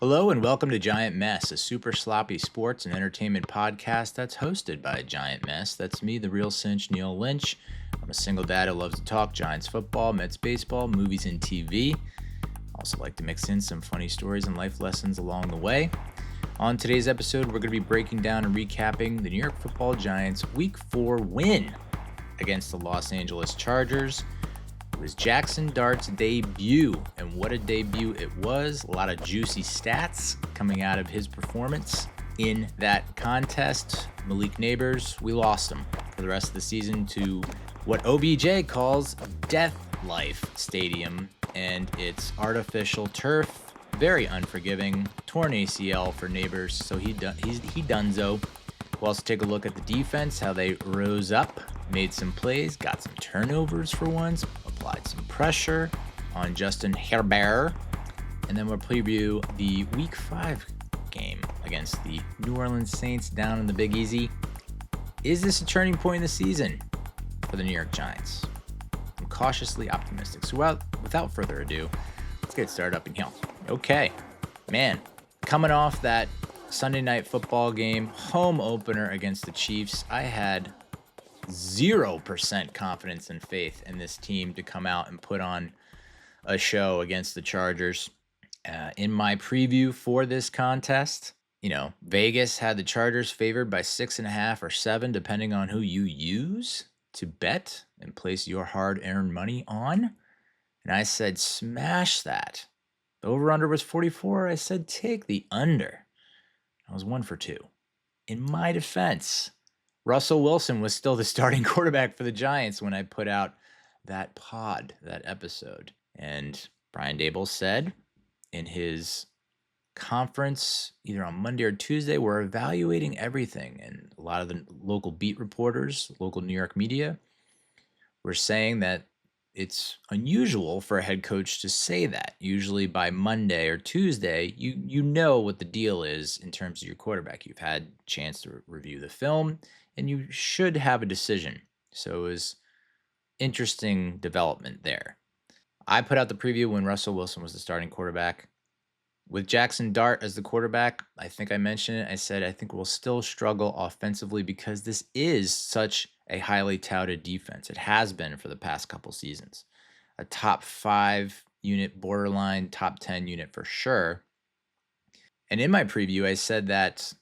Hello and welcome to Giant Mess, a super sloppy sports and entertainment podcast that's hosted by Giant Mess. That's me, the real cinch, Neal Lynch. I'm a single dad who loves to talk Giants football, Mets baseball, movies, and TV. Also like to mix in some funny stories and life lessons along the way. On today's episode, we're going to be breaking down and recapping the New York Football Giants' Week 4 win against the Los Angeles Chargers. It was Jaxson Dart's debut, and what a debut it was. A lot of juicy stats coming out of his performance in that contest. Malik Nabers, we lost him for the rest of the season to what OBJ calls Death Life Stadium, and its artificial turf. Very unforgiving. Torn ACL for Nabers, so he donezo. We'll also take a look at the defense, how they rose up, made some plays, got some turnovers for once, applied some pressure on Justin Herbert, and then we'll preview the Week 5 game against the New Orleans Saints down in the Big Easy. Is this a turning point in the season for the New York Giants? I'm cautiously optimistic. So without further ado, let's get started up in here. Okay, man, coming off that Sunday night football game, home opener against the Chiefs, I had 0% confidence and faith in this team to come out and put on a show against the Chargers. In my preview for this contest, Vegas had the Chargers favored by 6.5 or 7, depending on who you use to bet and place your hard-earned money on. And I said, smash that. The over-under was 44. I said, take the under. I was 1 for 2. In my defense, Russell Wilson was still the starting quarterback for the Giants when I put out that episode. And Brian Daboll said in his conference, either on Monday or Tuesday, we're evaluating everything. And a lot of the local beat reporters, local New York media, were saying that it's unusual for a head coach to say that. Usually by Monday or Tuesday, you know what the deal is in terms of your quarterback. You've had a chance to review the film, and you should have a decision. So it was interesting development there. I put out the preview when Russell Wilson was the starting quarterback. With Jaxson Dart as the quarterback, I think I mentioned it. I said I think we'll still struggle offensively because this is such a highly touted defense. It has been for the past couple seasons. A top 5 unit, borderline top 10 unit for sure. And in my preview, I said that,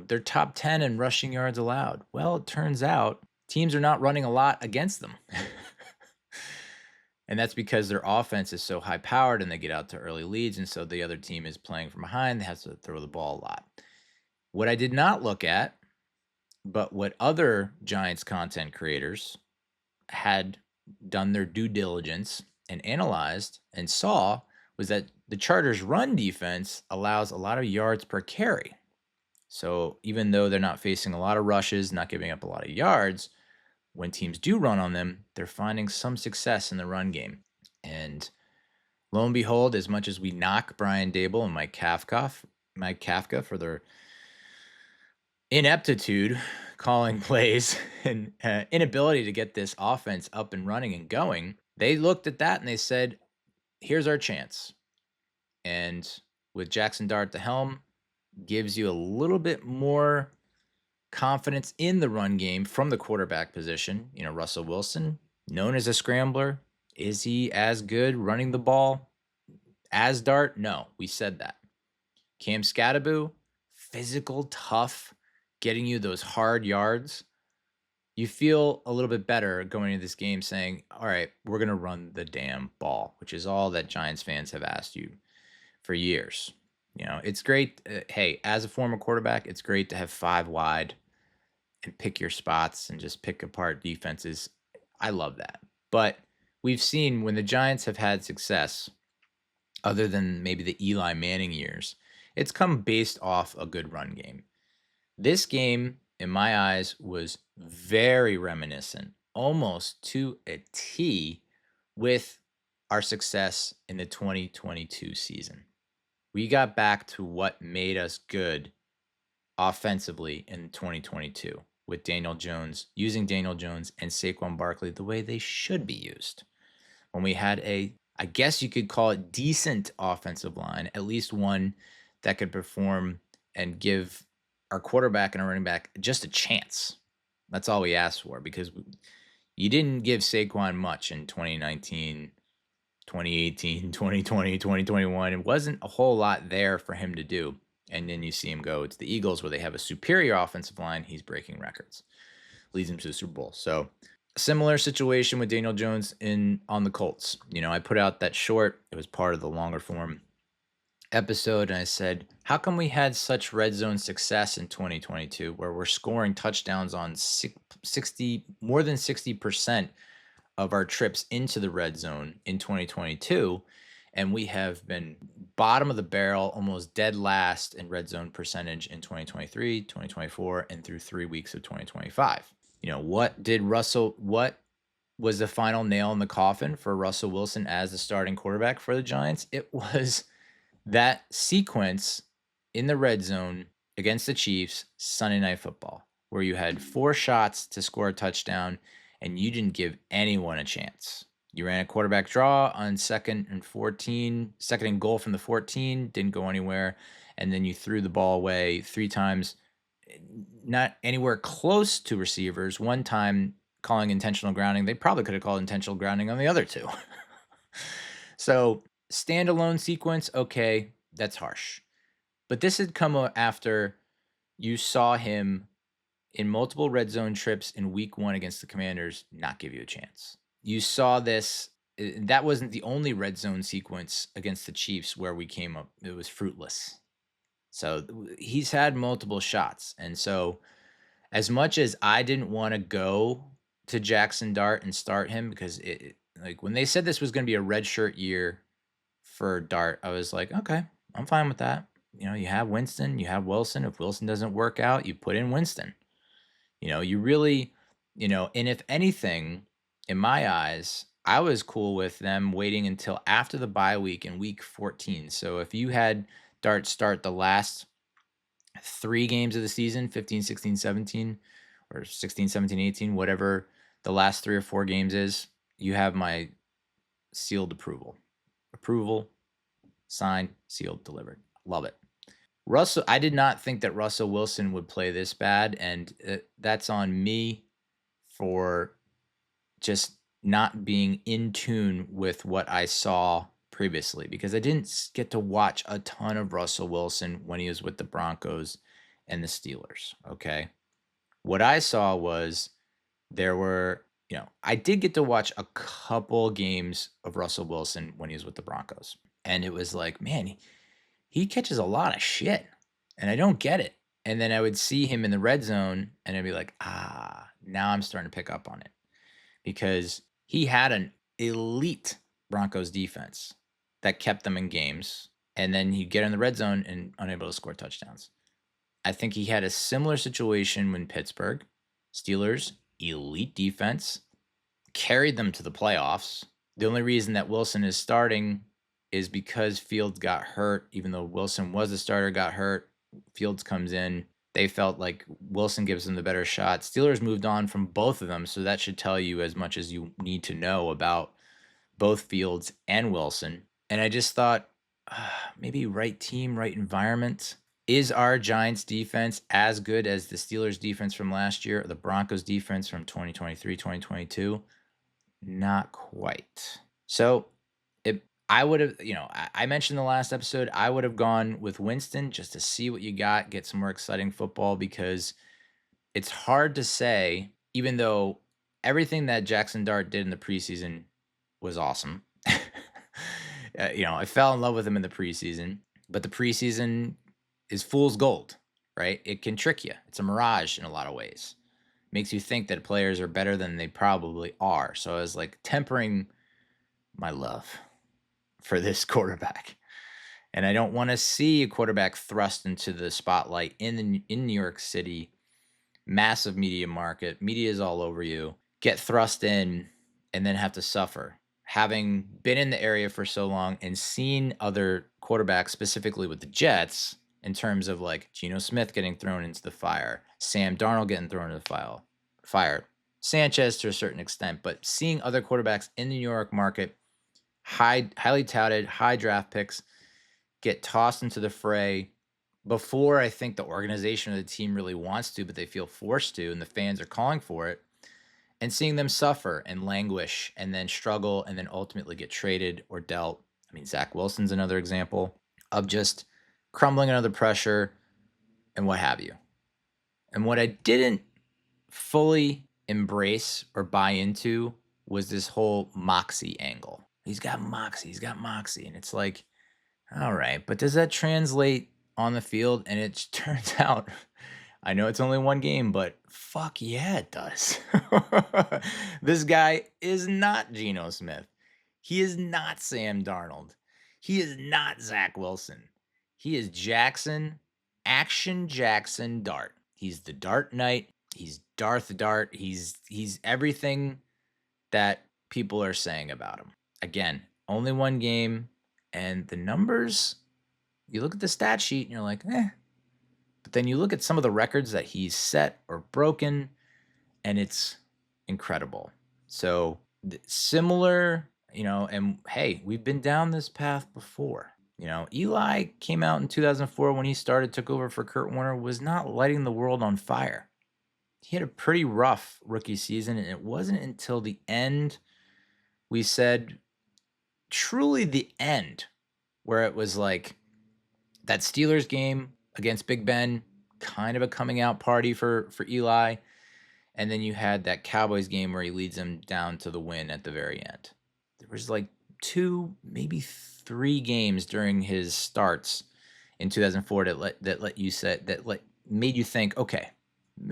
they're top 10 in rushing yards allowed. Well, it turns out teams are not running a lot against them. And that's because their offense is so high-powered and they get out to early leads, and so the other team is playing from behind. They have to throw the ball a lot. What I did not look at, but what other Giants content creators had done their due diligence and analyzed and saw, was that the Chargers' run defense allows a lot of yards per carry. So even though they're not facing a lot of rushes, not giving up a lot of yards, when teams do run on them, they're finding some success in the run game. And lo and behold, as much as we knock Brian Daboll and Mike Kafka for their ineptitude calling plays and inability to get this offense up and running and going, they looked at that and they said, here's our chance. And with Jaxson Dart at the helm, gives you a little bit more confidence in the run game from the quarterback position. Russell Wilson, known as a scrambler. Is he as good running the ball as Dart? No, we said that. Cam Skattebo, physical, tough, getting you those hard yards. You feel a little bit better going into this game saying, all right, we're going to run the damn ball, which is all that Giants fans have asked you for years. It's great. Hey, as a former quarterback, it's great to have 5 wide and pick your spots and just pick apart defenses. I love that. But we've seen when the Giants have had success, other than maybe the Eli Manning years, it's come based off a good run game. This game, in my eyes, was very reminiscent, almost to a T, with our success in the 2022 season. We got back to what made us good offensively in 2022 with using Daniel Jones and Saquon Barkley the way they should be used. When we had I guess you could call it decent offensive line, at least one that could perform and give our quarterback and our running back just a chance. That's all we asked for, because you didn't give Saquon much in 2019, 2018, 2020, 2021. It wasn't a whole lot there for him to do. And then you see him go to the Eagles, where they have a superior offensive line. He's breaking records, leads him to the Super Bowl. So similar situation with Daniel Jones on the Colts. I put out that short. It was part of the longer form episode, and I said, how come we had such red zone success in 2022, where we're scoring touchdowns on more than 60% of our trips into the red zone in 2022, and we have been bottom of the barrel, almost dead last in red zone percentage in 2023, 2024, and through 3 weeks of 2025. What was the final nail in the coffin for Russell Wilson as the starting quarterback for the Giants? It was that sequence in the red zone against the Chiefs Sunday Night Football, where you had 4 shots to score a touchdown and you didn't give anyone a chance. You ran a quarterback draw on second and goal from the 14, didn't go anywhere, and then you threw the ball away 3 times, not anywhere close to receivers. One time calling intentional grounding. They probably could have called intentional grounding on the other 2. So standalone sequence, okay, that's harsh. But this had come after you saw him in multiple red zone trips in week 1 against the Commanders not give you a chance. You saw this. That wasn't the only red zone sequence against the Chiefs where we came up. It was fruitless. So he's had multiple shots. And so as much as I didn't want to go to Jaxson Dart and start him, because when they said this was going to be a redshirt year for Dart, I was like, okay, I'm fine with that. You have Winston, you have Wilson. If Wilson doesn't work out, you put in Winston. You really, and if anything, in my eyes, I was cool with them waiting until after the bye week in week 14. So if you had Dart start the last 3 games of the season, 15, 16, 17, or 16, 17, 18, whatever the last 3 or 4 games is, you have my sealed approval. Approval, signed, sealed, delivered. Love it. I did not think that Russell Wilson would play this bad, and that's on me for just not being in tune with what I saw previously, because I didn't get to watch a ton of Russell Wilson when he was with the Broncos and the Steelers, okay? What I saw was I did get to watch a couple games of Russell Wilson when he was with the Broncos, and it was like, man, he catches a lot of shit, and I don't get it. And then I would see him in the red zone, and I'd be like, now I'm starting to pick up on it, because he had an elite Broncos defense that kept them in games, and then he'd get in the red zone and unable to score touchdowns. I think he had a similar situation when Pittsburgh. Steelers, elite defense, carried them to the playoffs. The only reason that Wilson is starting is because Fields got hurt. Even though Wilson was the starter, got hurt, Fields comes in. They felt like Wilson gives them the better shot. Steelers moved on from both of them, so that should tell you as much as you need to know about both Fields and Wilson. And I just thought, maybe right team, right environment. Is our Giants defense as good as the Steelers defense from last year, or the Broncos defense from 2023, 2022? Not quite. So I would have, I mentioned in the last episode, I would have gone with Winston just to see what you got, get some more exciting football, because it's hard to say, even though everything that Jaxson Dart did in the preseason was awesome. I fell in love with him in the preseason, but the preseason is fool's gold, right? It can trick you. It's a mirage in a lot of ways. Makes you think that players are better than they probably are. So I was like tempering my love for this quarterback. And I don't want to see a quarterback thrust into the spotlight in New York City, massive media market. Media is all over you. Get thrust in and then have to suffer. Having been in the area for so long and seen other quarterbacks, specifically with the Jets, in terms of like Geno Smith getting thrown into the fire, Sam Darnold getting thrown into the fire, Sanchez to a certain extent, but seeing other quarterbacks in the New York market, highly touted, high draft picks, get tossed into the fray before I think the organization of the team really wants to, but they feel forced to, and the fans are calling for it, and seeing them suffer and languish and then struggle and then ultimately get traded or dealt. I mean, Zach Wilson's another example of just crumbling under pressure and what have you. And what I didn't fully embrace or buy into was this whole moxie angle. He's got moxie. And it's like, all right, but does that translate on the field? And it turns out, I know it's only one game, but fuck yeah, it does. This guy is not Geno Smith. He is not Sam Darnold. He is not Zach Wilson. He is Jaxson Dart. He's the Dart Knight. He's Darth Dart. He's everything that people are saying about him. Again, only one game, and the numbers, you look at the stat sheet and you're like, eh. But then you look at some of the records that he's set or broken, and it's incredible. So similar, and hey, we've been down this path before. Eli came out in 2004 when he took over for Kurt Warner, was not lighting the world on fire. He had a pretty rough rookie season, and it wasn't until the end, we said, truly the end, where it was like that Steelers game against Big Ben, kind of a coming out party for Eli. And then you had that Cowboys game where he leads them down to the win at the very end. There was like 2, maybe 3 games during his starts in 2004 that made you think, okay,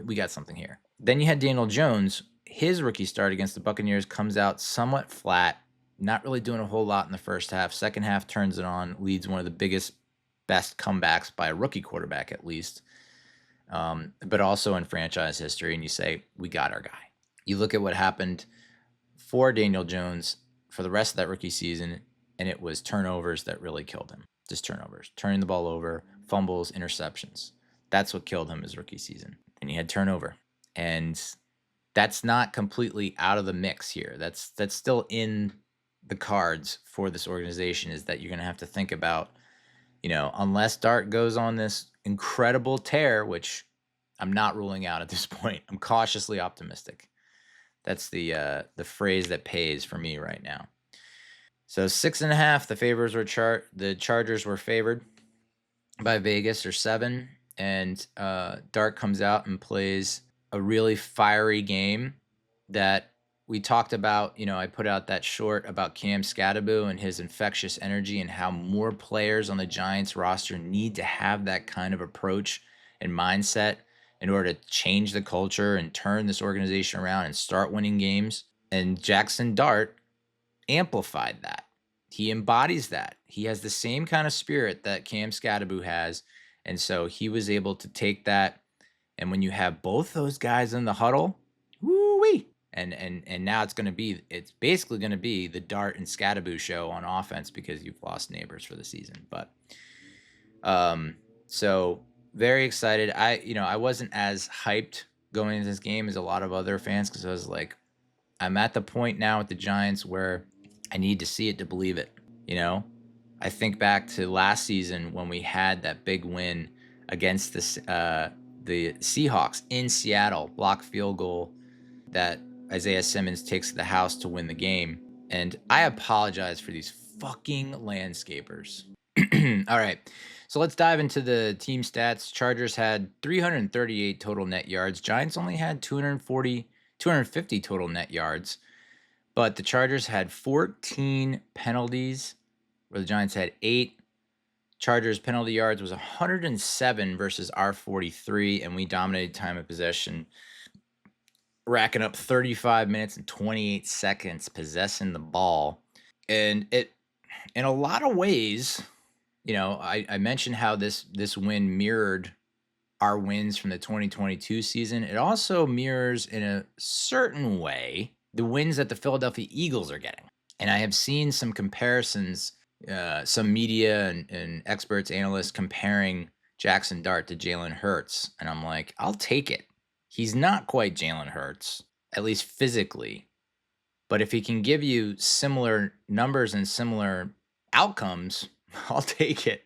we got something here. Then you had Daniel Jones. His rookie start against the Buccaneers comes out somewhat flat, not really doing a whole lot in the first half. Second half turns it on, leads one of the best comebacks by a rookie quarterback at least, but also in franchise history. And you say, we got our guy. You look at what happened for Daniel Jones for the rest of that rookie season, and it was turnovers that really killed him. Just turnovers, turning the ball over, fumbles, interceptions. That's what killed him his rookie season. And he had turnover. And that's not completely out of the mix here. That's still in the cards for this organization, is that you're going to have to think about, unless Dart goes on this incredible tear, which I'm not ruling out at this point. I'm cautiously optimistic. That's the phrase that pays for me right now. So 6.5, the Chargers were favored by Vegas, or 7, and Dart comes out and plays a really fiery game that we talked about. I put out that short about Cam Skattebo and his infectious energy, and how more players on the Giants roster need to have that kind of approach and mindset in order to change the culture and turn this organization around and start winning games. And Jaxson Dart amplified that. He embodies that. He has the same kind of spirit that Cam Skattebo has. And so he was able to take that. And when you have both those guys in the huddle, woo-wee. And now it's basically going to be the Dart and Skattebo show on offense, because you've lost Nabers for the season. But so very excited. I wasn't as hyped going into this game as a lot of other fans, because I was like, I'm at the point now with the Giants where I need to see it to believe it. I think back to last season when we had that big win against the Seahawks in Seattle, block field goal that Isaiah Simmons takes to the house to win the game. And I apologize for these fucking landscapers. All right, so let's dive into the team stats. Chargers had 338 total net yards. Giants only had 250 total net yards. But the Chargers had 14 penalties, where the Giants had 8. Chargers penalty yards was 107 versus our 43, and we dominated time of possession, racking up 35 minutes and 28 seconds possessing the ball. And it, in a lot of ways, I mentioned how this win mirrored our wins from the 2022 season. It also mirrors, in a certain way, the wins that the Philadelphia Eagles are getting. And I have seen some comparisons, some media and experts, analysts comparing Jaxson Dart to Jalen Hurts. And I'm like, I'll take it. He's not quite Jalen Hurts, at least physically. But if he can give you similar numbers and similar outcomes, I'll take it.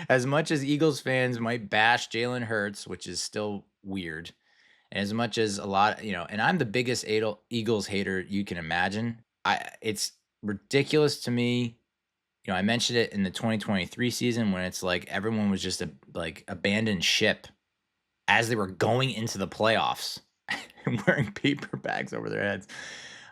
as much as Eagles fans might bash Jalen Hurts, which is still weird, and as much as a lot, and I'm the biggest Eagles hater you can imagine. It's ridiculous to me. I mentioned it in the 2023 season when it's like everyone was just abandoned ship as they were going into the playoffs and wearing paper bags over their heads.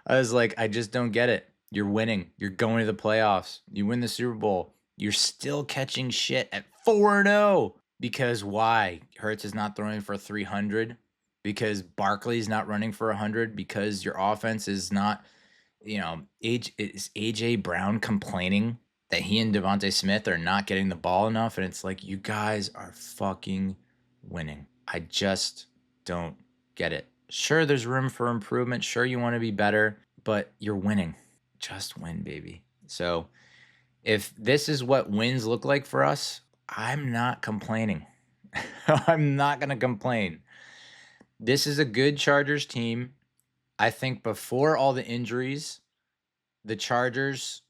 I was like, I just don't get it. You're winning. You're going to the playoffs. You win the Super Bowl. You're still catching shit at 4-0. Because why? Hurts is not throwing for 300. Because Barkley's not running for 100. Because your offense is not, is A.J. Brown complaining that he and Devontae Smith are not getting the ball enough. And it's like, you guys are fucking winning. I just don't get it. Sure, there's room for improvement. Sure, you want to be better, but you're winning. Just win, baby. So if this is what wins look like for us, I'm not complaining. I'm not going to complain. This is a good Chargers team. I think before all the injuries, the Chargers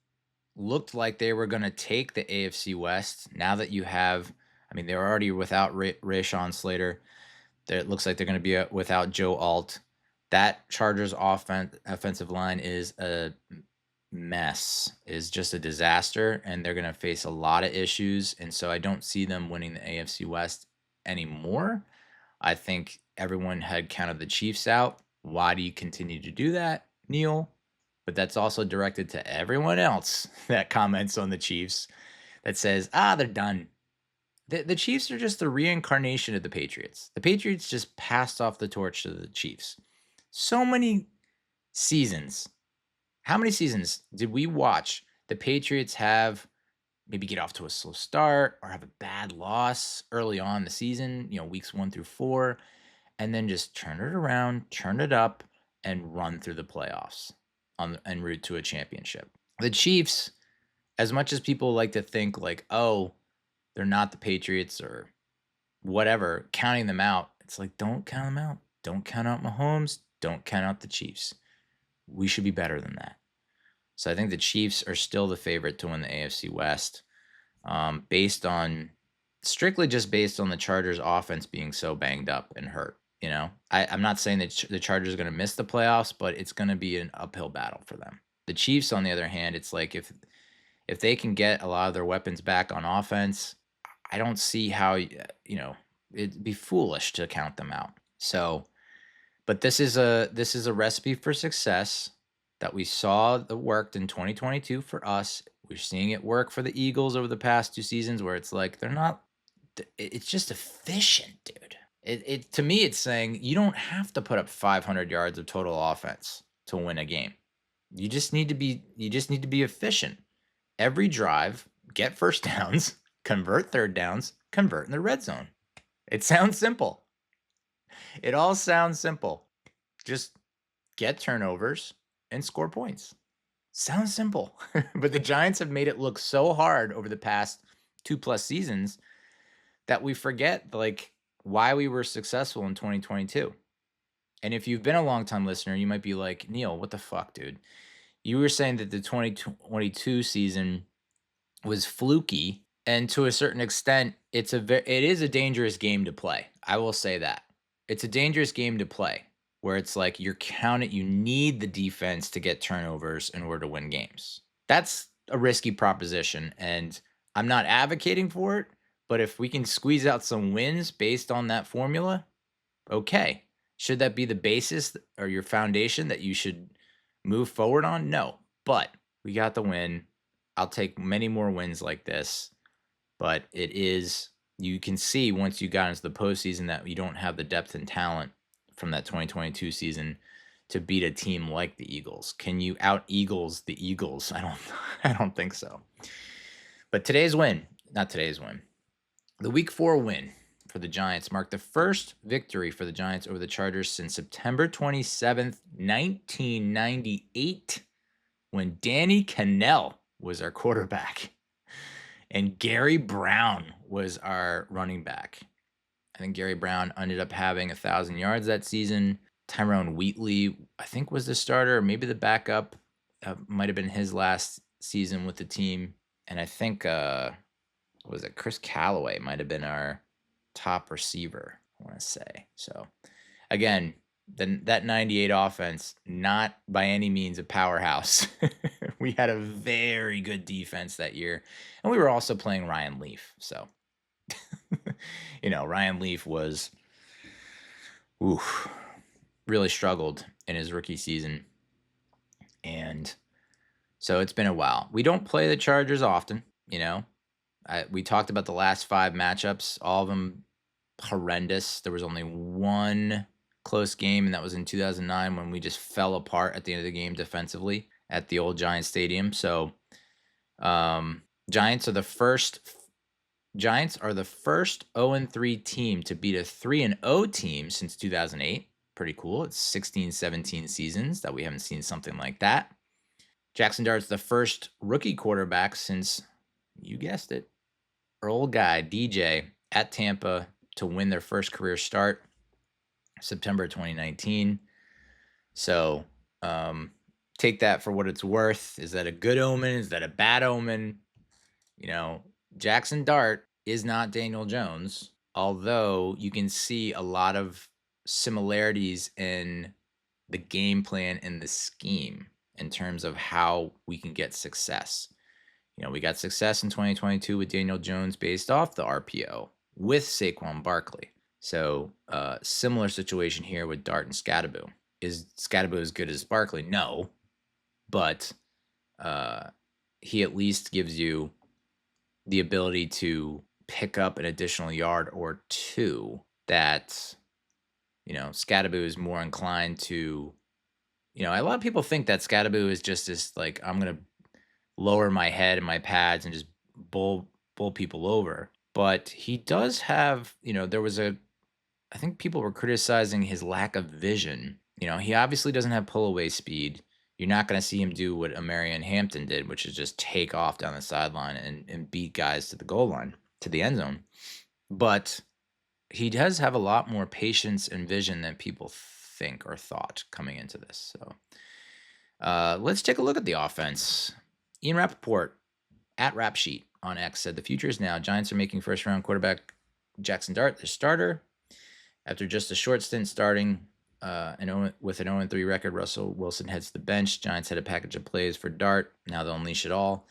looked like they were going to take the AFC West. Now that you have, they're already without Rashawn Slater. It looks like they're going to be without Joe Alt. That Chargers offensive line is a mess, is just a disaster, and they're going to face a lot of issues. And so I don't see them winning the AFC West anymore. I think everyone had counted the Chiefs out. Why do you continue to do that, Neal? But that's also directed to everyone else that comments on the Chiefs that says, they're done. The Chiefs are just the reincarnation of the Patriots. The Patriots just passed off the torch to the Chiefs. So many seasons. How many seasons did we watch the Patriots have maybe get off to a slow start or have a bad loss early on in the season, weeks 1 through 4, and then just turn it around, turn it up, and run through the playoffs en route to a championship? The Chiefs, as much as people like to think like, they're not the Patriots or whatever, counting them out, it's like, don't count them out. Don't count out Mahomes. Don't count out the Chiefs. We should be better than that. So I think the Chiefs are still the favorite to win the AFC West, strictly just based on the Chargers offense being so banged up and hurt. I'm not saying that the Chargers are going to miss the playoffs, but it's going to be an uphill battle for them. The Chiefs, on the other hand, it's like if they can get a lot of their weapons back on offense, I don't see how, it'd be foolish to count them out. So, but this is a recipe for success that we saw that worked in 2022 for us. We're seeing it work for the Eagles over the past 2 seasons where it's like it's just efficient, dude. It to me, it's saying you don't have to put up 500 yards of total offense to win a game. You just need to be efficient. Every drive, get first downs, convert third downs, convert in the red zone. It sounds simple. It all sounds simple. Just get turnovers and score points. Sounds simple. But the Giants have made it look so hard over the past 2+ seasons that we forget why we were successful in 2022. And if you've been a long-time listener, you might be like, Neal, what the fuck, dude? You were saying that the 2022 season was fluky, and to a certain extent, it is a dangerous game to play. I will say that. It's a dangerous game to play, where it's like you need the defense to get turnovers in order to win games. That's a risky proposition, and I'm not advocating for it, but if we can squeeze out some wins based on that formula, okay. Should that be the basis or your foundation that you should move forward on? No, but we got the win. I'll take many more wins like this, but you can see once you got into the postseason that you don't have the depth and talent from that 2022 season to beat a team like the Eagles. Can you out-Eagles the Eagles? I don't think so. But the Week 4 win for the Giants marked the first victory for the Giants over the Chargers since September 27th, 1998, when Danny Cannell was our quarterback and Gary Brown was our running back. I think Gary Brown ended up having 1,000 yards that season. Tyrone Wheatley, I think, was the starter, or maybe the backup. Might have been his last season with the team. And I think what was it? Chris Callaway might have been our top receiver, I want to say. So again, that 98 offense, not by any means a powerhouse. We had a very good defense that year, and we were also playing Ryan Leaf. So, Ryan Leaf was, really struggled in his rookie season. And so it's been a while. We don't play the Chargers often, we talked about the last 5 matchups, all of them horrendous. There was only one close game, and that was in 2009 when we just fell apart at the end of the game defensively at the old Giants Stadium. So Giants are the first 0-3 team to beat a 3-0 team since 2008. Pretty cool. It's 16-17 seasons that we haven't seen something like that. Jaxson Dart's the first rookie quarterback since, you guessed it, our old guy, DJ, at Tampa to win their first career start, September 2019. So take that for what it's worth. Is that a good omen? Is that a bad omen? Jaxson Dart is not Daniel Jones, although you can see a lot of similarities in the game plan and the scheme in terms of how we can get success. We got success in 2022 with Daniel Jones based off the RPO with Saquon Barkley. So similar situation here with Dart and Skattebo. Is Skattebo as good as Barkley? No, but he at least gives you the ability to pick up an additional yard or two that, Skattebo is more inclined to, a lot of people think that Skattebo is just this, like, I'm going to lower my head and my pads and just bull people over. But he does have, I think people were criticizing his lack of vision. He obviously doesn't have pull away speed. You're not going to see him do what Amarian Hampton did, which is just take off down the sideline and beat guys to the goal line, to the end zone. But he does have a lot more patience and vision than people think or thought coming into this. So let's take a look at the offense. Ian Rappaport at Rap Sheet on X said, the future is now. Giants are making first-round quarterback Jaxson Dart their starter. After just a short stint starting with an 0-3 record, Russell Wilson heads to the bench. Giants had a package of plays for Dart. Now they'll unleash it all.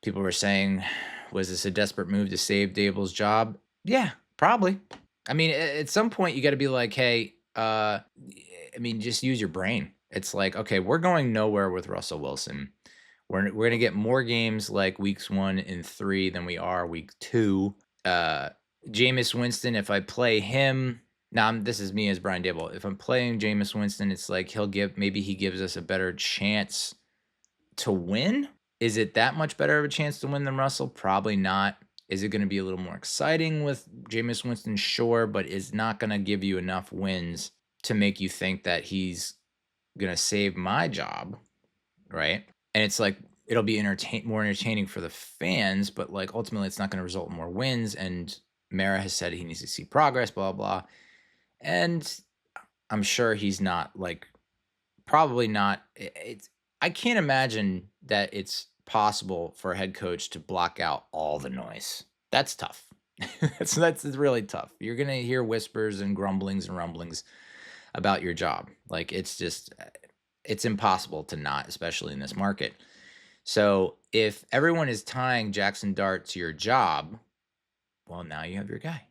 People were saying, was this a desperate move to save Daboll's job? Yeah, probably. I mean, at some point, you got to be like, hey, just use your brain. It's like, okay, we're going nowhere with Russell Wilson. We're going to get more games like weeks 1 and 3 than we are week 2. Jameis Winston, if I play him, this is me as Brian Daboll. If I'm playing Jameis Winston, it's like maybe he gives us a better chance to win. Is it that much better of a chance to win than Russell? Probably not. Is it going to be a little more exciting with Jameis Winston? Sure, but it's not going to give you enough wins to make you think that he's going to save my job, right? And it's like, it'll be more entertaining for the fans, but like ultimately it's not going to result in more wins. And Mara has said he needs to see progress, blah, blah. And I'm sure he's not, like, probably not. I can't imagine that it's possible for a head coach to block out all the noise. That's tough. That's really tough. You're going to hear whispers and grumblings and rumblings about your job. Like, it's impossible to not, especially in this market. So if everyone is tying Jaxson Dart to your job, well, now you have your guy.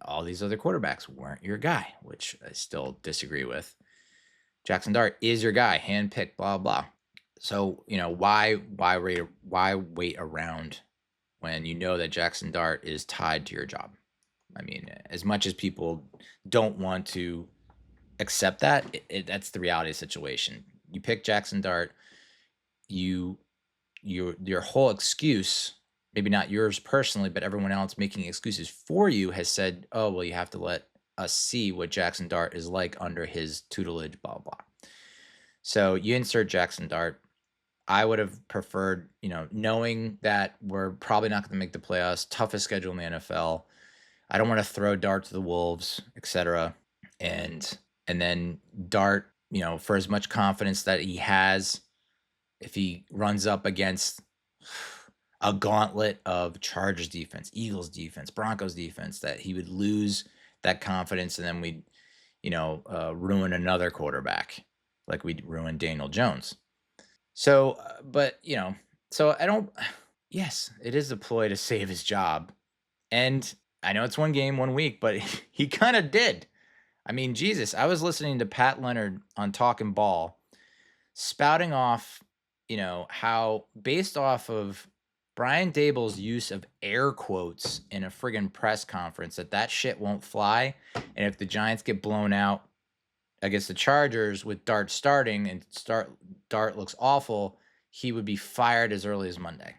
All these other quarterbacks weren't your guy, which I still disagree with. Jaxson Dart is your guy, handpicked, blah, blah. So, why wait around when you know that Jaxson Dart is tied to your job? I mean, as much as people don't want to accept that, that's the reality of the situation. You pick Jaxson Dart, your whole excuse, maybe not yours personally, but everyone else making excuses for you has said, oh, well, you have to let us see what Jaxson Dart is like under his tutelage, blah, blah. So you insert Jaxson Dart. I would have preferred, knowing that we're probably not going to make the playoffs, toughest schedule in the NFL. I don't want to throw Dart to the Wolves, etc. And then Dart, for as much confidence that he has, if he runs up against a gauntlet of Chargers defense, Eagles defense, Broncos defense, that he would lose that confidence, and then we'd, ruin another quarterback like we'd ruin Daniel Jones. So, so I don't. Yes, it is a ploy to save his job, and I know it's one game, 1 week, but he kind of did. I mean, Jesus, I was listening to Pat Leonard on Talking Ball, spouting off, how based off of Brian Daboll's use of air quotes in a friggin' press conference, that shit won't fly, and if the Giants get blown out against the Chargers with Dart starting and Dart looks awful, he would be fired as early as Monday.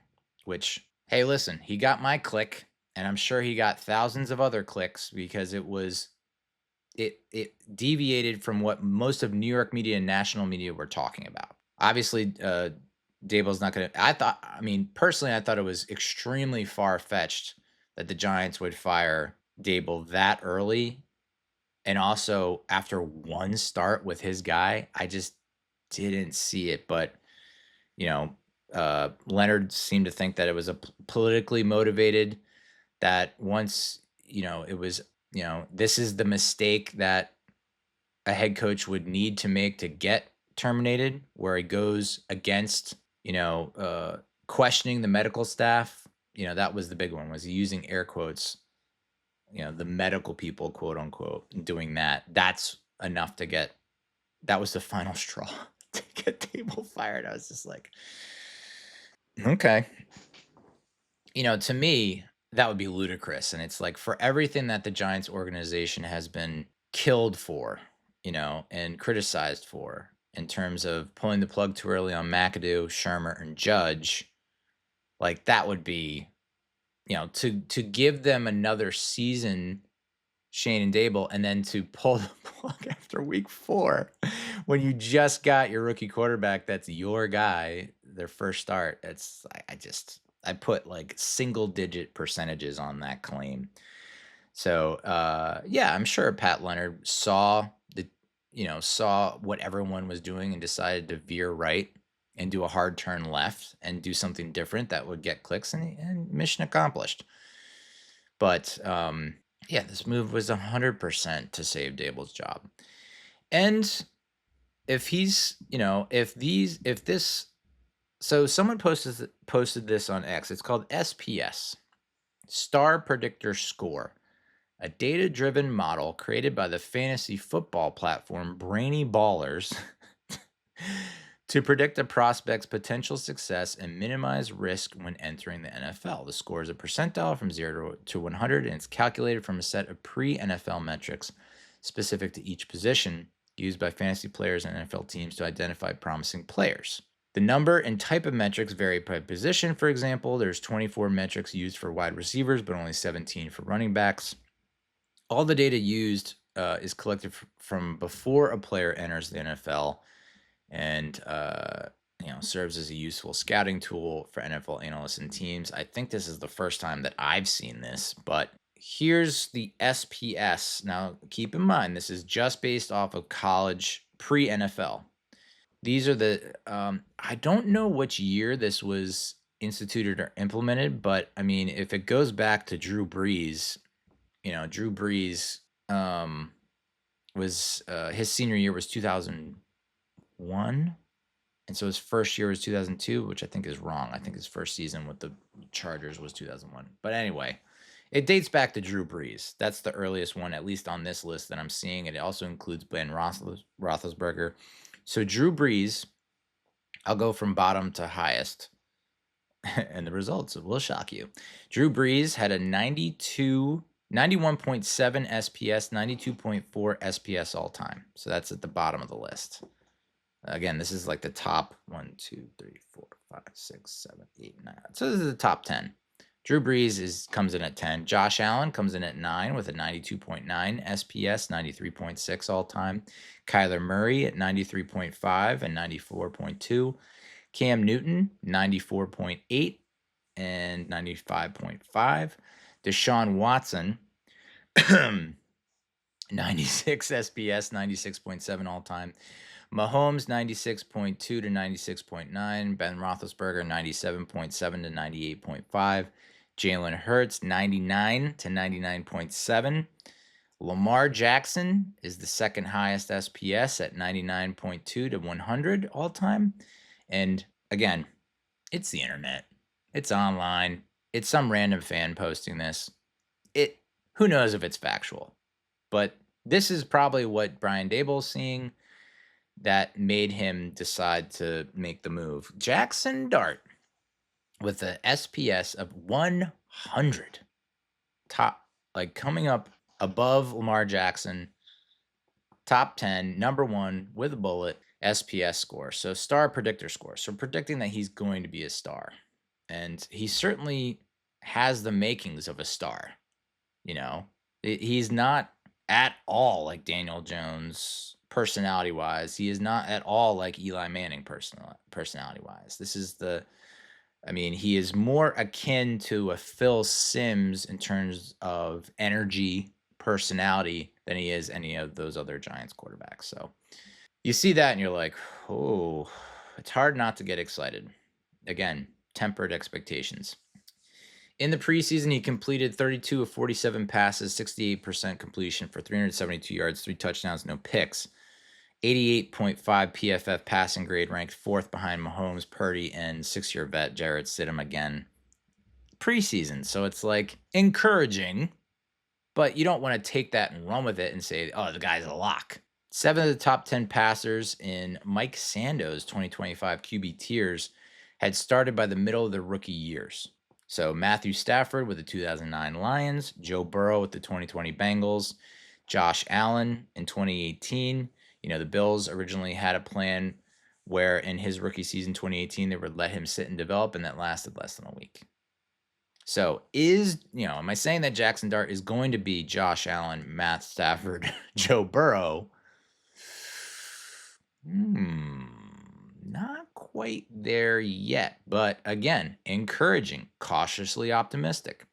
Which, hey, listen, he got my click, and I'm sure he got thousands of other clicks because it deviated from what most of New York media and national media were talking about. Obviously, Daboll's not going to. Personally, I thought it was extremely far-fetched that the Giants would fire Daboll that early. And also, after one start with his guy, I just didn't see it. But, Leonard seemed to think that it was a politically motivated, that once, it was, this is the mistake that a head coach would need to make to get terminated, where he goes against, questioning the medical staff. That was the big one, was he using air quotes, the medical people, quote unquote, doing that. That's enough to get, that was the final straw to get Daboll fired. I was just like, okay. To me, that would be ludicrous. And it's like, for everything that the Giants organization has been killed for, and criticized for, in terms of pulling the plug too early on McAdoo, Shermer, and Judge, like that would be, to give them another season, Shane and Daboll, and then to pull the plug after week 4 when you just got your rookie quarterback that's your guy, their first start. It's I put like single digit percentages on that claim. So I'm sure Pat Leonard saw what everyone was doing and decided to veer right and do a hard turn left and do something different that would get clicks, and mission accomplished. But this move was 100% to save Daboll's job. And if he's, so someone posted this on X. It's called SPS, Star Predictor Score, a data-driven model created by the fantasy football platform Brainy Ballers to predict a prospect's potential success and minimize risk when entering the NFL. The score is a percentile from 0 to 100, and it's calculated from a set of pre-NFL metrics specific to each position used by fantasy players and NFL teams to identify promising players. The number and type of metrics vary by position. For example, there's 24 metrics used for wide receivers, but only 17 for running backs. All the data used is collected from before a player enters the NFL, and serves as a useful scouting tool for NFL analysts and teams. I think this is the first time that I've seen this, but here's the SPS. Now, keep in mind, this is just based off of college pre-NFL. These are the, I don't know which year this was instituted or implemented, but I mean, if it goes back to Drew Brees, Drew Brees was, his senior year was 2001. And so his first year was 2002, which I think is wrong. I think his first season with the Chargers was 2001. But anyway, it dates back to Drew Brees. That's the earliest one, at least on this list that I'm seeing. It also includes Ben Roethlisberger. So Drew Brees, I'll go from bottom to highest, and the results will shock you. Drew Brees had a 91.7 SPS, 92.4 SPS all time. So that's at the bottom of the list. Again, this is like the top 1, 2, 3, 4, 5, 6, 7, 8, 9. So this is the top 10. Drew Brees comes in at 10. Josh Allen comes in at 9 with a 92.9 SPS, 93.6 all time. Kyler Murray at 93.5 and 94.2. Cam Newton, 94.8 and 95.5. Deshaun Watson, 96 SPS, 96.7 all time. Mahomes 96.2 to 96.9. Ben Roethlisberger 97.7 to 98.5. Jalen Hurts 99 to 99.7. Lamar Jackson is the second highest SPS at 99.2 to 100 all time. And again, it's the internet. It's online. It's some random fan posting this. Who knows if it's factual. But this is probably what Brian Daboll's seeing that made him decide to make the move. Jaxson Dart with an SPS of 100. Top, like coming up above Lamar Jackson, top 10, number one with a bullet, SPS score. So star predictor score. So predicting that he's going to be a star. And he certainly has the makings of a star. You know, he's not at all like Daniel Jones personality-wise. He is not at all like Eli Manning personality-wise. He is more akin to a Phil Simms in terms of energy, personality than he is any of those other Giants quarterbacks. So you see that and you're like, oh, it's hard not to get excited. Again, tempered expectations. In the preseason, he completed 32 of 47 passes, 68% completion for 372 yards, 3 touchdowns, no picks. 88.5 PFF passing grade, ranked 4th behind Mahomes, Purdy, and 6-year vet Jarrett Stidham again. Preseason, so it's like encouraging, but you don't want to take that and run with it and say, oh, the guy's a lock. 7 of the top 10 passers in Mike Sando's 2025 QB tiers had started by the middle of their rookie years. So Matthew Stafford with the 2009 Lions, Joe Burrow with the 2020 Bengals, Josh Allen in 2018. You know, the Bills originally had a plan where in his rookie season 2018, they would let him sit and develop, and that lasted less than a week. So am I saying that Jaxson Dart is going to be Josh Allen, Matt Stafford, Joe Burrow? Not quite there yet, but again, encouraging, cautiously optimistic.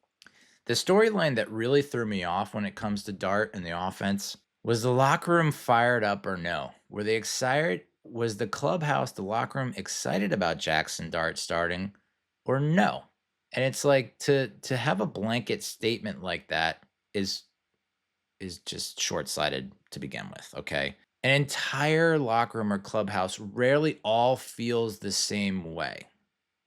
The storyline that really threw me off when it comes to Dart and the offense was the locker room fired up or no? Were they excited? Was the clubhouse, the locker room, excited about Jaxson Dart starting or no? And it's like to have a blanket statement like that is just short-sighted to begin with, okay? An entire locker room or clubhouse rarely all feels the same way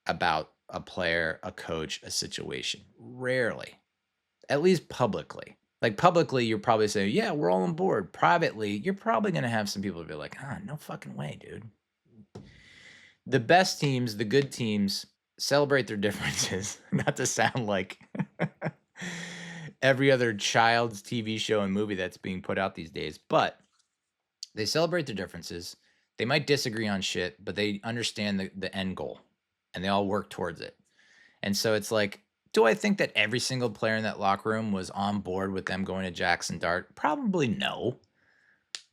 about a player, a coach, a situation. Rarely. At least publicly. Like publicly, you're probably saying, yeah, we're all on board. Privately, you're probably going to have some people be like, no fucking way, dude. The best teams, the good teams, celebrate their differences. Not to sound like every other child's TV show and movie that's being put out these days, but they celebrate their differences. They might disagree on shit, but they understand the end goal, and they all work towards it. And so it's like, do I think that every single player in that locker room was on board with them going to Jaxson Dart? Probably no.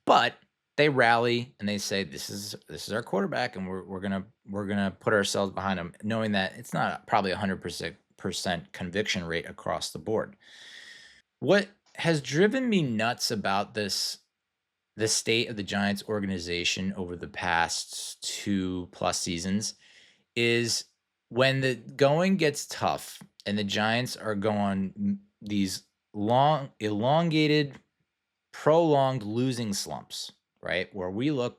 But they rally and they say, this is our quarterback, and we're gonna put ourselves behind him, knowing that it's not probably 100% conviction rate across the board. What has driven me nuts about the state of the Giants organization over the past 2+ seasons is when the going gets tough and the Giants are going these long, elongated, prolonged losing slumps, right? Where we look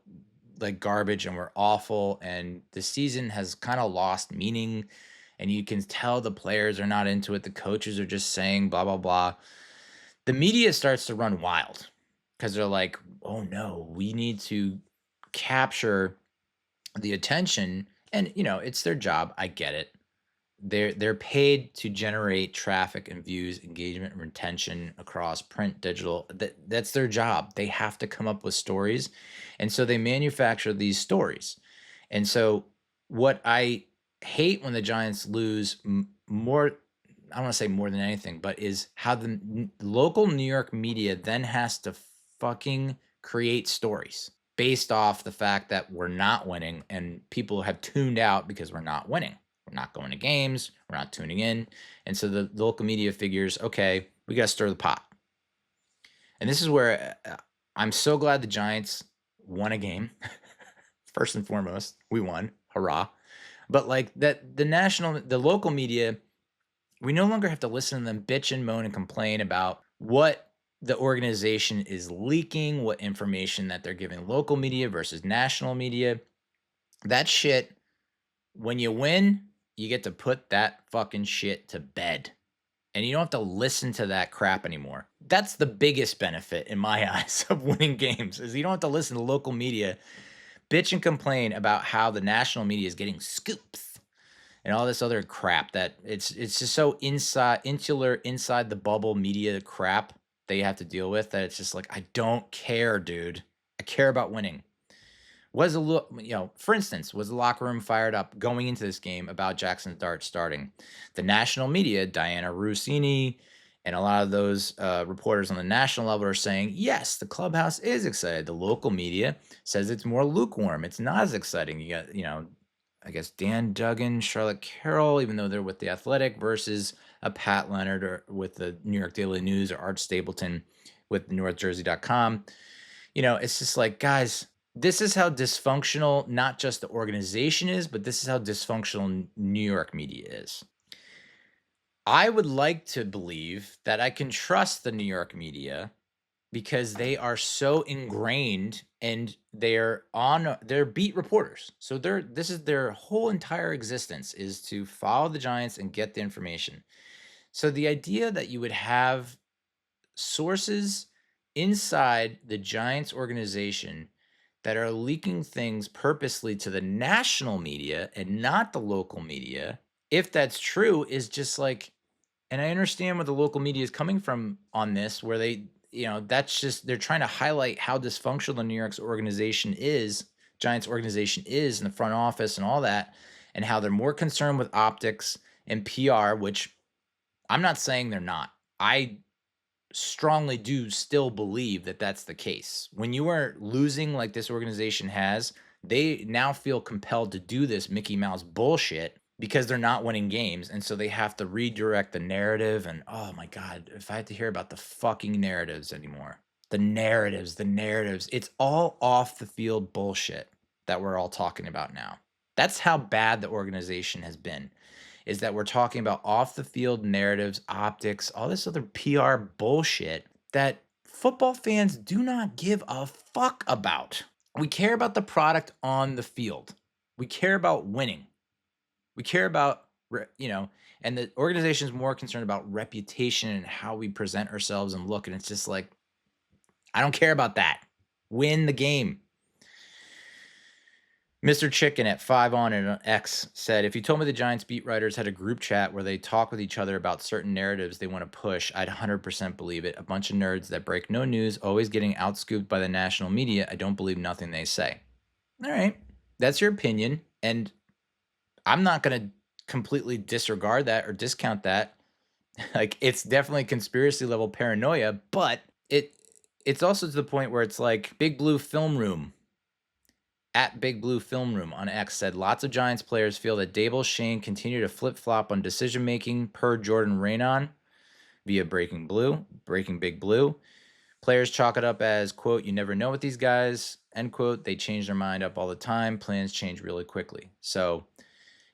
like garbage and we're awful and the season has kind of lost meaning and you can tell the players are not into it. The coaches are just saying blah, blah, blah. The media starts to run wild because they're like, oh no, we need to capture the attention. And, it's their job. I get it. They're paid to generate traffic and views, engagement, and retention across print, digital. That's their job. They have to come up with stories. And so they manufacture these stories. And so what I hate when the Giants lose more, I don't want to say more than anything, but is how the local New York media then has to fucking create stories based off the fact that we're not winning and people have tuned out because we're not winning. We're not going to games. We're not tuning in. And so the local media figures, okay, we got to stir the pot. And this is where I'm so glad the Giants won a game. First and foremost, we won. Hurrah. But like that, the local media, we no longer have to listen to them bitch and moan and complain about what the organization is leaking, what information that they're giving local media versus national media. That shit, when you win, you get to put that fucking shit to bed. And you don't have to listen to that crap anymore. That's the biggest benefit in my eyes of winning games, is you don't have to listen to local media bitch and complain about how the national media is getting scoops and all this other crap that it's just so insular inside the bubble media crap that you have to deal with, that it's just like, I don't care, dude. I care about winning. Was for instance, was the locker room fired up going into this game about Jaxson Dart starting? The national media, Diana Russini, and a lot of those reporters on the national level are saying, yes, the clubhouse is excited. The local media says it's more lukewarm. It's not as exciting. You got, I guess Dan Duggan, Charlotte Carroll, even though they're with The Athletic, versus a Pat Leonard or with the New York Daily News, or Art Stapleton with NorthJersey.com. It's just like, guys, this is how dysfunctional not just the organization is, but this is how dysfunctional New York media is. I would like to believe that I can trust the New York media because they are so ingrained and they're beat reporters. So this is their whole entire existence, is to follow the Giants and get the information. So the idea that you would have sources inside the Giants organization that are leaking things purposely to the national media and not the local media, if that's true, is just like, and I understand where the local media is coming from on this, where they, that's just, they're trying to highlight how dysfunctional the New York's organization is, Giants organization is, in the front office and all that, and how they're more concerned with optics and PR, which I'm not saying they're not. I strongly do still believe that that's the case. When you are losing like this organization has, they now feel compelled to do this Mickey Mouse bullshit because they're not winning games. And so they have to redirect the narrative. And oh my God, if I had to hear about the fucking narratives anymore, the narratives, it's all off the field bullshit that we're all talking about now. That's how bad the organization has been. Is that we're talking about off the field narratives, optics, all this other PR bullshit that football fans do not give a fuck about. We care about the product on the field. We care about winning. We care about, and the organization is more concerned about reputation and how we present ourselves and look. And it's just like, I don't care about that. Win the game. Mr. Chicken at 5 on and X said, if you told me the Giants beat writers had a group chat where they talk with each other about certain narratives they want to push, I'd 100% believe it. A bunch of nerds that break no news, always getting outscooped by the national media. I don't believe nothing they say. All right. That's your opinion. And I'm not going to completely disregard that or discount that. Like, it's definitely conspiracy level paranoia, but it's also to the point where it's like Big Blue Film Room. At Big Blue Film Room on X said, lots of Giants players feel that Daboll Shane continue to flip-flop on decision-making per Jordan Raanan via Breaking Big Blue. Players chalk it up as, quote, you never know with these guys, end quote. They change their mind up all the time. Plans change really quickly. So,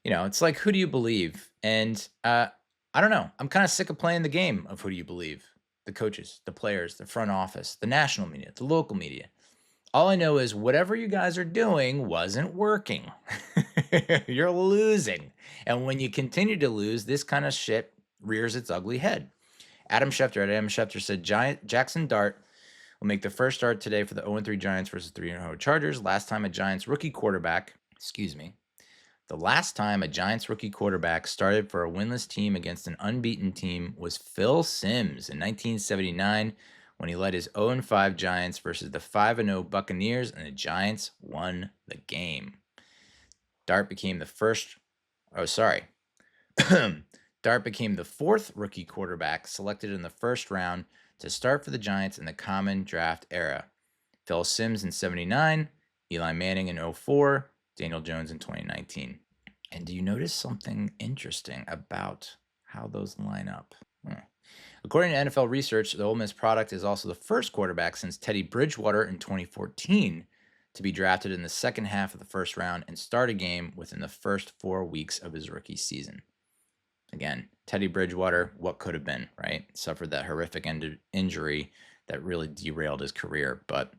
it's like, who do you believe? And I don't know. I'm kind of sick of playing the game of who do you believe? The coaches, the players, the front office, the national media, the local media. All I know is whatever you guys are doing wasn't working. You're losing. And when you continue to lose, this kind of shit rears its ugly head. Adam Schefter said, Jaxson Dart will make the first start today for the 0-3 Giants versus 3-0 Chargers. The last time a Giants rookie quarterback started for a winless team against an unbeaten team was Phil Simms in 1979, when he led his 0-5 Giants versus the 5-0 Buccaneers, and the Giants won the game. Dart became the fourth rookie quarterback selected in the first round to start for the Giants in the common draft era. Phil Simms in 79, Eli Manning in 04, Daniel Jones in 2019. And do you notice something interesting about how those line up? According to NFL research, the Ole Miss product is also the first quarterback since Teddy Bridgewater in 2014 to be drafted in the second half of the first round and start a game within the first 4 weeks of his rookie season. Again, Teddy Bridgewater, what could have been, right? Suffered that horrific injury that really derailed his career. But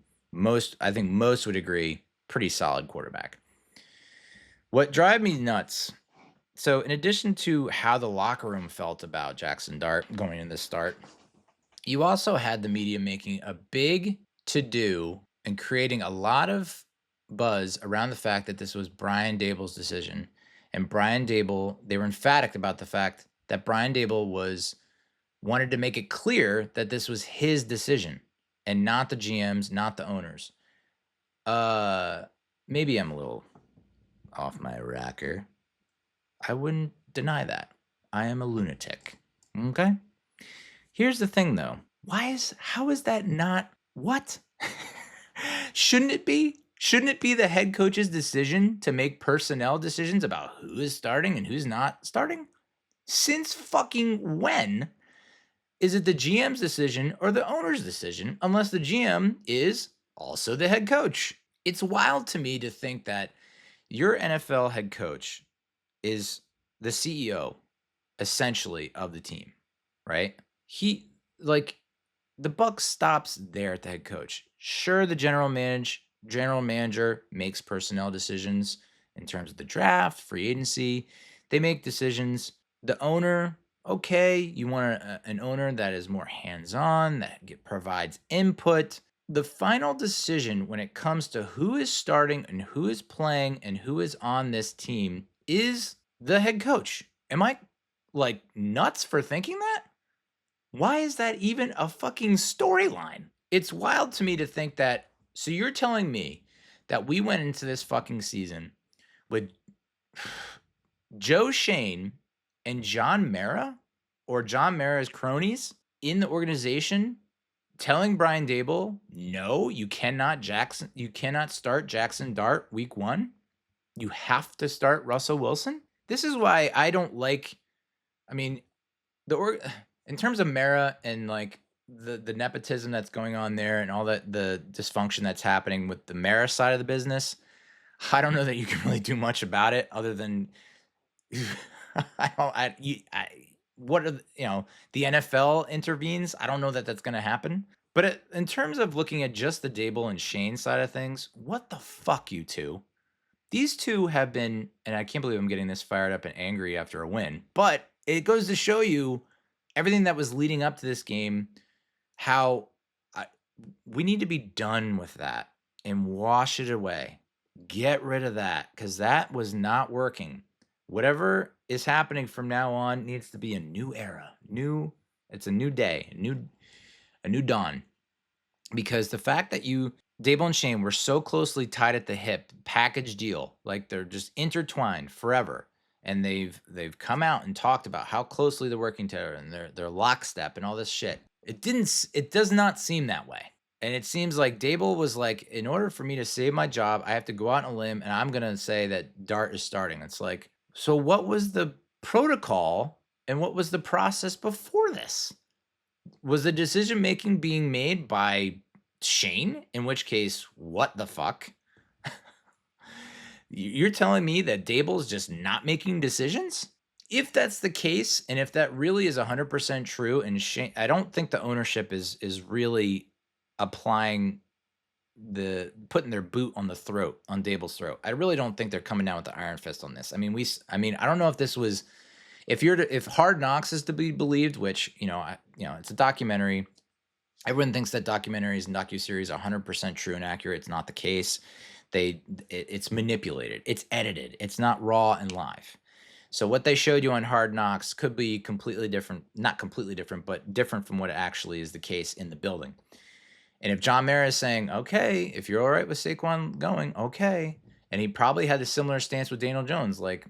I think most would agree, pretty solid quarterback. What drives me nuts, so in addition to how the locker room felt about Jaxson Dart going in this start, you also had the media making a big to-do and creating a lot of buzz around the fact that this was Brian Daboll's decision. And Brian Daboll, they were emphatic about the fact that Brian Daboll wanted to make it clear that this was his decision and not the GM's, not the owners. Maybe I'm a little off my rocker. I wouldn't deny that. I am a lunatic. Okay? Here's the thing though. How is that not what? Shouldn't it be? Shouldn't it be the head coach's decision to make personnel decisions about who is starting and who's not starting? Since fucking when is it the GM's decision or the owner's decision, unless the GM is also the head coach? It's wild to me to think that your NFL head coach is the CEO, essentially, of the team, right? The buck stops there at the head coach. Sure, the general manager makes personnel decisions in terms of the draft, free agency. They make decisions. The owner, okay, you want an owner that is more hands-on, that provides input. The final decision when it comes to who is starting and who is playing and who is on this team is the head coach. Am I nuts for thinking that? Why is that even a fucking storyline? It's wild to me to think that. So you're telling me that we went into this fucking season with Joe Shane and John Mara, or John Mara's cronies in the organization, telling Brian Daboll, no, you cannot start Jaxson Dart week 1. You have to start Russell Wilson. This is why I don't like. I mean, in terms of Mara and the nepotism that's going on there and all that, the dysfunction that's happening with the Mara side of the business, I don't know that you can really do much about it other than the NFL intervenes. I don't know that that's going to happen. But in terms of looking at just the Daboll and Shane side of things, what the fuck, you two? These two have been, and I can't believe I'm getting this fired up and angry after a win, but it goes to show you everything that was leading up to this game, how we need to be done with that and wash it away. Get rid of that, because that was not working. Whatever is happening from now on needs to be a new era. It's a new day, a new dawn. Because the fact that Daboll and Shane were so closely tied at the hip, package deal, like they're just intertwined forever. And they've come out and talked about how closely they're working together and they're lockstep and all this shit. It does not seem that way. And it seems like Daboll was like, in order for me to save my job, I have to go out on a limb and I'm going to say that Dart is starting. It's like, so what was the protocol and what was the process before this? Was the decision making being made by Shane? In which case, what the fuck? You're telling me that Daboll's just not making decisions? If that's the case, and if that really is 100% true, and Shane, I don't think the ownership is really putting their boot on Daboll's throat. I really don't think they're coming down with the iron fist on this. I mean, I don't know if this was, if Hard Knocks is to be believed, which it's a documentary. Everyone thinks that documentaries and docuseries are 100% true and accurate. It's not the case. It's manipulated. It's edited. It's not raw and live. So what they showed you on Hard Knocks could be completely different, not completely different, but different from what actually is the case in the building. And if John Mara is saying, okay, if you're all right with Saquon going, okay. And he probably had a similar stance with Daniel Jones. Like,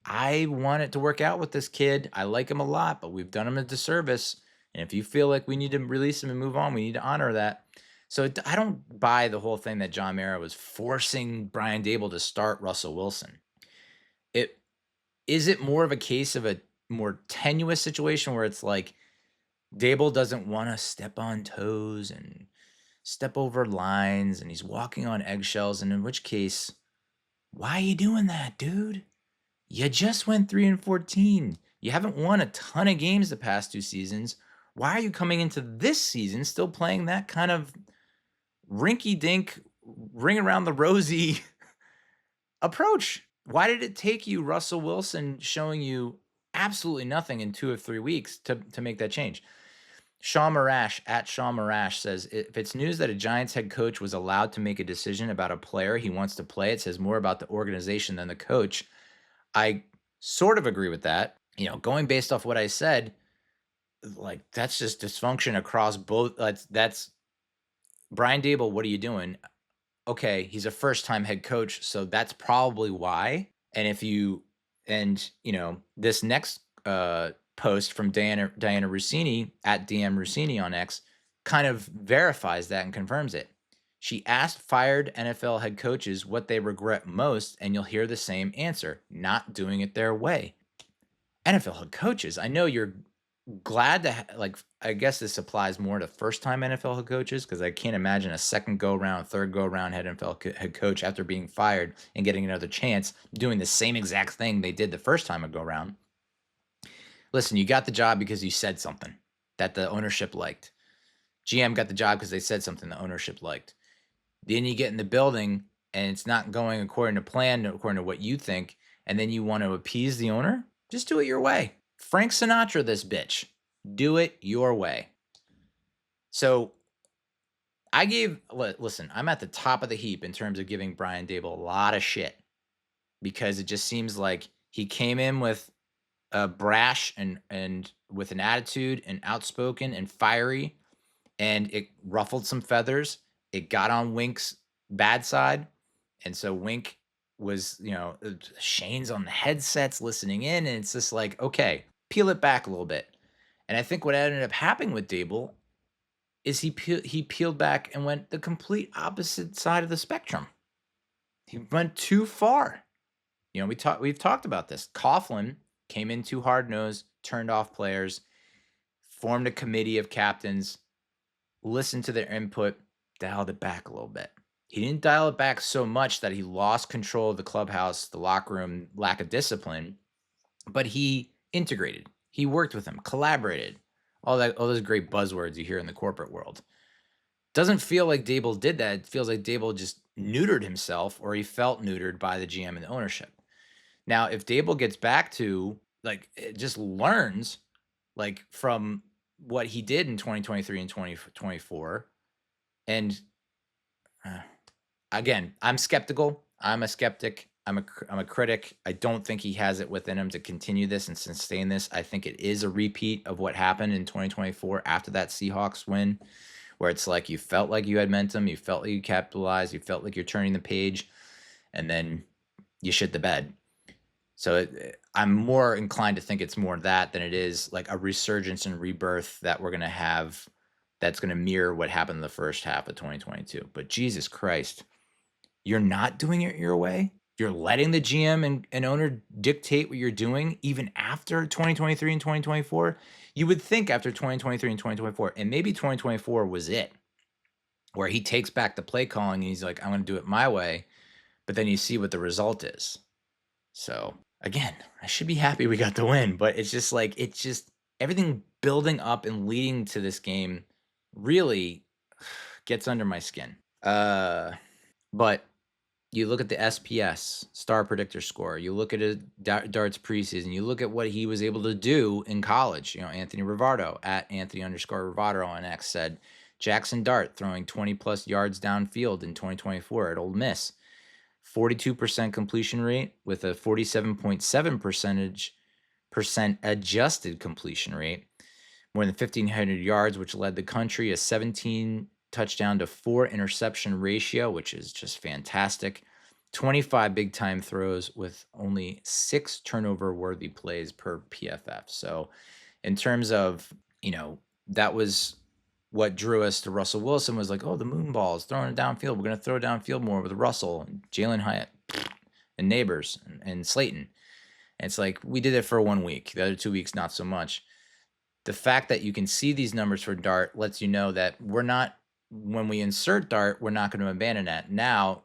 I want it to work out with this kid. I like him a lot, but we've done him a disservice. And if you feel like we need to release him and move on, we need to honor that. So I don't buy the whole thing that John Mara was forcing Brian Daboll to start Russell Wilson. Is it more of a case of a more tenuous situation where it's like Daboll doesn't want to step on toes and step over lines and he's walking on eggshells. And in which case, why are you doing that, dude? You just went 3-14. You haven't won a ton of games the past 2 seasons. Why are you coming into this season still playing that kind of rinky-dink, ring around the rosy approach? Why did it take you Russell Wilson showing you absolutely nothing in 2 or 3 weeks to make that change? Sean Marash at Sean Marash says, if it's news that a Giants head coach was allowed to make a decision about a player he wants to play, it says more about the organization than the coach. I sort of agree with that. Going based off what I said, like that's just dysfunction across both. That's Brian Daboll. What are you doing? Okay, he's a first-time head coach, so that's probably why. And this next post from Diana Rossini at DM Rossini on X kind of verifies that and confirms it. She asked fired NFL head coaches what they regret most, and you'll hear the same answer: not doing it their way. NFL head coaches, I know you're glad to I guess this applies more to first-time NFL head coaches, because I can't imagine a second go-round, third go-round NFL head coach after being fired and getting another chance doing the same exact thing they did the first time go-round. Listen, you got the job because you said something that the ownership liked. GM got the job because they said something the ownership liked. Then you get in the building and it's not going according to plan, according to what you think, and then you want to appease the owner? Just do it your way. Frank Sinatra this bitch. Do it your way. So listen, I'm at the top of the heap in terms of giving Brian Daboll a lot of shit, because it just seems like he came in with brash and with an attitude and outspoken and fiery, and it ruffled some feathers. It got on Wink's bad side, and so Wink was, Shane's on the headsets listening in, and it's just like, okay, peel it back a little bit. And I think what ended up happening with Daboll is he peeled back and went the complete opposite side of the spectrum. He went too far. We've talked about this. Coughlin came in too hard-nosed, turned off players, formed a committee of captains, listened to their input, dialed it back a little bit. He didn't dial it back so much that he lost control of the clubhouse, the locker room, lack of discipline, but he integrated. He worked with them, collaborated, all those great buzzwords you hear in the corporate world. Doesn't feel like Daboll did that. It feels like Daboll just neutered himself, or he felt neutered by the GM and the ownership. Now, if Daboll gets back to, just learns, from what he did in 2023 and 2024, and again, I'm skeptical. I'm a skeptic. I'm a critic. I don't think he has it within him to continue this and sustain this. I think it is a repeat of what happened in 2024 after that Seahawks win, where it's like you felt like you had momentum, you felt like you capitalized, you felt like you're turning the page, and then you shit the bed. So I'm more inclined to think it's more that than it is like a resurgence and rebirth that we're going to have that's going to mirror what happened in the first half of 2022. But Jesus Christ, you're not doing it your way? You're letting the GM and owner dictate what you're doing even after 2023 and 2024? You would think after 2023 and 2024, and maybe 2024 was it, where he takes back the play calling and he's like, I'm going to do it my way. But then you see what the result is. So again, I should be happy we got the win, but it's just everything building up and leading to this game really gets under my skin. But you look at the SPS, Star Predictor Score, you look at Dart's preseason, you look at what he was able to do in college. Anthony Rivardo at Anthony_Rivardo on X said, Jaxson Dart throwing 20-plus yards downfield in 2024 at Ole Miss. 42% completion rate with a 47.7% adjusted completion rate. More than 1,500 yards, which led the country. A 17 touchdown to 4 interception ratio, which is just fantastic. 25 big time throws with only 6 turnover worthy plays per PFF. So in terms of, that was what drew us to Russell Wilson, was like, oh, the moon ball is throwing it downfield. We're going to throw downfield more with Russell and Jalen Hyatt and Nabers and Slayton. And it's like, we did it for 1 week. The other 2 weeks, not so much. The fact that you can see these numbers for Dart lets you know that we're not when we insert Dart, we're not going to abandon that. Now,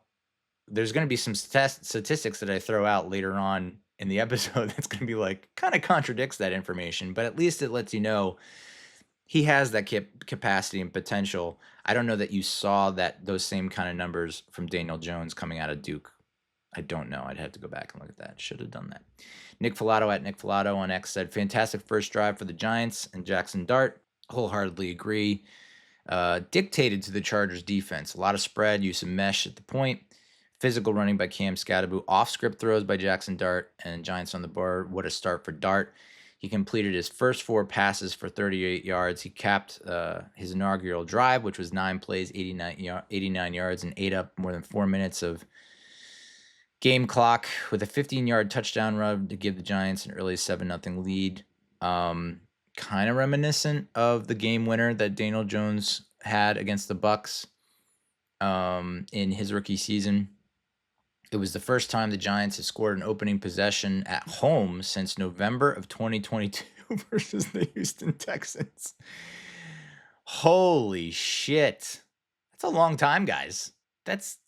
there's going to be some statistics that I throw out later on in the episode that's going to be like, kind of contradicts that information, but at least it lets you know he has that capacity and potential. I don't know that you saw those same kind of numbers from Daniel Jones coming out of Duke. I don't know. I'd have to go back and look at that. Should have done that. Nick Filato at Nick Filato on X said, fantastic first drive for the Giants and Jaxson Dart. Wholeheartedly agree. Dictated to the Chargers defense. A lot of spread, use of mesh at the point. Physical running by Cam Skattebo. Off-script throws by Jaxson Dart and Giants on the board. What a start for Dart. He completed his first 4 passes for 38 yards. He capped his inaugural drive, which was 9 plays, 89 yards, and ate up more than 4 minutes of game clock with a 15-yard touchdown run to give the Giants an early 7-0 lead. Kind of reminiscent of the game winner that Daniel Jones had against the Bucks in his rookie season. It was the first time the Giants have scored an opening possession at home since November of 2022 versus the Houston Texans. Holy shit. That's a long time, guys. That's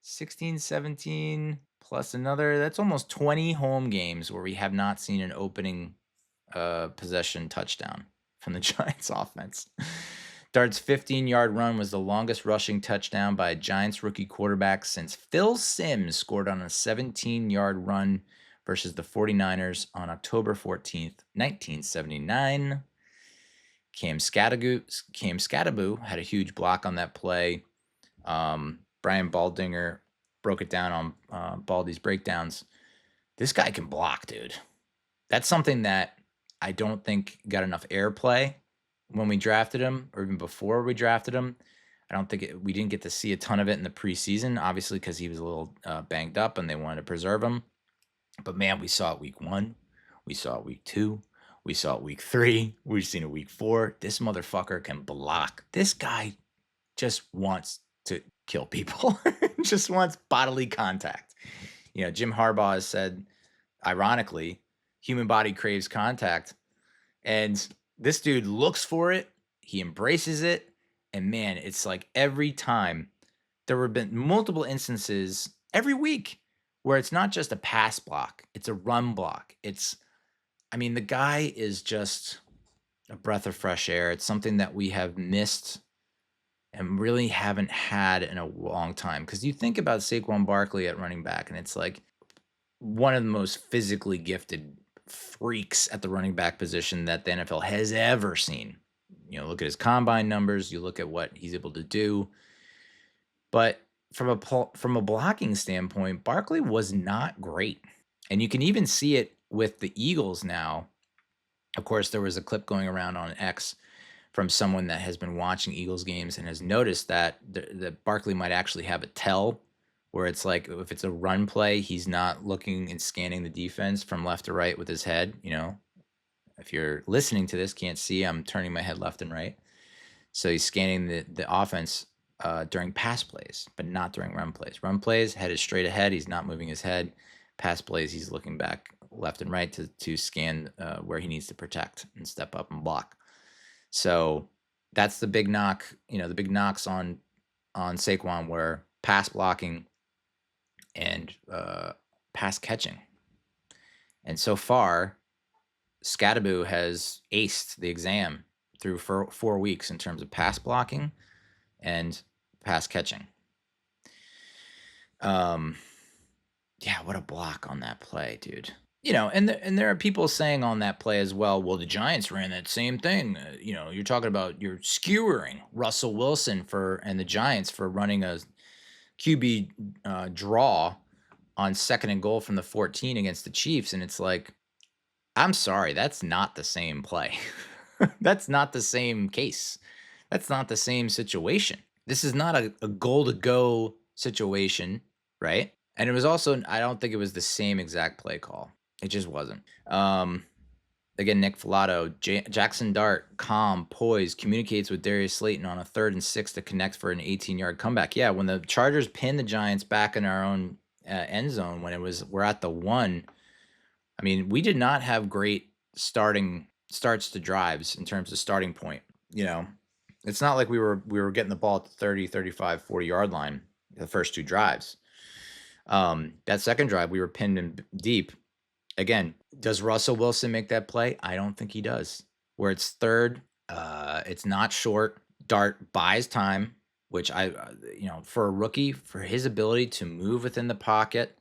16, 17 plus another. That's almost 20 home games where we have not seen an opening possession touchdown from the Giants offense. Dart's 15-yard run was the longest rushing touchdown by a Giants rookie quarterback since Phil Simms scored on a 17-yard run versus the 49ers on October 14th, 1979. Cam Skattebo had a huge block on that play. Brian Baldinger broke it down on Baldy's breakdowns. This guy can block, dude. That's something that I don't think got enough airplay when we drafted him, or even before we drafted him. I don't think we didn't get to see a ton of it in the preseason, obviously because he was a little banged up and they wanted to preserve him. But man, we saw it week 1. We saw it week 2. We saw it week 3. We've seen it week 4. This motherfucker can block. This guy just wants to kill people. Just wants bodily contact. Jim Harbaugh has said, ironically, human body craves contact. And this dude looks for it. He embraces it. And man, it's like every time there have been multiple instances every week where it's not just a pass block. It's a run block. The guy is just a breath of fresh air. It's something that we have missed and really haven't had in a long time. Because you think about Saquon Barkley at running back, and it's like one of the most physically gifted freaks at the running back position that the NFL has ever seen. Look at his combine numbers. You look at what he's able to do. But from a blocking standpoint, Barkley was not great. And you can even see it with the Eagles now. Of course, there was a clip going around on X from someone that has been watching Eagles games and has noticed that Barkley might actually have a tell where it's like if it's a run play, he's not looking and scanning the defense from left to right with his head. If you're listening to this, can't see, I'm turning my head left and right. So he's scanning the offense during pass plays, but not during run plays. Run plays, head is straight ahead. He's not moving his head. Pass plays, he's looking back left and right to scan where he needs to protect and step up and block. So that's the big knock. The big knocks on Saquon were pass blocking and pass catching. And so far, Skattebo has aced the exam through 4 weeks in terms of pass blocking and pass catching. Yeah, what a block on that play, dude. And there are people saying on that play as well, well, the Giants ran that same thing. You're talking about you're skewering Russell Wilson and the Giants for running a QB draw on 2nd and goal from the 14 against the Chiefs. And it's like, I'm sorry, that's not the same play. That's not the same case. That's not the same situation. This is not a goal-to-go situation, right? And it was also, I don't think it was the same exact play call. It just wasn't. Again, Nick Filato, Jaxson Dart, calm, poised, communicates with Darius Slayton on a 3rd and 6 to connect for an 18-yard comeback. Yeah, when the Chargers pinned the Giants back in our own end zone, when we're at the 1, we did not have great starts to drives in terms of starting point. It's not like we were getting the ball at the 30, 35, 40-yard line the first two drives. That second drive, we were pinned in deep. Again, does Russell Wilson make that play? I don't think he does. Where it's third, it's not short. Dart buys time, which for a rookie, for his ability to move within the pocket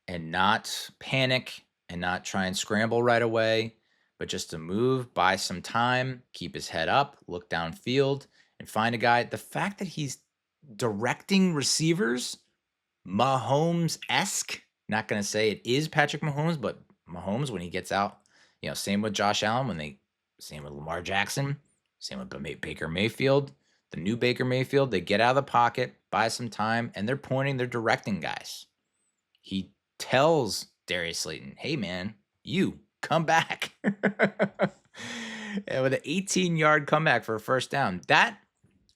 and not panic and not try and scramble right away, but just to move, buy some time, keep his head up, look downfield, and find a guy. The fact that he's directing receivers, Mahomes-esque, not going to say it is Patrick Mahomes, but Mahomes when he gets out, same with Josh Allen, same with Lamar Jackson, same with Baker Mayfield, the new Baker Mayfield, they get out of the pocket, buy some time, and they're directing guys. He tells Darius Slayton, hey man, you come back. And with an 18-yard comeback for a first down,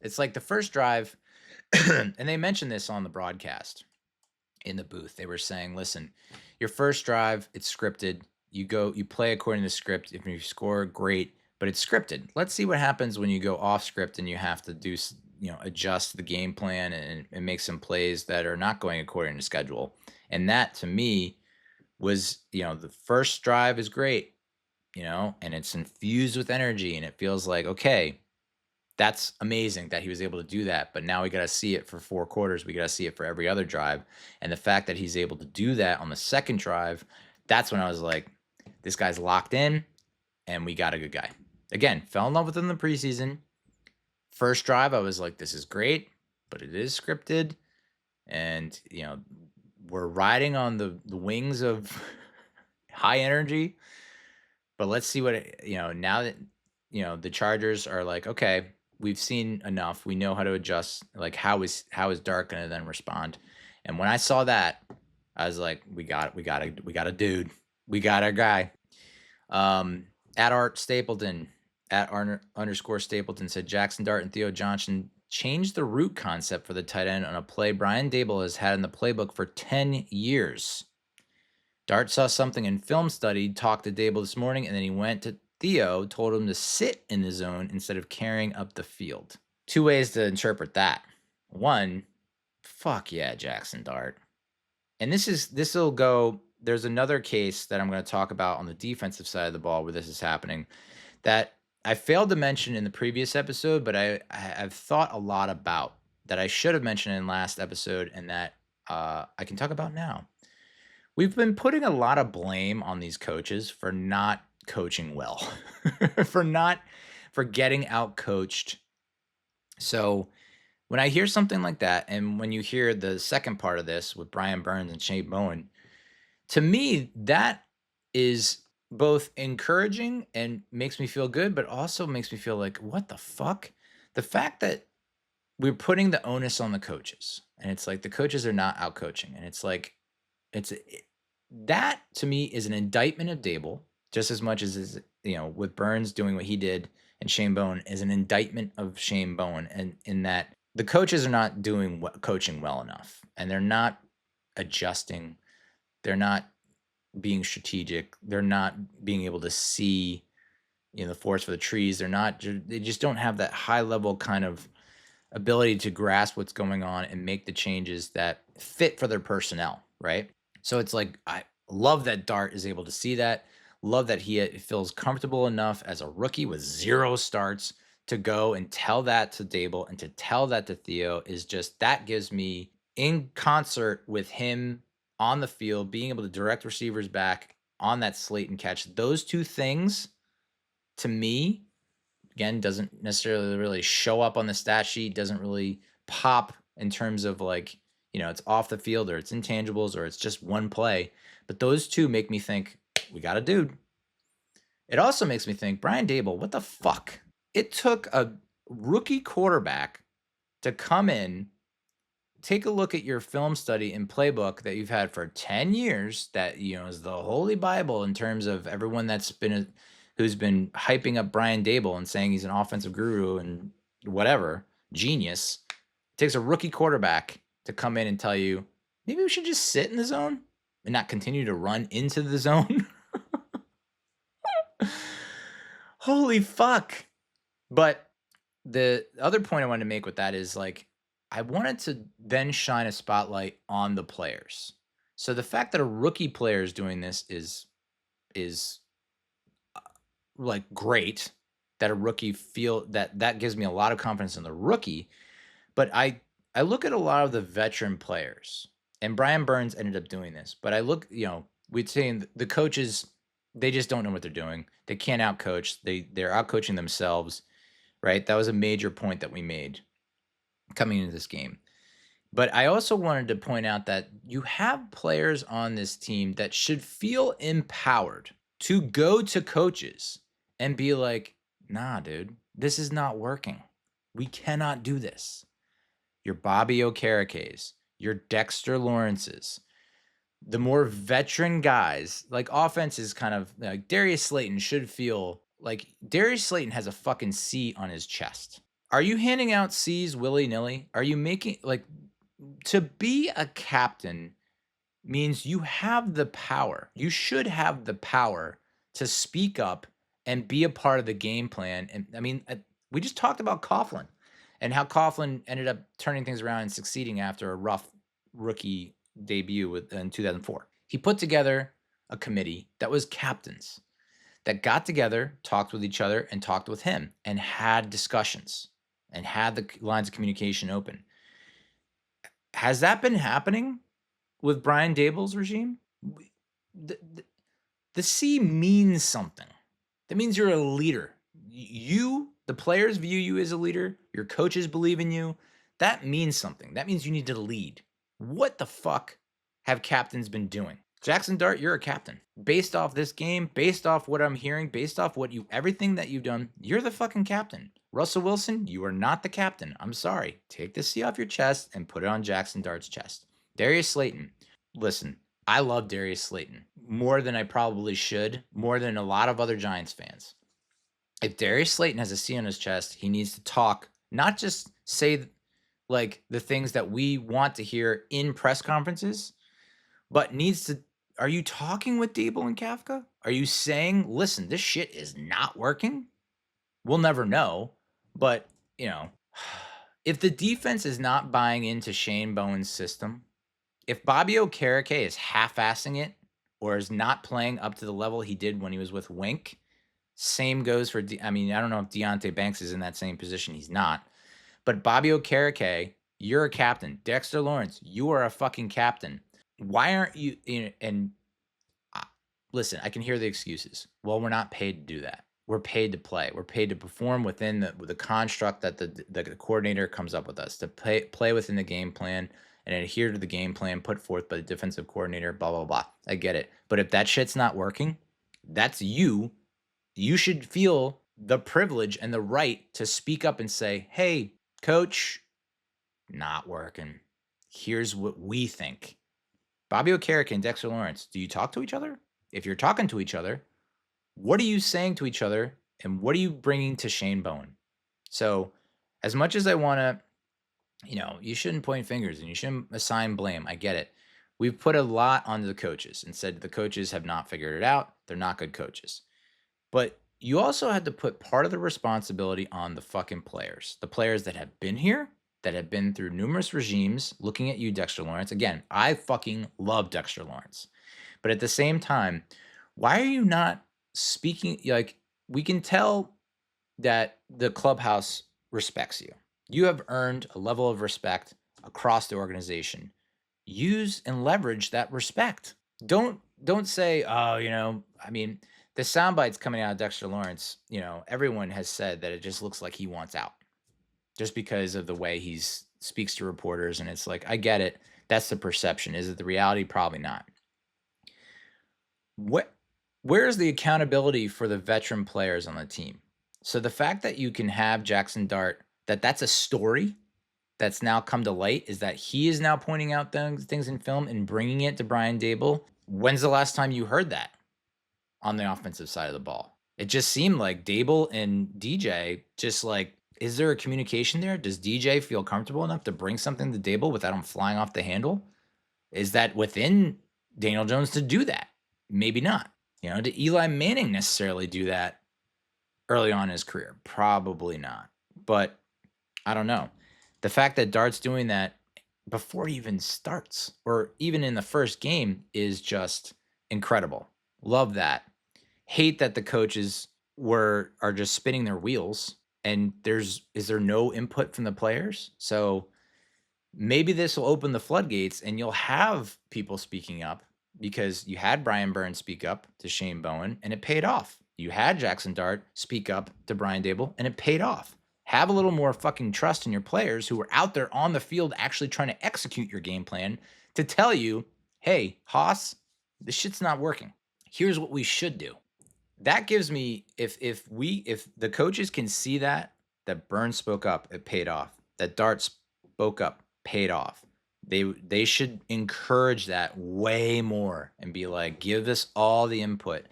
it's like the first drive, and they mentioned this on the broadcast in the booth. They were saying, listen, your first drive, it's scripted. You play according to the script. If you score, great, but it's scripted. Let's see what happens when you go off script and you have to do, adjust the game plan and make some plays that are not going according to schedule. And that to me was, the first drive is great, and it's infused with energy and it feels like, okay, that's amazing that he was able to do that. But now we got to see it for 4 quarters. We got to see it for every other drive. And the fact that he's able to do that on the second drive, that's when I was like, this guy's locked in and we got a good guy. Again, fell in love with him in the preseason. First drive, I was like, this is great, but it is scripted. And, we're riding on the wings of high energy. But let's see what, now that, the Chargers are like, okay, we've seen enough. We know how to adjust. Like, how is Dart going to then respond? And when I saw that, I was like, we got a dude. We got our guy. At Art Stapleton, @_ Stapleton said Jaxson Dart and Theo Johnson changed the route concept for the tight end on a play Brian Daboll has had in the playbook for 10 years. Dart saw something in film study, talked to Daboll this morning, and then he went to Theo, told him to sit in the zone instead of carrying up the field. 2 ways to interpret that. One, fuck yeah, Jaxson Dart. And this'll go, there's another case that I'm going to talk about on the defensive side of the ball where this is happening that I failed to mention in the previous episode, but I've thought a lot about that I should have mentioned in last episode and that I can talk about now. We've been putting a lot of blame on these coaches for not coaching well, for getting out coached. So when I hear something like that, and when you hear the second part of this with Brian Burns and Shane Bowen, to me, that is both encouraging and makes me feel good, but also makes me feel like, what the fuck? The fact that we're putting the onus on the coaches, and it's like the coaches are not out coaching, and it's like, that to me is an indictment of Daboll, just as much as with Burns doing what he did and Shane Bowen is an indictment of Shane Bowen, and in that the coaches are not doing coaching well enough, and they're not adjusting, they're not being strategic, they're not being able to see the forest for the trees. They just don't have that high level kind of ability to grasp what's going on and make the changes that fit for their personnel, right? So it's like, I love that Dart is able to see that. Love that he feels comfortable enough as a rookie with 0 starts to go and tell that to Daboll and to tell that to Theo is just, that gives me, in concert with him on the field, being able to direct receivers back on that slate and catch. Those 2 things, to me, again, doesn't necessarily really show up on the stat sheet, doesn't really pop in terms of like, it's off the field or it's intangibles or it's just one play. But those 2 make me think, we got a dude. It also makes me think, Brian Daboll, what the fuck? It took a rookie quarterback to come in, take a look at your film study and playbook that you've had for 10 years that, is the holy Bible in terms of everyone who's been hyping up Brian Daboll and saying he's an offensive guru and whatever, genius. It takes a rookie quarterback to come in and tell you, maybe we should just sit in the zone and not continue to run into the zone. Holy fuck. But the other point I wanted to make with that is like I wanted to then shine a spotlight on the players. So the fact that a rookie player is doing this is like great. That a rookie feel that gives me a lot of confidence in the rookie. But I look at a lot of the veteran players, and Brian Burns ended up doing this. But I look, we'd say the coaches, they just don't know what they're doing. They can't outcoach. They're outcoaching themselves, right? That was a major point that we made coming into this game. But I also wanted to point out that you have players on this team that should feel empowered to go to coaches and be like, nah, dude, this is not working. We cannot do this. Your Bobby Okerekes, your Dexter Lawrences, the more veteran guys, like offense is kind of like Darius Slayton should feel like Darius Slayton has a fucking C on his chest. Are you handing out C's willy-nilly? Are you making like to be a captain means you have the power. You should have the power to speak up and be a part of the game plan. And I mean, we just talked about Coughlin and how Coughlin ended up turning things around and succeeding after a rough rookie debut in 2004. He put together a committee that was captains that got together, talked with each other, and talked with him and had discussions and had the lines of communication open. Has that been happening with Brian Daboll's regime? The C means something. That means you're a leader. You, the players view you as a leader. Your coaches believe in you. That means something. That means you need to lead. What the fuck have captains been doing? Jaxson Dart, you're a captain. Based off this game, based off what I'm hearing, based off everything that you've done, you're the fucking captain. Russell Wilson, you are not the captain. I'm sorry. Take the C off your chest and put it on Jaxson Dart's chest. Darius Slayton, listen, I love Darius Slayton more than I probably should, more than a lot of other Giants fans. If Darius Slayton has a C on his chest, he needs to talk, not just say like the things that we want to hear in press conferences, but needs to. Are you talking with Daboll and Kafka? Are you saying, listen, this shit is not working? We'll never know. But, if the defense is not buying into Shane Bowen's system, if Bobby Okereke is half-assing it or is not playing up to the level he did when he was with Wink, same goes for, I don't know if Deonte Banks is in that same position. He's not. But Bobby Okereke, you're a captain. Dexter Lawrence, you are a fucking captain. Why aren't you, listen, I can hear the excuses. Well, we're not paid to do that. We're paid to play. We're paid to perform within the construct that the coordinator comes up with us, to play within the game plan and adhere to the game plan put forth by the defensive coordinator, blah, blah, blah. I get it. But if that shit's not working, that's you. You should feel the privilege and the right to speak up and say, hey, coach, not working. Here's what we think. Bobby Okereke and Dexter Lawrence, do you talk to each other? If you're talking to each other, what are you saying to each other and what are you bringing to Shane Bowen? So as much as I want to, you shouldn't point fingers and you shouldn't assign blame. I get it. We've put a lot onto the coaches and said the coaches have not figured it out. They're not good coaches. But you also had to put part of the responsibility on the fucking players. The players that have been here, that have been through numerous regimes, looking at you, Dexter Lawrence. Again, I fucking love Dexter Lawrence. But at the same time, why are you not speaking? Like, we can tell that the clubhouse respects you. You have earned a level of respect across the organization. Use and leverage that respect. Don't say, the sound bites coming out of Dexter Lawrence, everyone has said that it just looks like he wants out just because of the way he speaks to reporters. And it's like, I get it. That's the perception. Is it the reality? Probably not. Where's the accountability for the veteran players on the team? So the fact that you can have Jaxson Dart, that's a story that's now come to light, is that he is now pointing out things in film and bringing it to Brian Daboll. When's the last time you heard that on the offensive side of the ball? It just seemed like Daboll and DJ just like, is there a communication there? Does DJ feel comfortable enough to bring something to Daboll without him flying off the handle? Is that within Daniel Jones to do that? Maybe not. Did Eli Manning necessarily do that early on in his career? Probably not. But I don't know. The fact that Dart's doing that before he even starts or even in the first game is just incredible. Love that. Hate that the coaches are just spinning their wheels and is there no input from the players? So maybe this will open the floodgates and you'll have people speaking up because you had Brian Burns speak up to Shane Bowen and it paid off. You had Jaxson Dart speak up to Brian Daboll and it paid off. Have a little more fucking trust in your players who are out there on the field actually trying to execute your game plan to tell you, hey, Haas, this shit's not working. Here's what we should do. That gives me if the coaches can see that Burns spoke up, it paid off. That Dart spoke up, paid off. They should encourage that way more and be like, give us all the input.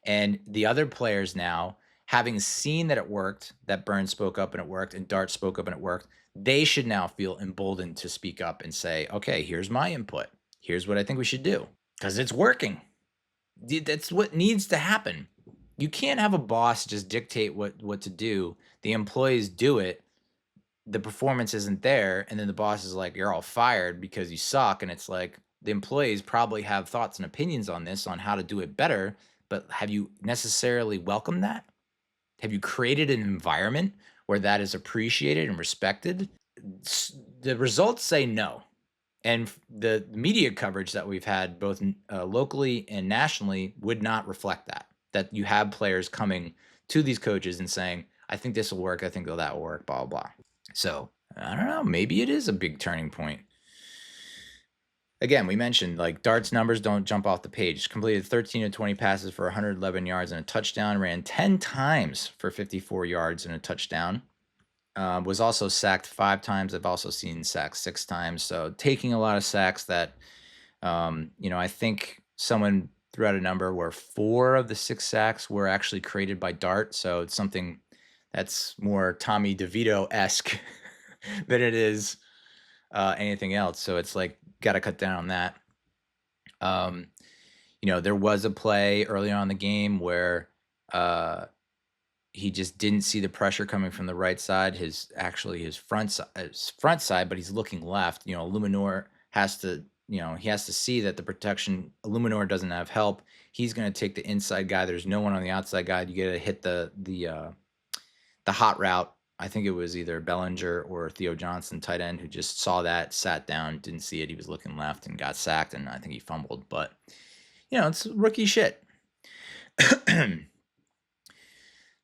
And the other players now, having seen that it worked, that Burns spoke up and it worked, and Dart spoke up and it worked, they should now feel emboldened to speak up and say, okay, here's my input. Here's what I think we should do. Because it's working. That's what needs to happen. You can't have a boss just dictate what to do. The employees do it. The performance isn't there. And then the boss is like, you're all fired because you suck. And it's like, the employees probably have thoughts and opinions on this, on how to do it better. But have you necessarily welcomed that? Have you created an environment where that is appreciated and respected? The results say no. And the media coverage that we've had both locally and nationally would not reflect that you have players coming to these coaches and saying, I think this will work. I think that will work, blah, blah, blah. So I don't know. Maybe it is a big turning point. Again, we mentioned like Dart's numbers don't jump off the page. Completed 13 of 20 passes for 111 yards and a touchdown. Ran 10 times for 54 yards and a touchdown. Was also sacked 5 times. I've also seen sacked 6 times. So taking a lot of sacks that, I think someone threw out a number where 4 of the 6 sacks were actually created by Dart. So it's something that's more Tommy DeVito-esque than it is anything else. So it's like, got to cut down on that. There was a play early on in the game where he just didn't see the pressure coming from the right side, his front side, but he's looking left. Illuminor has to, he has to see that the protection, Illuminor doesn't have help. He's going to take the inside guy. There's no one on the outside guy. You got to hit the hot route. I think it was either Bellinger or Theo Johnson, tight end, who just saw that, sat down, didn't see it. He was looking left and got sacked, and I think he fumbled. But, it's rookie shit.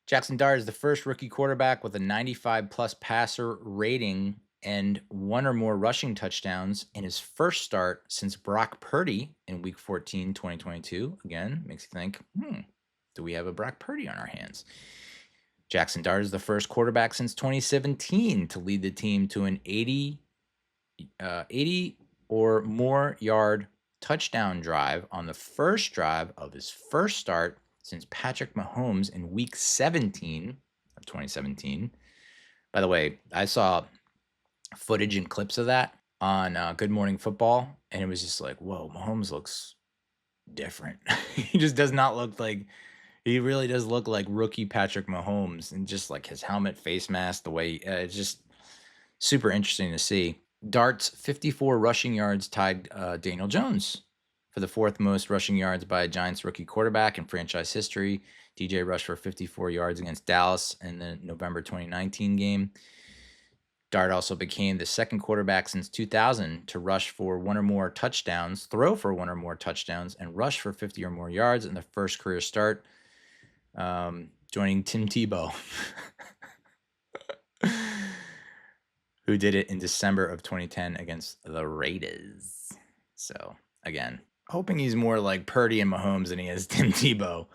Jaxson Dart is the first rookie quarterback with a 95-plus passer rating and 1 or more rushing touchdowns in his first start since Brock Purdy in Week 14, 2022. Again, makes you think, do we have a Brock Purdy on our hands? Jaxson Dart is the first quarterback since 2017 to lead the team to an 80 or more yard touchdown drive on the first drive of his first start since Patrick Mahomes in Week 17 of 2017. By the way, I saw footage and clips of that on Good Morning Football, and it was just like, whoa, Mahomes looks different. He just does not look like... He really does look like rookie Patrick Mahomes, and just like his helmet, face mask, the way it's just super interesting to see. Dart's 54 rushing yards tied Daniel Jones for the 4th most rushing yards by a Giants rookie quarterback in franchise history. DJ rushed for 54 yards against Dallas in the November 2019 game. Dart also became the second quarterback since 2000 to rush for 1 or more touchdowns, throw for 1 or more touchdowns, and rush for 50 or more yards in the first career start. Joining Tim Tebow, who did it in December of 2010 against the Raiders. So, again, hoping he's more like Purdy and Mahomes than he is Tim Tebow.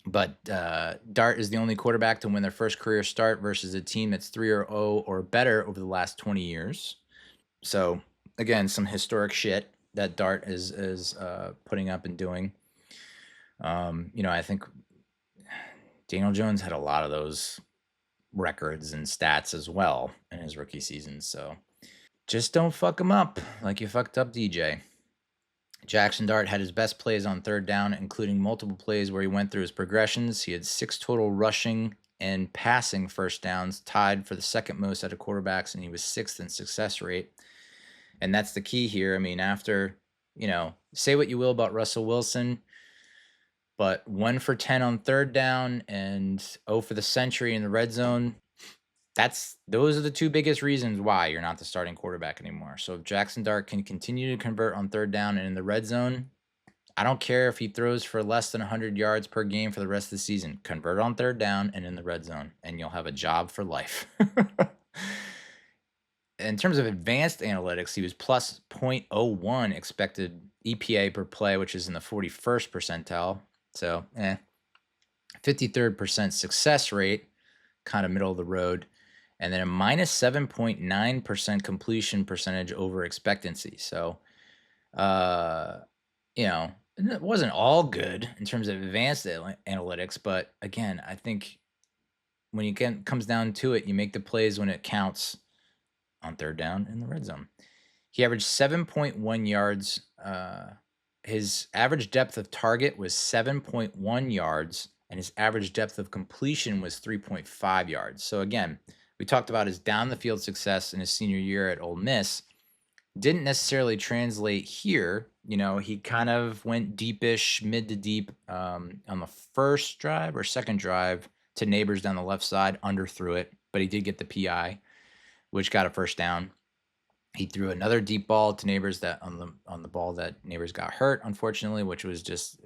But Dart is the only quarterback to win their first career start versus a team that's 3-0 or better over the last 20 years. So, again, some historic shit that Dart is putting up and doing. I think Daniel Jones had a lot of those records and stats as well in his rookie season. So just don't fuck him up like you fucked up DJ. Jaxson Dart had his best plays on 3rd down, including multiple plays where he went through his progressions. He had 6 total rushing in passing first downs, tied for the second most out of quarterbacks, and he was 6th in success rate. And that's the key here. I mean, after, say what you will about Russell Wilson, but 1 for 10 on third down and 0 for the century in the red zone. Those are the two biggest reasons why you're not the starting quarterback anymore. So if Jaxson Dart can continue to convert on third down and in the red zone, I don't care if he throws for less than 100 yards per game for the rest of the season. Convert on third down and in the red zone, and you'll have a job for life. In terms of advanced analytics, he was plus 0.01 expected EPA per play, which is in the 41st percentile. So, 53rd% success rate, kind of middle of the road. And then a minus 7.9% completion percentage over expectancy. So, it wasn't all good in terms of advanced analytics. But again, I think when it comes down to it, you make the plays when it counts on third down in the red zone. He averaged 7.1 yards. His average depth of target was 7.1 yards, and his average depth of completion was 3.5 yards. So again, we talked about his down the field success in his senior year at Ole Miss. Didn't necessarily translate here. He kind of went deepish, mid to deep on the first drive or second drive to Nabers down the left side, underthrew it, but he did get the PI, which got a first down. He threw another deep ball to Nabers that on the ball that Nabers got hurt, unfortunately, which was just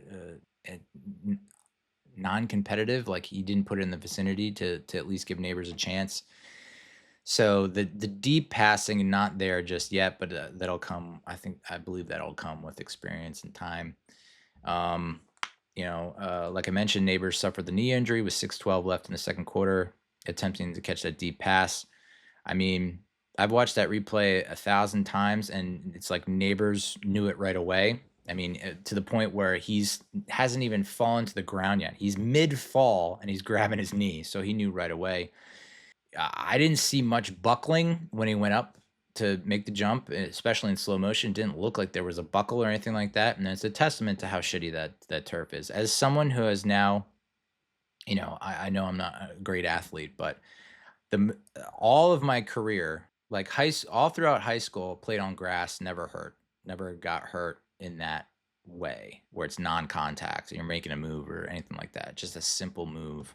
non-competitive. Like, he didn't put it in the vicinity to at least give Nabers a chance. So the deep passing not there just yet, but that'll come. I believe that'll come with experience and time. Like I mentioned, Nabers suffered the knee injury with 6:12 left in the second quarter, attempting to catch that deep pass. I mean, I've watched that replay 1,000 times, and it's like Nabers knew it right away. I mean, to the point where hasn't even fallen to the ground yet. He's mid-fall, and he's grabbing his knee, so he knew right away. I didn't see much buckling when he went up to make the jump, especially in slow motion. It didn't look like there was a buckle or anything like that, and it's a testament to how shitty that turf is. As someone who has now, I know I'm not a great athlete, but all of my career, like all throughout high school, played on grass, never got hurt in that way where it's non-contact and you're making a move or anything like that. Just a simple move.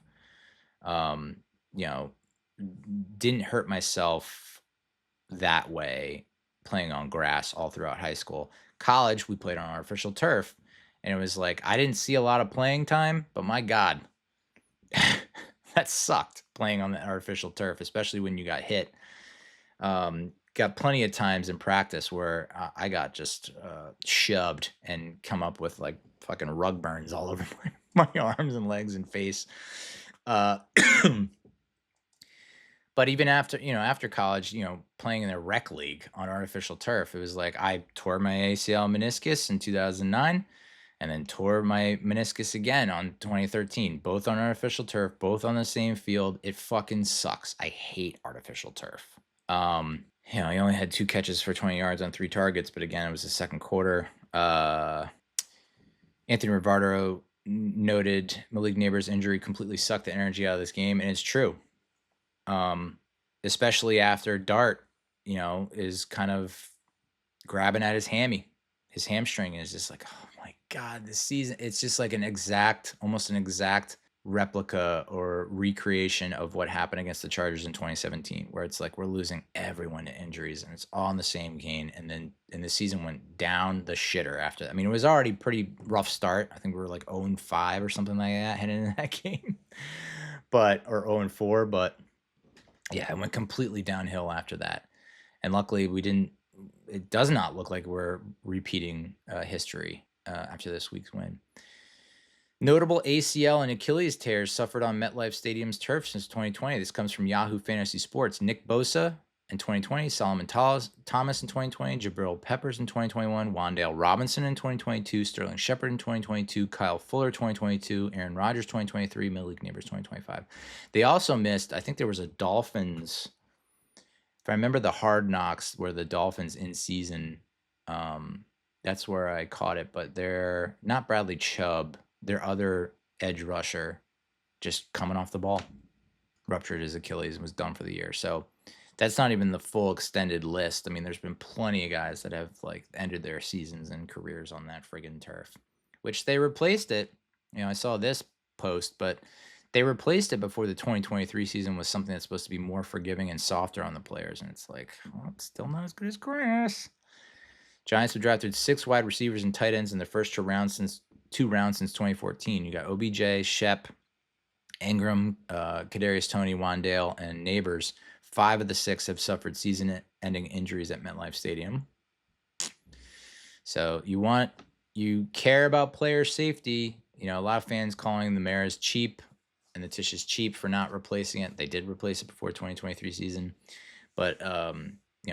Didn't hurt myself that way playing on grass all throughout high school. College, we played on artificial turf, and it was like, I didn't see a lot of playing time, but my God, that sucked, playing on the artificial turf, especially when you got hit. Got plenty of times in practice where I got just shoved and come up with like fucking rug burns all over my arms and legs and face. But even after college, playing in a rec league on artificial turf, it was like I tore my ACL meniscus in 2009 and then tore my meniscus again on 2013, both on artificial turf, both on the same field. It fucking sucks. I hate artificial turf. He only had 2 catches for 20 yards on 3 targets, but again, it was the second quarter. Anthony Rivardo noted Malik Nabers' injury completely sucked the energy out of this game, and it's true. Especially after Dart, is kind of grabbing at his hamstring, and is just like, oh my God, this season, it's just like almost an exact replica or recreation of what happened against the Chargers in 2017, where it's like we're losing everyone to injuries and it's all in the same game. And the season went down the shitter after that. I mean, it was already pretty rough start. I think we were like 0-5 or something like that heading into that game, or 0-4, but yeah, it went completely downhill after that. And luckily it does not look like we're repeating history after this week's win. Notable ACL and Achilles tears suffered on MetLife Stadium's turf since 2020. This comes from Yahoo Fantasy Sports. Nick Bosa in 2020, Solomon Thomas in 2020, Jabril Peppers in 2021, Wan'Dale Robinson in 2022, Sterling Shepard in 2022, Kyle Fuller 2022, Aaron Rodgers 2023, Malik Nabers 2025. They also missed, I think there was a Dolphins, if I remember the Hard Knocks where the Dolphins in season, that's where I caught it, but they're not Bradley Chubb, their other edge rusher, just coming off the ball. ruptured his Achilles and was done for the year. So that's not even the full extended list. I mean, there's been plenty of guys that have like ended their seasons and careers on that friggin' turf, which they replaced it. I saw this post, but they replaced it before the 2023 season with something that's supposed to be more forgiving and softer on the players. And it's like, well, it's still not as good as grass. Giants have drafted 6 wide receivers and tight ends in the first 2 rounds since 2014. You got OBJ, Shep, Ingram, Kadarius Toney, Wandale, and Nabers. 5 of the 6 have suffered season-ending injuries at MetLife Stadium. So you care about player safety. A lot of fans calling the Maras cheap and the Tish is cheap for not replacing it. They did replace it before 2023 season, but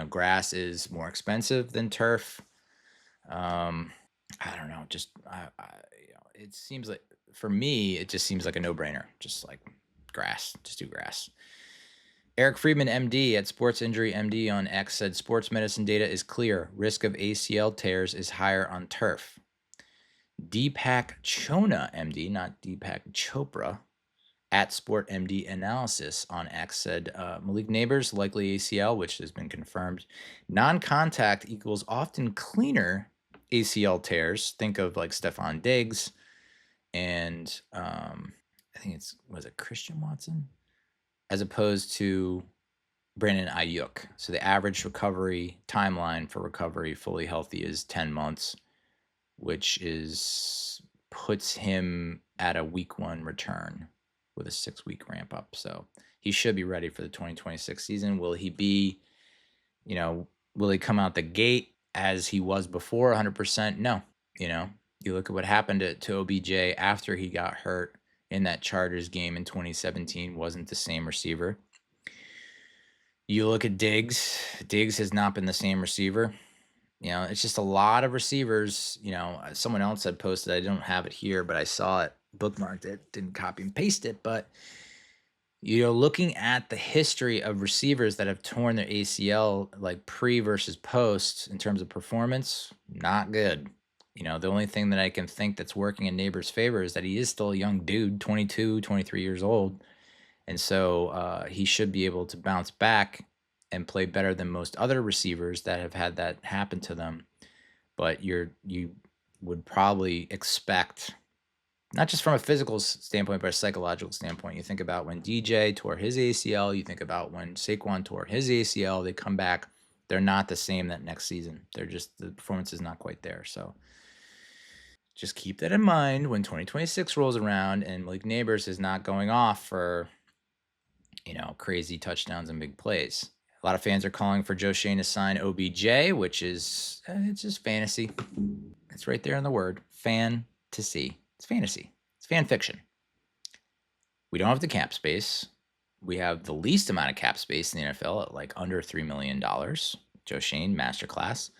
grass is more expensive than turf. I don't know. Just it seems like, for me, it just seems like a no-brainer. Just like grass. Just do grass. Eric Friedman, MD, at Sports Injury MD on X said sports medicine data is clear. Risk of ACL tears is higher on turf. Deepak Chona, MD, not Deepak Chopra, at Sport MD Analysis on X said Malik Nabers, likely ACL, which has been confirmed. Non-contact equals often cleaner ACL tears. Think of like Stephon Diggs and I think was it Christian Watson? As opposed to Brandon Ayuk. So the average recovery timeline for recovery fully healthy is 10 months, which puts him at a week 1 return with a 6-week ramp up. So he should be ready for the 2026 season. Will he be, will he come out the gate as he was before 100%? No. You look at what happened to OBJ after he got hurt in that Chargers game in 2017, wasn't the same receiver. You look at Diggs. Diggs has not been the same receiver. It's just a lot of receivers. Someone else had posted, I don't have it here, but I saw it, bookmarked it, didn't copy and paste it. But, looking at the history of receivers that have torn their ACL, like pre versus post in terms of performance, not good. The only thing that I can think that's working in Nabers' favor is that he is still a young dude, 22, 23 years old. And so he should be able to bounce back and play better than most other receivers that have had that happen to them. But you would probably expect, not just from a physical standpoint, but a psychological standpoint. You think about when DJ tore his ACL. You think about when Saquon tore his ACL. They come back. They're not the same that next season. The performance is not quite there. So just keep that in mind when 2026 rolls around and Malik Nabers is not going off for, crazy touchdowns and big plays. A lot of fans are calling for Joe Schoen to sign OBJ, which is, it's just fantasy. It's right there in the word, fantasy. It's fantasy. It's fan fiction. We don't have the cap space. We have the least amount of cap space in the NFL at like under $3 million. Joe Schoen, masterclass.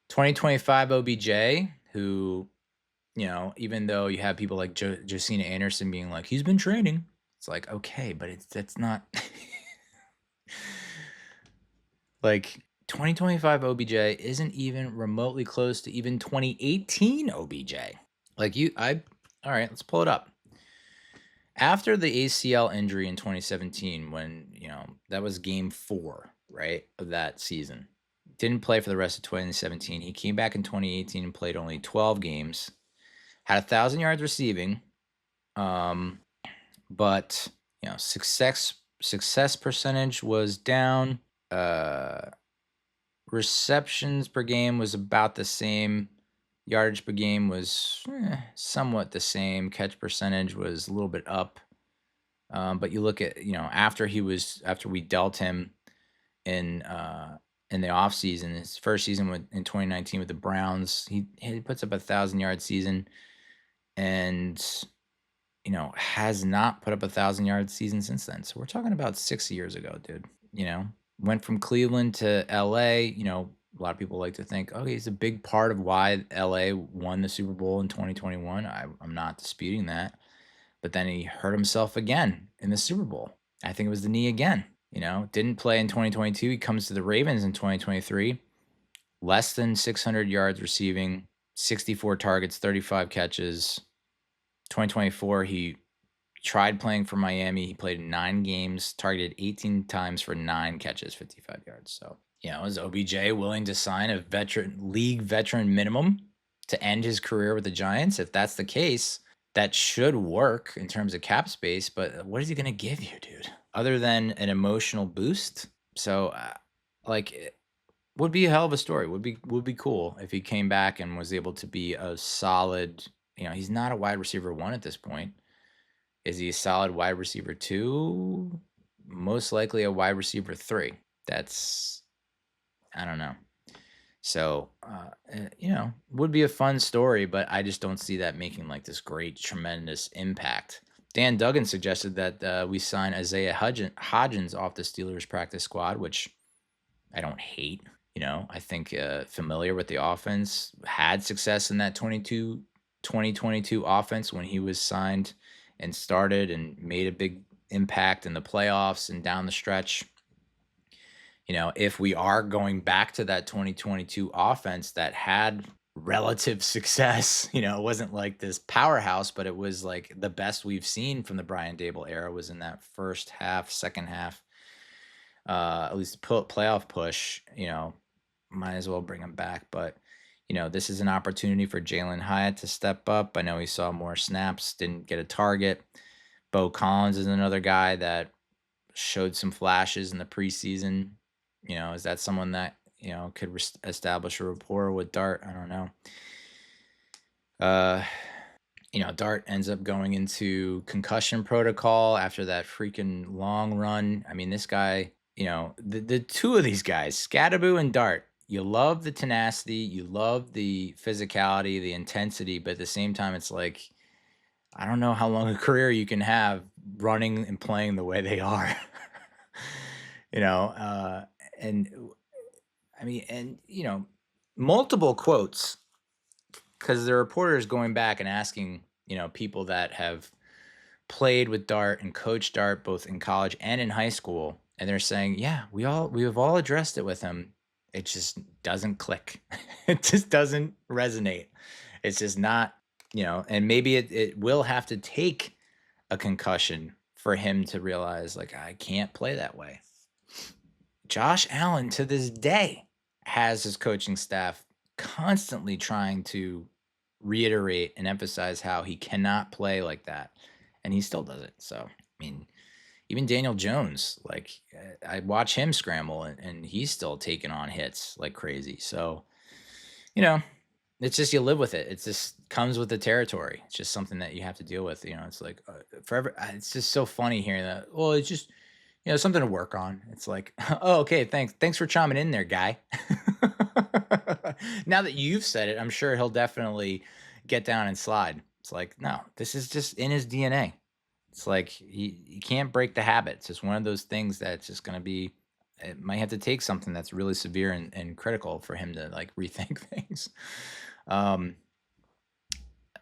2025 OBJ, who, even though you have people like Josina Anderson being like, he's been training. It's like, okay, but that's not like 2025 OBJ isn't even remotely close to even 2018 OBJ. Like all right, let's pull it up. After the ACL injury in 2017, when, that was game 4, right, of that season. Didn't play for the rest of 2017. He came back in 2018 and played only 12 games. Had 1,000 yards receiving. But, success percentage was down. Receptions per game was about the same. Yardage per game was somewhat the same. Catch percentage was a little bit up. But you look at, after we dealt him in the offseason, his first season in 2019 with the Browns, he puts up 1,000-yard season and, has not put up 1,000-yard season since then. So we're talking about 6 years ago, dude. Went from Cleveland to LA. A lot of people like to think, okay, he's a big part of why LA won the Super Bowl in 2021. I'm not disputing that. But then he hurt himself again in the Super Bowl. I think it was the knee again. Didn't play in 2022. He comes to the Ravens in 2023. Less than 600 yards receiving, 64 targets, 35 catches. 2024, he tried playing for Miami. He played in 9 games, targeted 18 times for 9 catches, 55 yards. So, is OBJ willing to sign a league veteran minimum to end his career with the Giants? If that's the case, that should work in terms of cap space, but what is he going to give you, dude? Other than an emotional boost? So, would be a hell of a story. Would be cool if he came back and was able to be a solid, he's not a wide receiver 1 at this point. Is he a solid wide receiver 2? Most likely a wide receiver 3. I don't know. So, would be a fun story, but I just don't see that making like this great, tremendous impact. Dan Duggan suggested that we sign Isaiah Hodgins off the Steelers practice squad, which I don't hate. I think familiar with the offense, had success in that 2022 offense when he was signed and started and made a big impact in the playoffs and down the stretch. If we are going back to that 2022 offense that had relative success, it wasn't like this powerhouse, but it was like the best we've seen from the Brian Daboll era was in that first half, second half, at least playoff push, might as well bring him back. But, this is an opportunity for Jalen Hyatt to step up. I know he saw more snaps, didn't get a target. Bo Collins is another guy that showed some flashes in the preseason. Is that someone that, could establish a rapport with Dart? I don't know. Dart ends up going into concussion protocol after that freaking long run. I mean, this guy, the two of these guys, Skattebo and Dart, you love the tenacity, you love the physicality, the intensity, but at the same time, it's like, I don't know how long a career you can have running and playing the way they are. Multiple quotes, because the reporters going back and asking, people that have played with Dart and coached Dart both in college and in high school, and they're saying, yeah, we have all addressed it with him. It just doesn't click. It just doesn't resonate. It's just not, and maybe it will have to take a concussion for him to realize, like, I can't play that way. Josh Allen, to this day, has his coaching staff constantly trying to reiterate and emphasize how he cannot play like that, and he still does it. So, even Daniel Jones, like, I watch him scramble, and he's still taking on hits like crazy. So, it's just, you live with it. It just comes with the territory. It's just something that you have to deal with. It's like forever. It's just so funny hearing that. Well, it's just, something to work on. It's like, oh, okay, thanks for chiming in there, guy. Now that you've said it, I'm sure he'll definitely get down and slide. It's like, no, this is just in his DNA. It's like he can't break the habit. It's just one of those things that's just going to be, it might have to take something that's really severe and critical for him to like rethink things.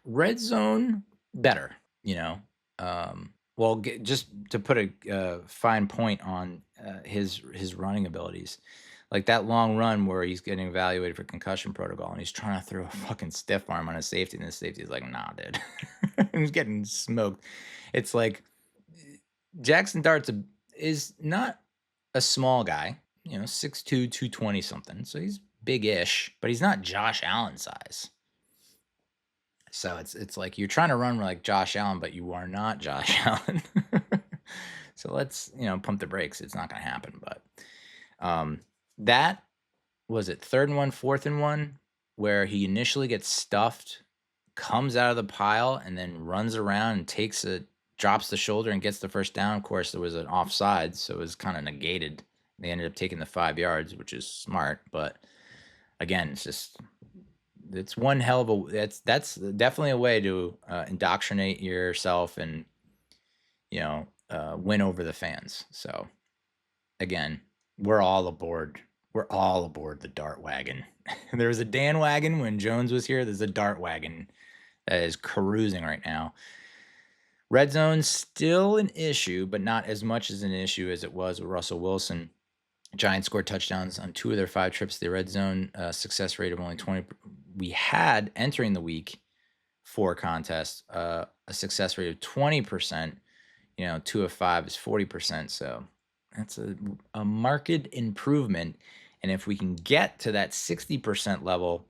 Red zone, better, well, just to put a fine point on his running abilities, like that long run where he's getting evaluated for concussion protocol and he's trying to throw a fucking stiff arm on a safety, and the safety's like, nah, dude. He's getting smoked. It's like Jaxson Dart is not a small guy, 6'2", 220 something. So he's big-ish, but he's not Josh Allen size. So it's like you're trying to run like Josh Allen, but you are not Josh Allen. So let's, pump the brakes. It's not going to happen. But that was it, 3rd and 1, 4th and 1, where he initially gets stuffed, comes out of the pile, and then runs around and drops the shoulder and gets the first down. Of course, there was an offside, so it was kind of negated. They ended up taking the 5 yards, which is smart. But again, it's one hell of a, that's definitely a way to indoctrinate yourself and, win over the fans. So again, we're all aboard the Dart wagon. There was a Dan wagon when Jones was here. There's a Dart wagon that is cruising right now. Red zone still an issue, but not as much as an issue as it was with Russell Wilson. Giants scored touchdowns on 2 of their 5 trips to the red zone. Success rate of only 20%. We had, entering the week 4 contest, a success rate of 20%. 2 of 5 is 40%. So that's a marked improvement. And if we can get to that 60% level,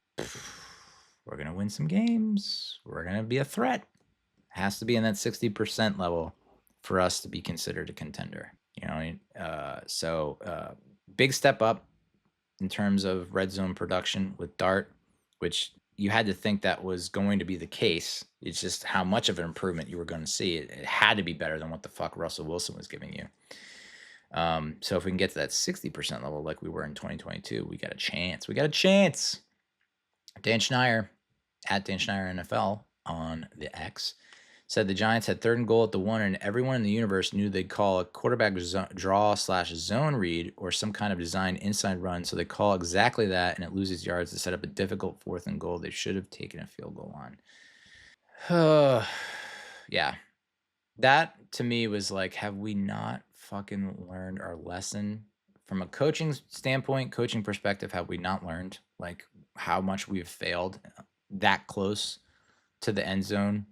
we're going to win some games. We're going to be a threat. It has to be in that 60% level for us to be considered a contender. Big step up in terms of red zone production with Dart, which you had to think that was going to be the case. It's just how much of an improvement you were going to see. It had to be better than what the fuck Russell Wilson was giving you. So if we can get to that 60% level like we were in 2022, we got a chance. Dan Schneier, at Dan Schneier NFL on the X, said the Giants had 3rd and goal at the 1, and everyone in the universe knew they'd call a quarterback draw/zone read or some kind of design inside run, so they call exactly that, and it loses yards to set up a difficult 4th and goal they should have taken a field goal on. Yeah. That, to me, was like, have we not fucking learned our lesson? From a coaching standpoint, coaching perspective, have we not learned, like, how much we've failed that close to the end zone?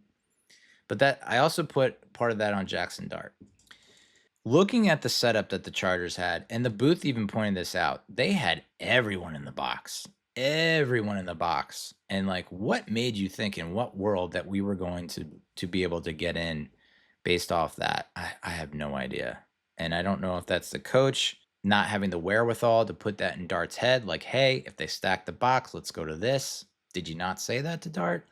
But that I also put part of that on Jaxson Dart. Looking at the setup that the Chargers had, and the booth even pointed this out, they had everyone in the box. Everyone in the box. And like, what made you think in what world that we were going to be able to get in based off that? I have no idea. And I don't know if that's the coach not having the wherewithal to put that in Dart's head. Like, hey, if they stack the box, let's go to this. Did you not say that to Dart?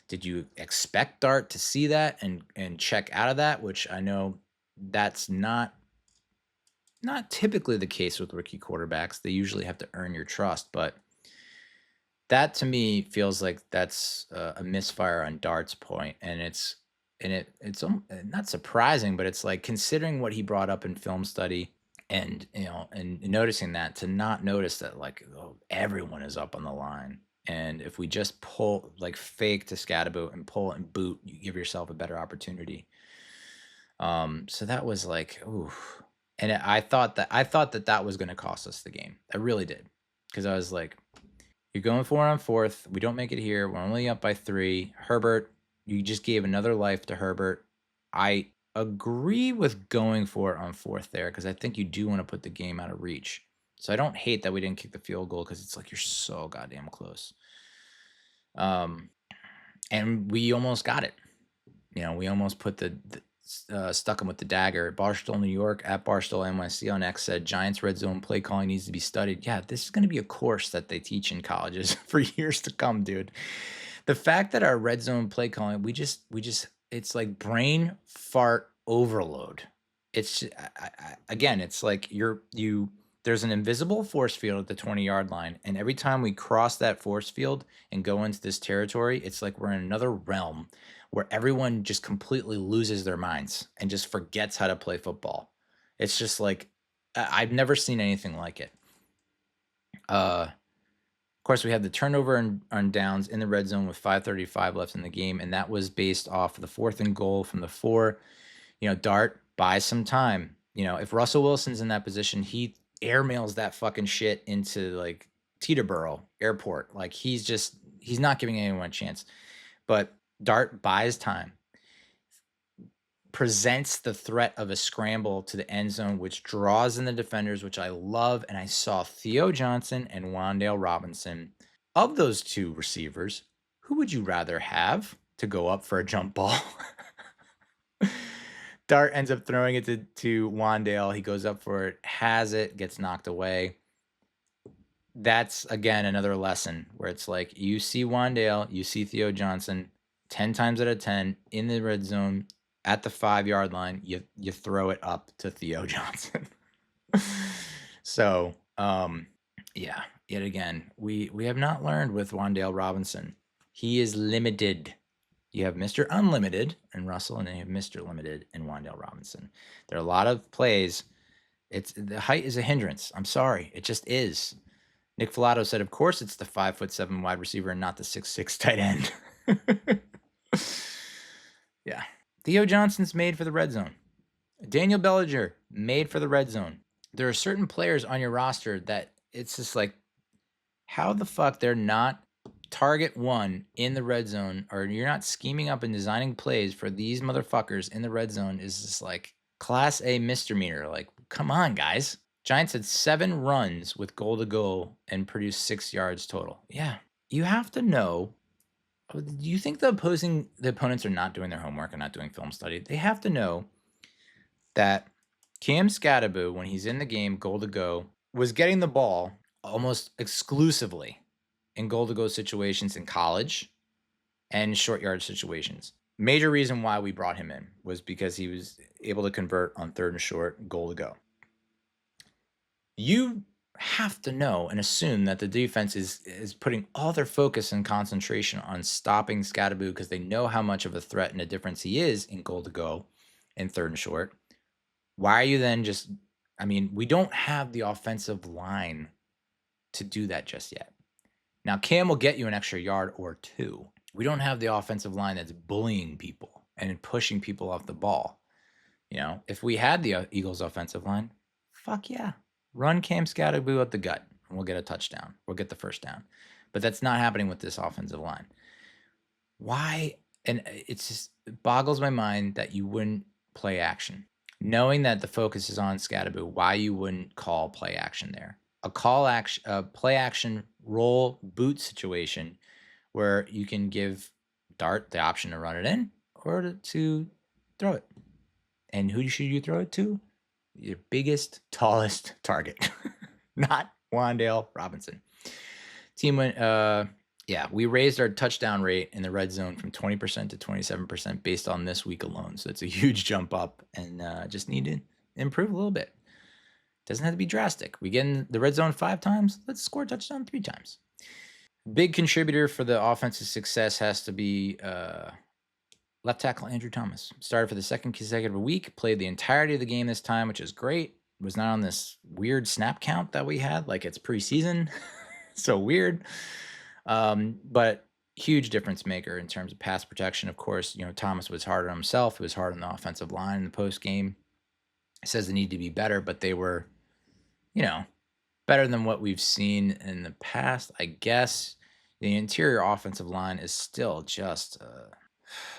Did you expect Dart to see that and check out of that? Which I know that's not typically the case with rookie quarterbacks. They usually have to earn your trust, but that to me feels like that's a misfire on Dart's point, and it's not surprising, but it's like considering what he brought up in film study and and noticing that, to not notice that like everyone is up on the line. And if we just pull, like, fake to Skattebo and pull and boot, you give yourself a better opportunity. So that was like, ooh. And I thought that was going to cost us the game. I really did. Because I was like, you're going for it on 4th. We don't make it here. We're only up by 3. Herbert, you just gave another life to Herbert. I agree with going for it on 4th there, because I think you do want to put the game out of reach. So I don't hate that we didn't kick the field goal, because it's like you're so goddamn close. And we almost got it. We almost put stuck him with the dagger. Barstool, New York, at Barstool NYC on X said, Giants red zone play calling needs to be studied. Yeah, this is going to be a course that they teach in colleges for years to come, dude. The fact that our red zone play calling, we just, it's like brain fart overload. It's again, it's like there's an invisible force field at the 20-yard line, and every time we cross that force field and go into this territory, it's like we're in another realm where everyone just completely loses their minds and just forgets how to play football. It's just like, I've never seen anything like it. Of course, we had the turnover on downs in the red zone with 5:35 left in the game, and that was based off of the 4th and goal from the 4. Dart buys some time. If Russell Wilson's in that position, he airmails that fucking shit into like Teterboro Airport. Like, he's not giving anyone a chance. But Dart buys time, presents the threat of a scramble to the end zone, which draws in the defenders, which I love. And I saw Theo Johnson and Wan'Dale Robinson. Of those 2 receivers, who would you rather have to go up for a jump ball? Dart ends up throwing it to Wan'Dale. He goes up for it, has it, gets knocked away. That's, again, another lesson where it's like, you see Wan'Dale, you see Theo Johnson, 10 times out of 10 in the red zone at the 5-yard line, you throw it up to Theo Johnson. So, yeah, yet again, we have not learned with Wan'Dale Robinson. He is limited. You have Mr. Unlimited in Russell, and then you have Mr. Limited in Wan'Dale Robinson. There are a lot of plays. The height is a hindrance. I'm sorry. It just is. Nick Filato said, of course it's the 5'7" wide receiver and not the 6'6" tight end. Yeah. Theo Johnson's made for the red zone. Daniel Bellinger, made for the red zone. There are certain players on your roster that it's just like, how the fuck they're not target one in the red zone, or you're not scheming up and designing plays for these motherfuckers in the red zone, is just like class A misdemeanor. Like, come on, guys. Giants had 7 runs with goal to go and produced 6 yards total. Yeah. You have to know. Do you think the opponents are not doing their homework and not doing film study? They have to know that Cam Skattebo, when he's in the game, goal to go, was getting the ball almost exclusively in goal to go situations in college and short yard situations. Major reason why we brought him in was because he was able to convert on 3rd and short, goal to go. You have to know and assume that the defense is putting all their focus and concentration on stopping Skattebo because they know how much of a threat and a difference he is in goal to go in 3rd and short. Why are you then just, we don't have the offensive line to do that just yet. Now, Cam will get you an extra yard or 2. We don't have the offensive line that's bullying people and pushing people off the ball. If we had the Eagles offensive line, fuck yeah. Run Cam Skattebo at the gut, and we'll get a touchdown. We'll get the first down. But that's not happening with this offensive line. Why? And it boggles my mind that you wouldn't play action. Knowing that the focus is on Skattebo, why you wouldn't call play action there. A play action roll boot situation where you can give Dart the option to run it in or to throw it. And who should you throw it to? Your biggest, tallest target, not Wan'Dale Robinson. Team went, we raised our touchdown rate in the red zone from 20% to 27% based on this week alone. So it's a huge jump up and just need to improve a little bit. Doesn't have to be drastic. We get in the red zone 5 times. Let's score a touchdown 3 times. Big contributor for the offensive success has to be left tackle Andrew Thomas. Started for the 2nd consecutive week, played the entirety of the game this time, which is great. Was not on this weird snap count that we had, like it's preseason. So weird. But huge difference maker in terms of pass protection. Of course, Thomas was hard on himself. He was hard on the offensive line in the post game. He says they need to be better, but they were, better than what we've seen in the past. I guess the interior offensive line is still just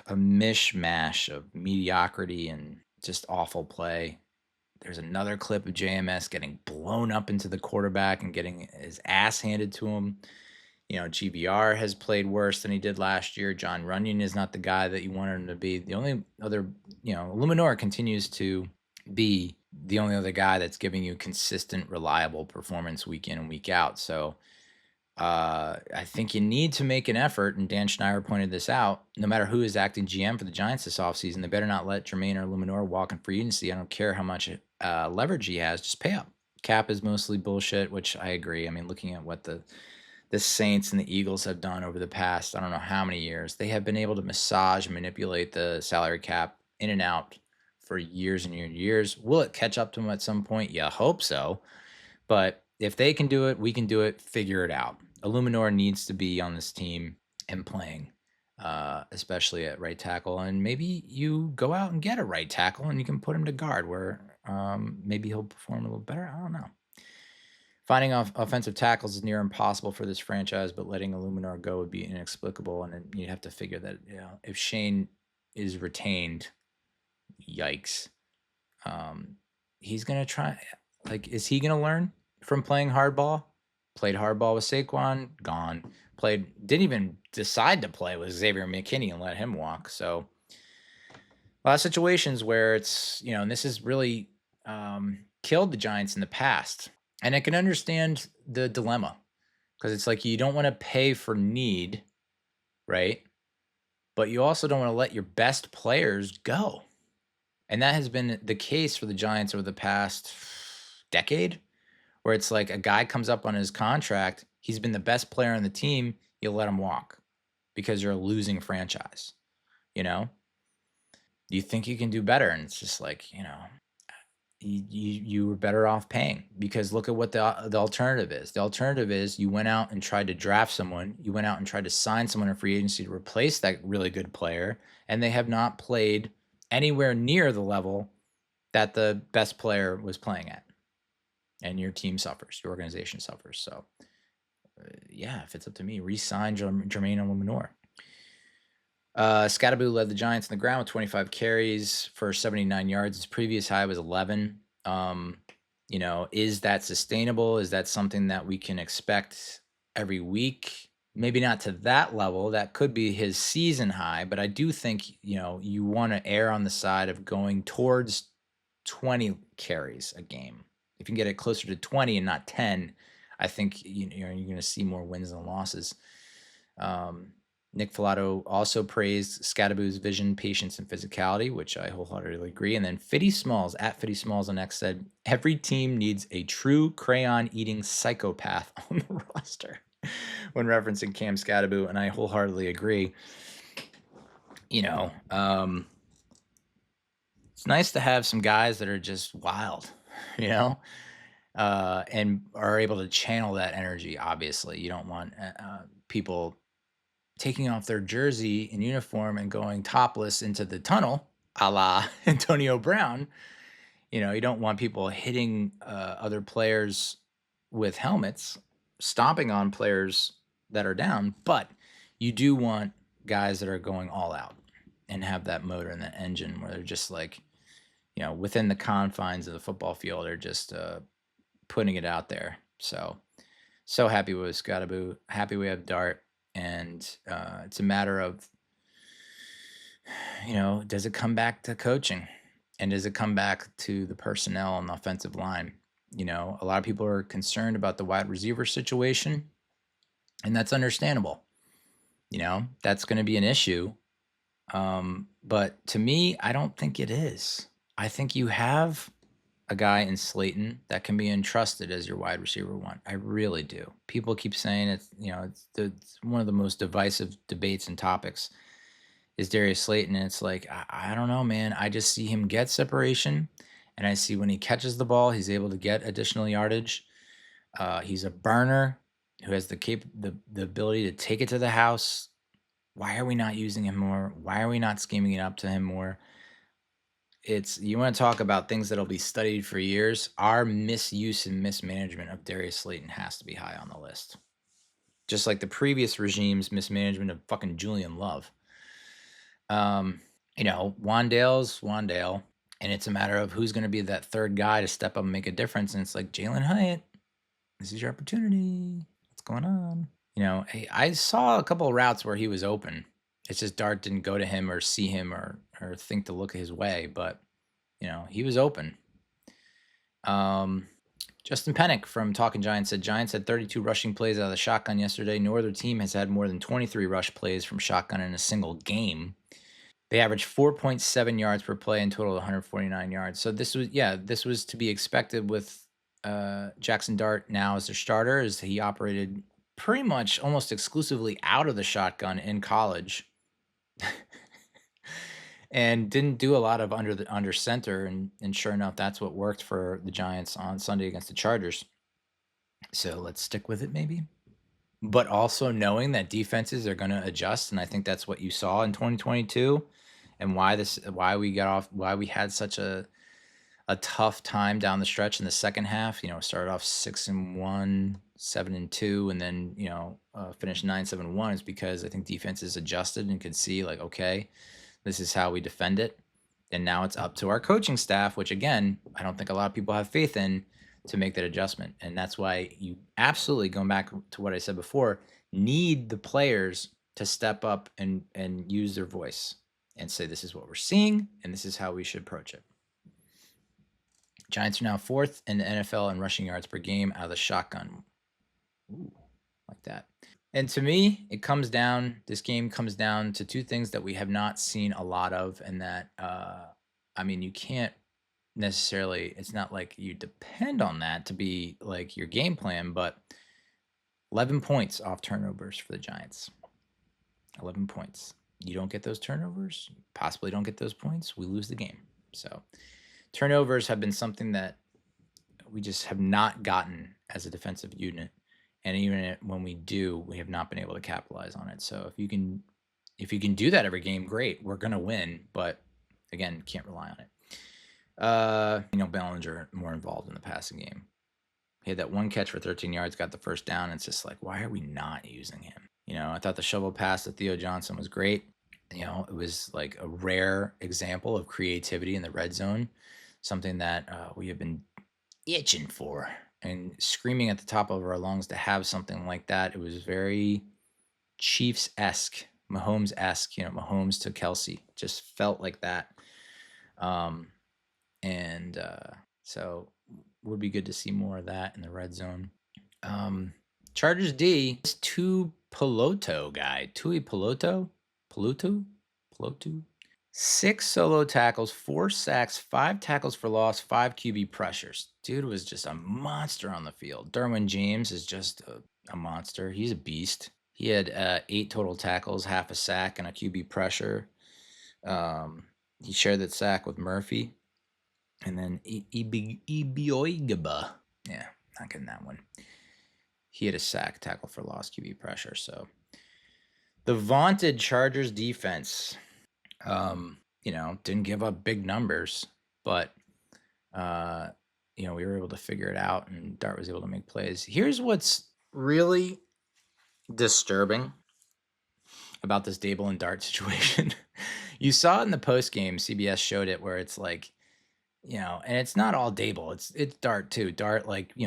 a mishmash of mediocrity and just awful play. There's another clip of JMS getting blown up into the quarterback and getting his ass handed to him. GBR has played worse than he did last year. John Runyon is not the guy that you wanted him to be. The only other, Luminor continues to be the only other guy that's giving you consistent, reliable performance week in and week out. So I think you need to make an effort, and Dan Schneider pointed this out. No matter who is acting GM for the Giants this offseason, they better not let Jermaine or Luminor walk in free agency. I don't care how much leverage he has, just pay up. Cap is mostly bullshit, which I agree. Looking at what the Saints and the Eagles have done over the past, I don't know how many years, they have been able to massage and manipulate the salary cap in and out for years and years and years. Will it catch up to them at some point? Yeah, hope so. But if they can do it, we can do it. Figure it out. Illuminor needs to be on this team and playing, especially at right tackle. And maybe you go out and get a right tackle and you can put him to guard where maybe he'll perform a little better. I don't know. Finding offensive tackles is near impossible for this franchise, but letting Illuminor go would be inexplicable. And you have to figure that if Shane is retained, yikes. He's going to try. Is he going to learn from playing hardball? Played hardball with Saquon, gone. Didn't even decide to play with Xavier McKinney and let him walk. So a lot of situations where it's, and this has really killed the Giants in the past. And I can understand the dilemma because it's like you don't want to pay for need, right? But you also don't want to let your best players go. And that has been the case for the Giants over the past decade, where it's like a guy comes up on his contract, he's been the best player on the team, you let him walk because you're a losing franchise, You think you can do better, and it's just like, you were better off paying, because look at what the alternative is. The alternative is you went out and tried to draft someone, you went out and tried to sign someone in free agency to replace that really good player, and they have not played anywhere near the level that the best player was playing at. And your team suffers, your organization suffers. So yeah, if it's up to me, re-sign Jermaine Oluminor. Skattebo led the Giants on the ground with 25 carries for 79 yards. His previous high was 11. Is that sustainable? Is that something that we can expect every week? Maybe not to that level. That could be his season high, but I do think, you want to err on the side of going towards 20 carries a game. If you can get it closer to 20 and not 10, I think you're going to see more wins than losses. Nick Filato also praised Skattebo's vision, patience, and physicality, which I wholeheartedly agree. And then Fitty Smalls, at Fitty Smalls on X, said, every team needs a true crayon-eating psychopath on the roster when referencing Cam Skattebo, and I wholeheartedly agree. It's nice to have some guys that are just wild, and are able to channel that energy, obviously. You don't want people taking off their jersey and uniform and going topless into the tunnel, a la Antonio Brown. You don't want people hitting other players with helmets, stomping on players that are down, but you do want guys that are going all out and have that motor and that engine where they're just like, within the confines of the football field, they're just putting it out there. So happy with Skattebo, happy we have Dart. And it's a matter of, does it come back to coaching? And does it come back to the personnel on the offensive line? A lot of people are concerned about the wide receiver situation, and that's understandable. That's going to be an issue. But to me, I don't think it is. I think you have a guy in Slayton that can be entrusted as your wide receiver one. I really do. People keep saying it's one of the most divisive debates and topics is Darius Slayton. And it's like, I don't know, man. I just see him get separation, and I see when he catches the ball, he's able to get additional yardage. He's a burner who has the ability to take it to the house. Why are we not using him more? Why are we not scheming it up to him more? You want to talk about things that'll be studied for years. Our misuse and mismanagement of Darius Slayton has to be high on the list. Just like the previous regime's mismanagement of fucking Julian Love. Wandale's Wandale, and it's a matter of who's going to be that third guy to step up and make a difference. And it's like, Jalen Hyatt, this is your opportunity. What's going on? I saw a couple of routes where he was open. It's just Dart didn't go to him or see him or think to look his way, but he was open. Justin Pennick from Talking Giants said Giants had 32 rushing plays out of the shotgun yesterday. No other team has had more than 23 rush plays from shotgun in a single game. They averaged 4.7 yards per play and total 149 yards. So this was to be expected with Jaxson Dart now as their starter, as he operated pretty much almost exclusively out of the shotgun in college. And didn't do a lot of under center, and sure enough, that's what worked for the Giants on Sunday against the Chargers. So let's stick with it, maybe. But also knowing that defenses are going to adjust, and I think that's what you saw in 2022, and why we had such a tough time down the stretch in the second half. Started off 6-1, 7-2, and then finished 9-7-1 is because I think defenses adjusted and could see like, okay, this is how we defend it. And now it's up to our coaching staff, which again, I don't think a lot of people have faith in, to make that adjustment. And that's why you absolutely, going back to what I said before, need the players to step up and use their voice and say, this is what we're seeing and this is how we should approach it. Giants are now 4th in the NFL in rushing yards per game out of the shotgun. Ooh, like that. And to me, this game comes down to two things that we have not seen a lot of, and that, you can't necessarily, it's not like you depend on that to be like your game plan, but 11 points off turnovers for the Giants. 11 points. You don't get those turnovers, possibly don't get those points, we lose the game. So turnovers have been something that we just have not gotten as a defensive unit. And even when we do, we have not been able to capitalize on it. So if you can do that every game, great. We're going to win. But again, can't rely on it. Bellinger more involved in the passing game. He had that one catch for 13 yards, got the first down. It's just like, why are we not using him? I thought the shovel pass to Theo Johnson was great. It was like a rare example of creativity in the red zone, something that we have been itching for and screaming at the top of our lungs to have something like that. It was very Chiefs-esque, Mahomes-esque, Mahomes to Kelsey. Just felt like that. So would be good to see more of that in the red zone. Chargers D, this Tui Peloto, 6 solo tackles, 4 sacks, 5 tackles for loss, 5 QB pressures. Dude was just a monster on the field. Derwin James is just a monster. He's a beast. He had 8 total tackles, half a sack, and a QB pressure. He shared that sack with Murphy. And then Ibioigaba. Yeah, not getting that one. He had a sack, tackle for loss, QB pressure. So the vaunted Chargers defense, didn't give up big numbers, but we were able to figure it out, and Dart was able to make plays. Here's what's really disturbing about this Daboll and Dart situation. You saw it in the post game. CBS showed it where it's like, and it's not all Daboll. It's Dart too. Dart,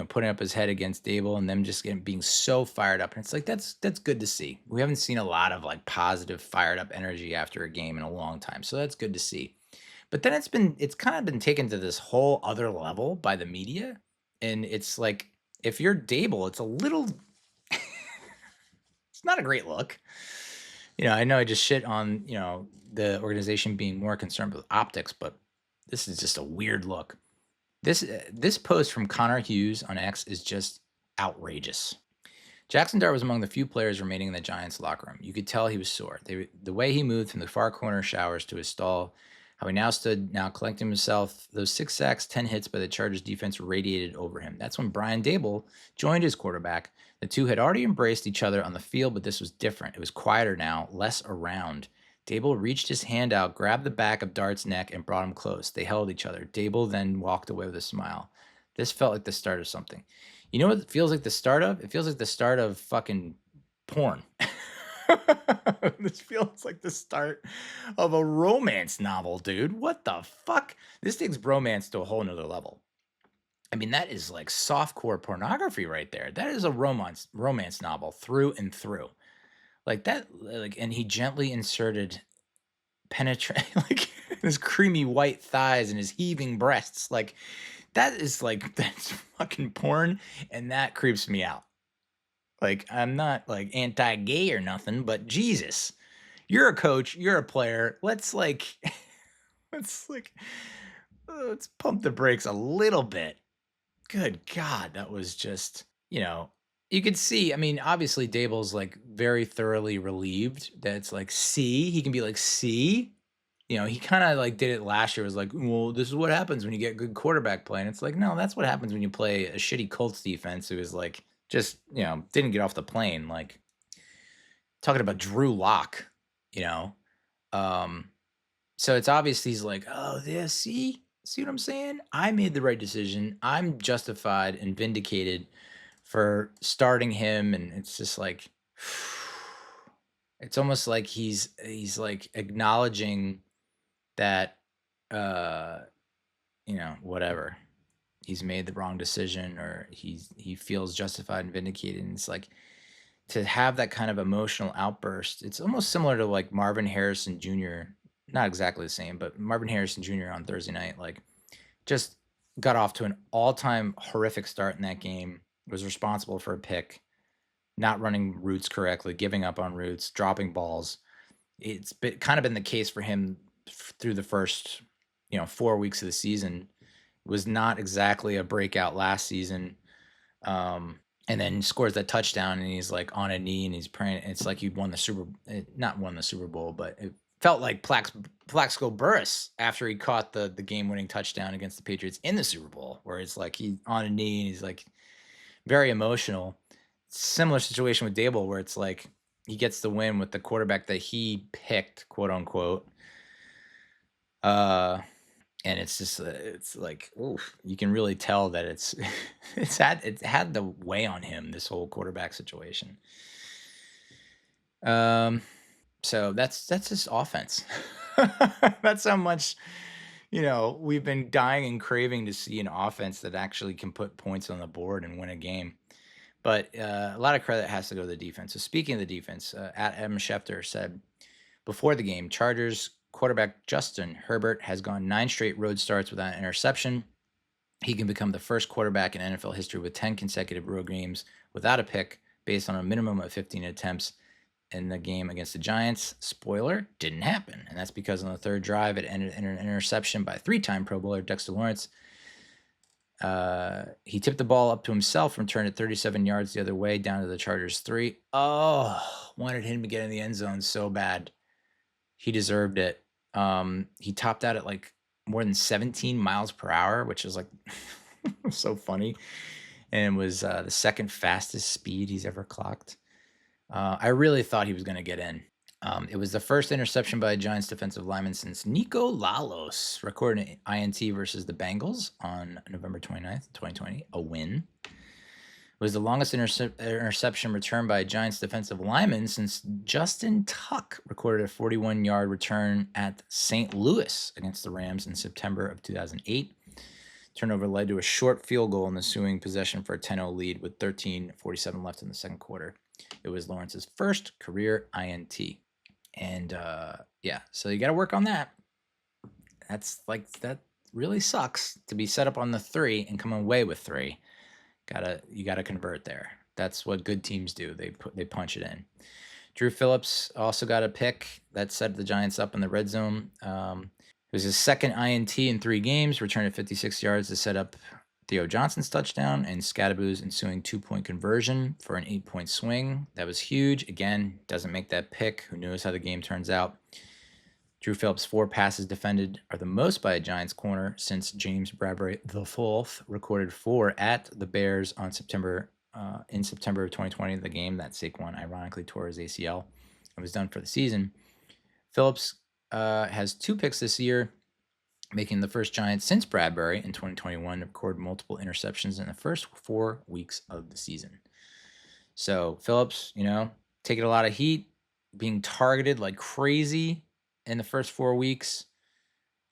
putting up his head against Daboll and them just being so fired up. And it's like, that's good to see. We haven't seen a lot of positive, fired up energy after a game in a long time. So that's good to see. But then it's kind of been taken to this whole other level by the media. And it's like, if you're Daboll, it's a little, it's not a great look. I know I just shit on, the organization being more concerned with optics, but this is just a weird look. This post from Connor Hughes on X is just outrageous. Jaxson Dart was among the few players remaining in the Giants locker room. You could tell he was sore. The way he moved from the far corner showers to his stall, how he now stood, collecting himself, those 6 sacks, 10 hits by the Chargers defense radiated over him. That's when Brian Daboll joined his quarterback. The two had already embraced each other on the field, but this was different. It was quieter now, less around. Daboll reached his hand out, grabbed the back of Dart's neck, and brought him close. They held each other. Daboll then walked away with a smile. This felt like the start of something. You know what it feels like the start of? It feels like the start of fucking porn. This feels like the start of a romance novel, dude. What the fuck? This takes bromance to a whole nother level. I mean, that is like softcore pornography right there. That is a romance novel through and through. Like that, and he gently inserted penetrate his creamy white thighs and his heaving breasts. That's fucking porn, and that creeps me out. I'm not anti-gay or nothing, but Jesus, you're a coach, you're a player. Let's pump the brakes a little bit. Good God, that was just, you could see, obviously Daboll's very thoroughly relieved that it's see, he can be see, he kind of did it last year. It was well, this is what happens when you get good quarterback play. And it's no, that's what happens when you play a shitty Colts defense who is just, didn't get off the plane. Talking about Drew Lock, so it's obvious he's oh, yeah, see what I'm saying? I made the right decision. I'm justified and vindicated for starting him. And it's just it's almost like he's acknowledging that, whatever, he's made the wrong decision, or he feels justified and vindicated. And it's to have that kind of emotional outburst. It's almost similar to Marvin Harrison Jr. Not exactly the same, but Marvin Harrison Jr. on Thursday night, just got off to an all-time horrific start in that game, was responsible for a pick, not running routes correctly, giving up on routes, dropping balls. It's kind of been the case for him through the first, 4 weeks of the season. It was not exactly a breakout last season. And then scores that touchdown, and he's on a knee and he's praying. It's he won not won the Super Bowl, but it felt like Plaxico Burress after he caught the game-winning touchdown against the Patriots in the Super Bowl, where it's he's on a knee and he's very emotional. Similar situation with Daboll, where it's he gets the win with the quarterback that he picked, quote unquote. And And it's just it's like, oof, you can really tell that it's had the weigh on him, this whole quarterback situation. So that's his offense. That's how much, we've been dying and craving to see an offense that actually can put points on the board and win a game. But a lot of credit has to go to the defense. So speaking of the defense, at Adam Schefter said before the game, Chargers quarterback Justin Herbert has gone 9 straight road starts without an interception. He can become the first quarterback in NFL history with 10 consecutive road games without a pick based on a minimum of 15 attempts in the game against the Giants. Spoiler, didn't happen. And that's because on the third drive, it ended in an interception by 3-time Pro Bowler Dexter Lawrence. He tipped the ball up to himself and returned it 37 yards the other way down to the Chargers 3. Oh, wanted him to get in the end zone so bad. He deserved it. He topped out at like more than 17 miles per hour, which is like so funny. And it was the second fastest speed he's ever clocked. I really thought he was going to get in. It was the first interception by a Giants defensive lineman since Nico Lalos recorded an INT versus the Bengals on November 29th, 2020, a win. It was the longest interception returned by a Giants defensive lineman since Justin Tuck recorded a 41-yard return at St. Louis against the Rams in September of 2008. Turnover led to a short field goal in the ensuing possession for a 10-0 lead with 13:47 left in the second quarter. It was Lawrence's first career INT. And so you got to work on that. That really sucks to be set up on the 3 and come away with 3. You gotta convert there. That's what good teams do. They punch it in. Drew Phillips also got a pick that set the Giants up in the red zone. It was his second INT in 3 games, returned at 56 yards to set up Theo Johnson's touchdown and Skattebo's ensuing 2-point conversion for an 8-point swing. That was huge. Again, doesn't make that pick. Who knows how the game turns out? Drew Phillips' 4 passes defended are the most by a Giants corner since James Bradbury IV recorded 4 at the Bears on September of 2020, the game that Saquon ironically tore his ACL and was done for the season. Phillips has 2 picks this year, making the first Giants since Bradbury in 2021 to record multiple interceptions in the first 4 weeks of the season. So Phillips, taking a lot of heat, being targeted like crazy in the first 4 weeks.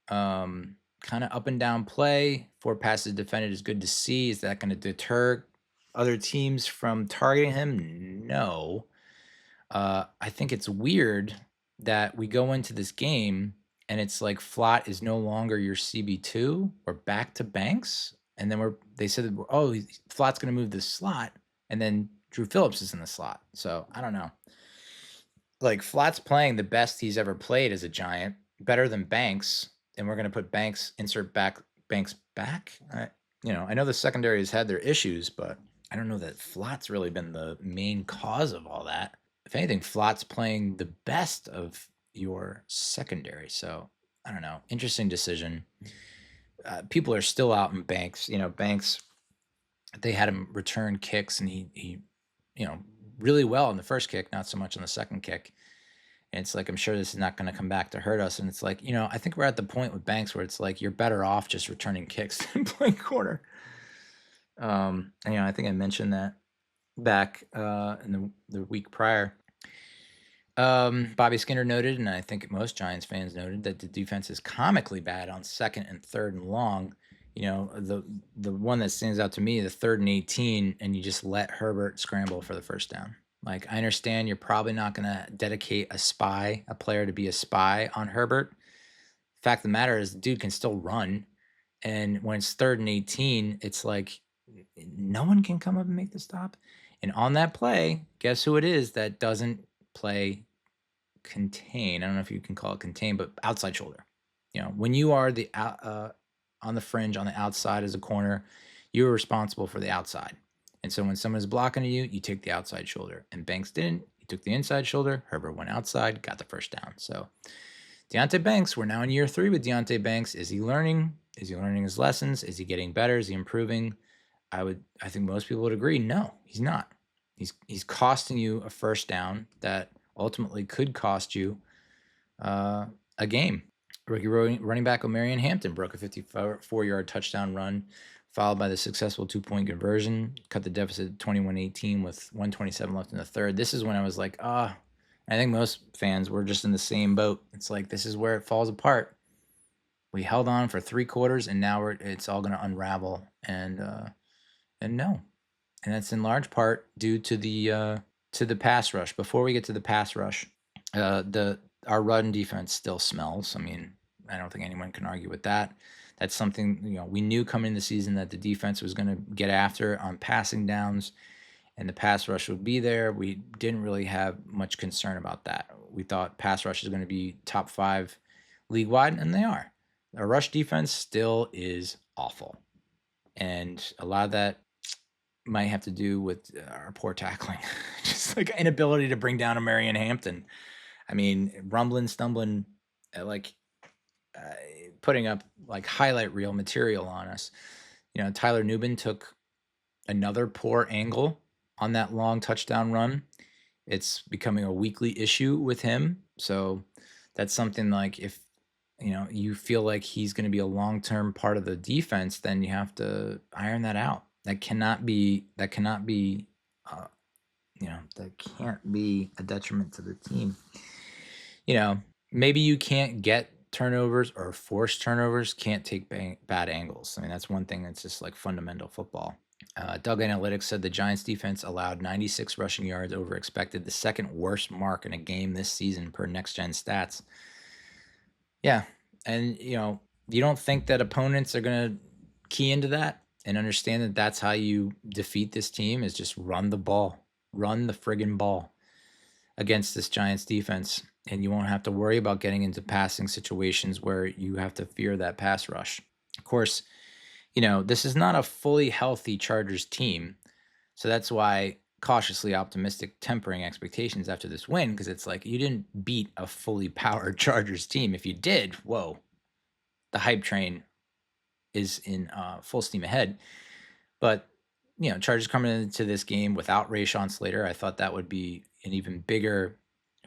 Kind of up and down play. 4 passes defended is good to see. Is that going to deter other teams from targeting him? No. I think it's weird that we go into this game and it's like Flott is no longer your CB2. We're back to Banks. And then they said, Flott's going to move this slot. And then Drew Phillips is in the slot. So I don't know. Like Flott's playing the best he's ever played as a Giant, better than Banks, and we're going to put Banks back. I know the secondary has had their issues, but I don't know that Flott's really been the main cause of all that. If anything, Flott's playing the best of your secondary. So I don't know. Interesting decision. People are still out in Banks. Banks, they had him return kicks, and he really well on the first kick, not so much on the second kick. And it's like, I'm sure this is not going to come back to hurt us. And it's like, I think we're at the point with Banks where it's like, you're better off just returning kicks than playing corner. And, I think I mentioned that back in the week prior. Bobby Skinner noted, and I think most Giants fans noted, that the defense is comically bad on 2nd and 3rd and long. The one that stands out to me, the 3rd and 18, and you just let Herbert scramble for the first down. Like, I understand you're probably not going to dedicate a player to be a spy on Herbert. Fact of the matter is, the dude can still run. And when it's 3rd and 18, it's like no one can come up and make the stop. And on that play, guess who it is that doesn't play contain? I don't know if you can call it contain, but outside shoulder. When you are on the fringe, on the outside as a corner, you're responsible for the outside. And so when someone's blocking you, you take the outside shoulder. And Banks didn't. He took the inside shoulder. Herbert went outside, got the first down. So Deonte Banks, we're now in year 3 with Deonte Banks. Is he learning? Is he learning his lessons? Is he getting better? Is he improving? I think most people would agree, no, he's not. He's costing you a first down that ultimately could cost you a game. Rookie running back Omarion Hampton broke a 54-yard touchdown run, followed by the successful 2-point conversion, cut the deficit 21-18 with 1:27 left in the third. This is when I was like, I think most fans were just in the same boat. It's like, this is where it falls apart. We held on for 3 quarters, and now it's all going to unravel. And no, and that's in large part due to the pass rush. Before we get to the pass rush, our run defense still smells. I mean, I don't think anyone can argue with that. That's something, we knew coming into the season that the defense was going to get after on passing downs, and the pass rush would be there. We didn't really have much concern about that. We thought pass rush is going to be top 5 league wide, and they are. Our rush defense still is awful, and a lot of that might have to do with our poor tackling, just like inability to bring down Omarion Hampton. I mean, rumbling, stumbling, putting up like highlight reel material on us. Tyler Nubin took another poor angle on that long touchdown run. It's becoming a weekly issue with him. So that's something like, if you feel like he's going to be a long-term part of the defense, then you have to iron that out. That cannot be that can't be a detriment to the team. Maybe you can't get turnovers or force turnovers, can't take bad angles. I mean, that's one thing that's just like fundamental football. Doug Analytics said the Giants defense allowed 96 rushing yards over expected, the second worst mark in a game this season per Next Gen Stats. Yeah, and you don't think that opponents are going to key into that and understand that that's how you defeat this team, is just run the ball. Run the friggin' ball against this Giants defense, and you won't have to worry about getting into passing situations where you have to fear that pass rush. Of course, this is not a fully healthy Chargers team, so that's why cautiously optimistic, tempering expectations after this win, because it's like you didn't beat a fully powered Chargers team. If you did, whoa, the hype train is in full steam ahead. But Chargers coming into this game without Rashawn Slater, I thought that would be an even bigger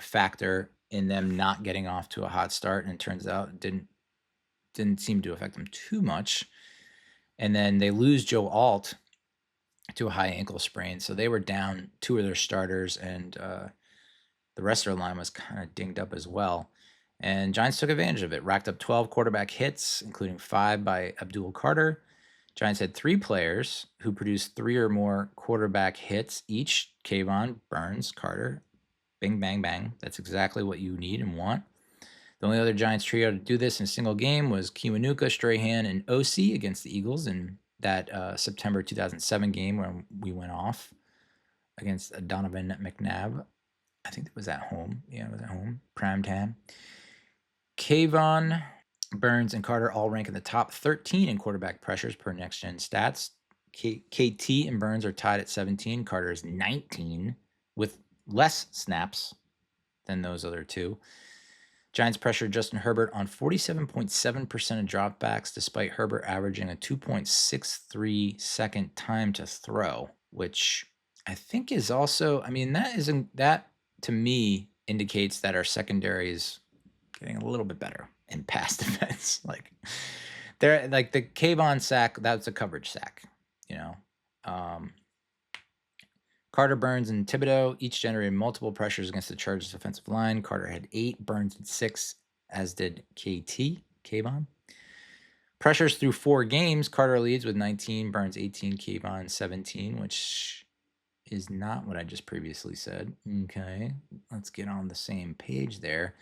factor in them not getting off to a hot start, and it turns out it didn't seem to affect them too much. And then they lose Joe Alt to a high ankle sprain, so they were down 2 of their starters, and the rest of their line was kind of dinged up as well. And Giants took advantage of it, racked up 12 quarterback hits, including 5 by Abdul Carter. Giants had 3 players who produced 3 or more quarterback hits each: Kayvon, Burns, Carter. Bing, bang, bang. That's exactly what you need and want. The only other Giants trio to do this in a single game was Kiwanuka, Strahan, and OC against the Eagles in that September 2007 game when we went off against Donovan McNabb. I think it was at home. Yeah, it was at home. Prime time. Kayvon, Burns, and Carter all rank in the top 13 in quarterback pressures per Next Gen Stats. KT and Burns are tied at 17. Carter is 19 with less snaps than those other two. Giants pressured Justin Herbert on 47.7% of dropbacks, despite Herbert averaging a 2.63 second time to throw, which I think is also, that to me indicates that our secondary is getting a little bit better in pass defense. They're like the Kayvon sack, that's a coverage sack, Carter, Burns, and Thibodeau each generated multiple pressures against the Chargers' defensive line. Carter had 8, Burns had 6, as did Kayvon. Pressures through 4 games, Carter leads with 19, Burns 18, Kayvon 17, which is not what I just previously said. Okay, let's get on the same page there.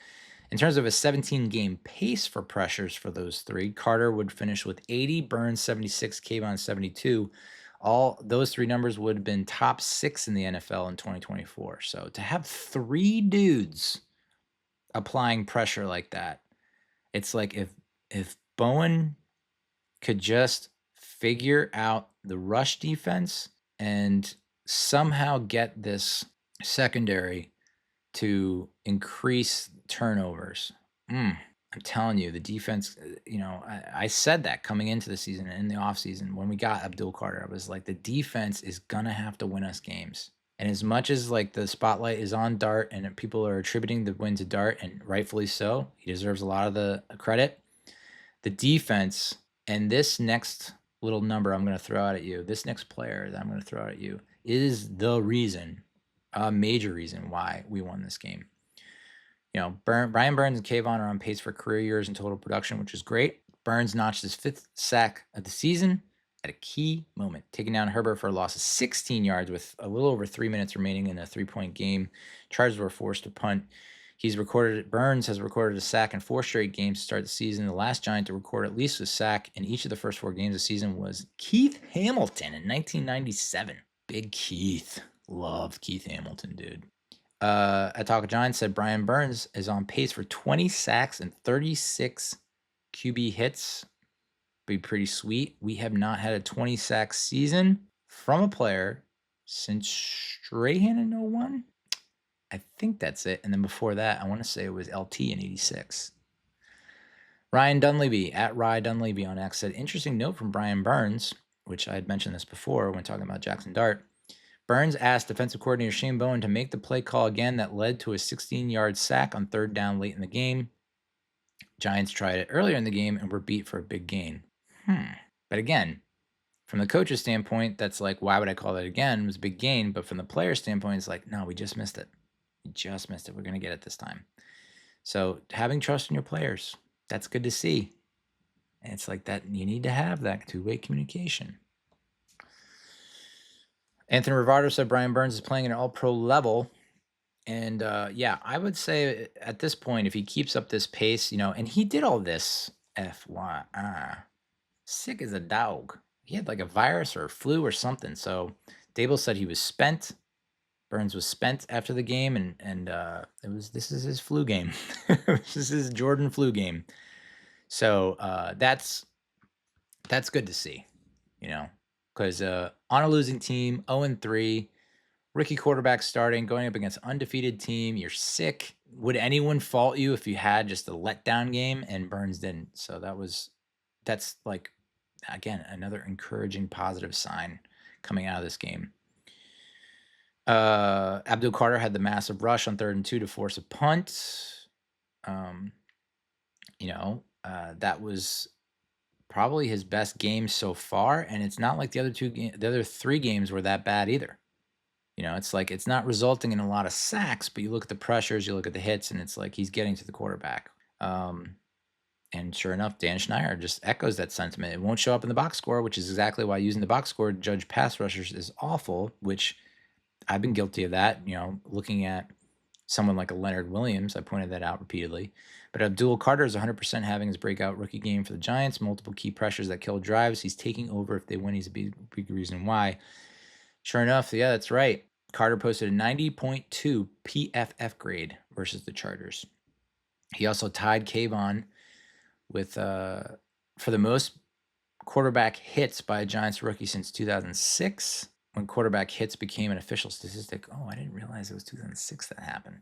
In terms of a 17-game pace for pressures for those 3, Carter would finish with 80, Burns 76, Kayvon 72. All those 3 numbers would have been top 6 in the NFL in 2024. So to have 3 dudes applying pressure like that, it's like if Bowen could just figure out the rush defense and somehow get this secondary to increase turnovers. I'm telling you, the defense, I said that coming into the season and in the offseason when we got Abdul Carter. I was like, the defense is going to have to win us games. And as much as like the spotlight is on Dart and people are attributing the win to Dart, and rightfully so, he deserves a lot of the credit. The defense and this next little number I'm going to throw out at you, this next player that I'm going to throw out at you is the reason, a major reason why we won this game. You know, Brian Burns and Kayvon are on pace for career years in total production, which is great. Burns notched his 5th sack of the season at a key moment, taking down Herbert for a loss of 16 yards with a little over 3 minutes remaining in a 3-point game. Chargers were forced to punt. Burns has recorded a sack in 4 straight games to start the season. The last Giant to record at least a sack in each of the first 4 games of the season was Keith Hamilton in 1997. Big Keith. Love Keith Hamilton, dude. Ataka Giants said Brian Burns is on pace for 20 sacks and 36 QB hits. Be pretty sweet. We have not had a 20 sack season from a player since Strahan in 01. I think that's it. And then before that, I want to say it was LT in 86. Ryan Dunleavy at Rye Dunleavy on X said, interesting note from Brian Burns, which I had mentioned this before when talking about Jaxson Dart. Burns asked defensive coordinator Shane Bowen to make the play call again that led to a 16-yard sack on 3rd down late in the game. Giants tried it earlier in the game and were beat for a big gain. But again, from the coach's standpoint, that's like, why would I call that again? It was a big gain. But from the player's standpoint, it's like, no, we just missed it. We just missed it. We're going to get it this time. So having trust in your players, that's good to see. And it's like that, you need to have that two-way communication. Anthony Rivardo said Brian Burns is playing at an all-pro level. And yeah, I would say at this point, if he keeps up this pace, you know, and he did all this FYI, sick as a dog. He had like a virus or a flu or something. So Daboll said he was spent. Burns was spent after the game, and this is his flu game. This is his Jordan flu game. So that's good to see, you know, because on a losing team, 0-3, rookie quarterback starting, going up against an undefeated team, you're sick. Would anyone fault you if you had just a letdown game? And Burns didn't. So that's like, again, another encouraging positive sign coming out of this game. Abdul Carter had the massive rush on 3rd and 2 to force a punt. You know, that was probably his best game so far, and it's not like the other 3 games were that bad either. You know, it's like it's not resulting in a lot of sacks, but you look at the pressures, you look at the hits, and it's like he's getting to the quarterback. And sure enough, Dan Schneider just echoes that sentiment. It won't show up in the box score, which is exactly why using the box score to judge pass rushers is awful, which I've been guilty of that, you know, looking at someone like a Leonard Williams. I pointed that out repeatedly. But Abdul Carter is 100% having his breakout rookie game for the Giants. Multiple key pressures that kill drives. He's taking over. If they win, he's a big reason why. Sure enough, yeah, that's right. Carter posted a 90.2 PFF grade versus the Chargers. He also tied Kayvon with for the most quarterback hits by a Giants rookie since 2006, when quarterback hits became an official statistic. Oh, I didn't realize it was 2006 that happened.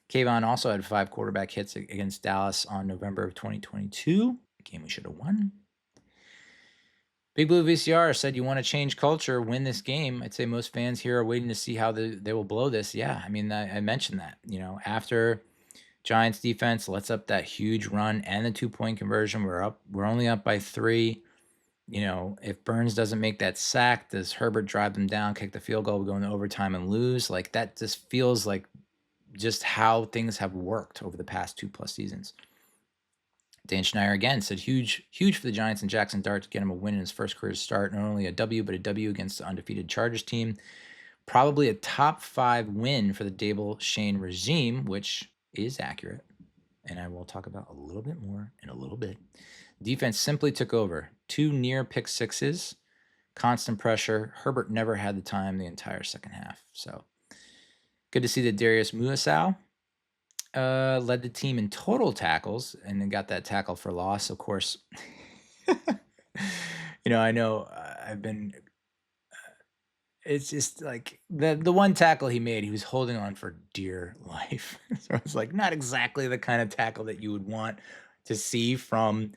Kayvon also had 5 quarterback hits against Dallas on November of 2022, a game we should have won. Big Blue VCR said, you want to change culture, win this game. I'd say most fans here are waiting to see how they will blow this. Yeah, I mean, I mentioned that. You know, after Giants defense lets up that huge run and the 2-point conversion, we're only up by 3. You know, if Burns doesn't make that sack, does Herbert drive them down, kick the field goal, go into overtime and lose? Like, that just feels like just how things have worked over the past 2+ seasons. Dan Schneider again said huge for the Giants and Jaxson Dart to get him a win in his first career start. Not only a W, but a W against the undefeated Chargers team. Probably a top 5 win for the Daboll Shane regime, which is accurate. And I will talk about a little bit more in a little bit. Defense simply took over. 2 near pick sixes, constant pressure. Herbert never had the time the entire second half. So good to see that Darius Muasau led the team in total tackles and then got that tackle for loss. Of course, you know, I know I've been, it's just like the one tackle he made, he was holding on for dear life. So it's like not exactly the kind of tackle that you would want to see from,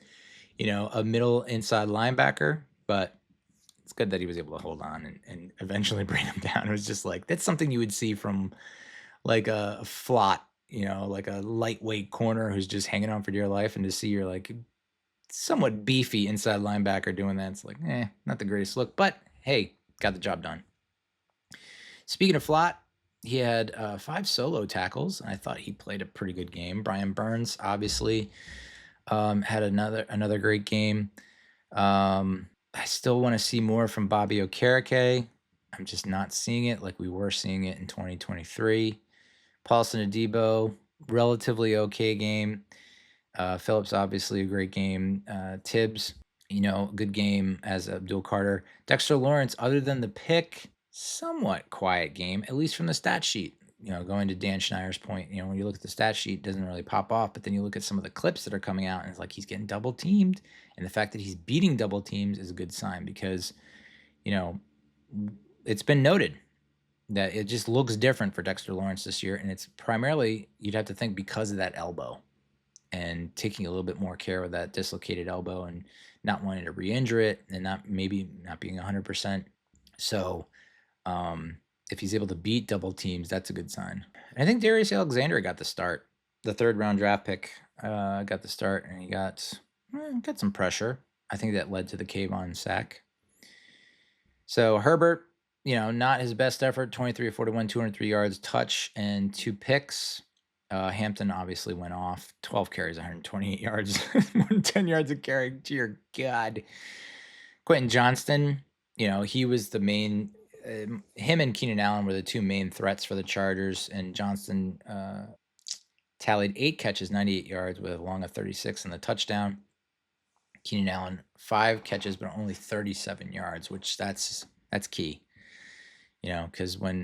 you know, a middle inside linebacker, but it's good that he was able to hold on and eventually bring him down. It was just like, that's something you would see from like a flot, like a lightweight corner who's just hanging on for dear life, and to see your like somewhat beefy inside linebacker doing that, it's like, not the greatest look, but hey, got the job done. Speaking of flot, he had 5 solo tackles, and I thought he played a pretty good game. Brian Burns obviously had another great game. I still want to see more from Bobby Okereke. I'm just not seeing it like we were seeing it in 2023. Paulson Adebo, relatively okay game. Phillips, obviously a great game. Tibbs, good game as Abdul Carter. Dexter Lawrence, other than the pick, somewhat quiet game, at least from the stat sheet. Going to Dan Schneier's point, when you look at the stat sheet, it doesn't really pop off, but then you look at some of the clips that are coming out, and it's like he's getting double teamed. And the fact that he's beating double teams is a good sign because, it's been noted that it just looks different for Dexter Lawrence this year. And it's primarily, you'd have to think, because of that elbow and taking a little bit more care with that dislocated elbow and not wanting to re-injure it and not being 100%. So if he's able to beat double teams, that's a good sign. And I think Darius Alexander got the start. The 3rd-round draft pick got the start, and he got some pressure. I think that led to the Kayvon sack. So Herbert, not his best effort, 23 of 41, 203 yards, touch, and 2 picks. Hampton obviously went off, 12 carries, 128 yards, 10 yards a carry. Dear God. Quentin Johnston, he was the main, him and Keenan Allen were the 2 main threats for the Chargers, and Johnston tallied 8 catches, 98 yards with a long of 36 and the touchdown. Keenan Allen, 5 catches, but only 37 yards, which that's key. Because when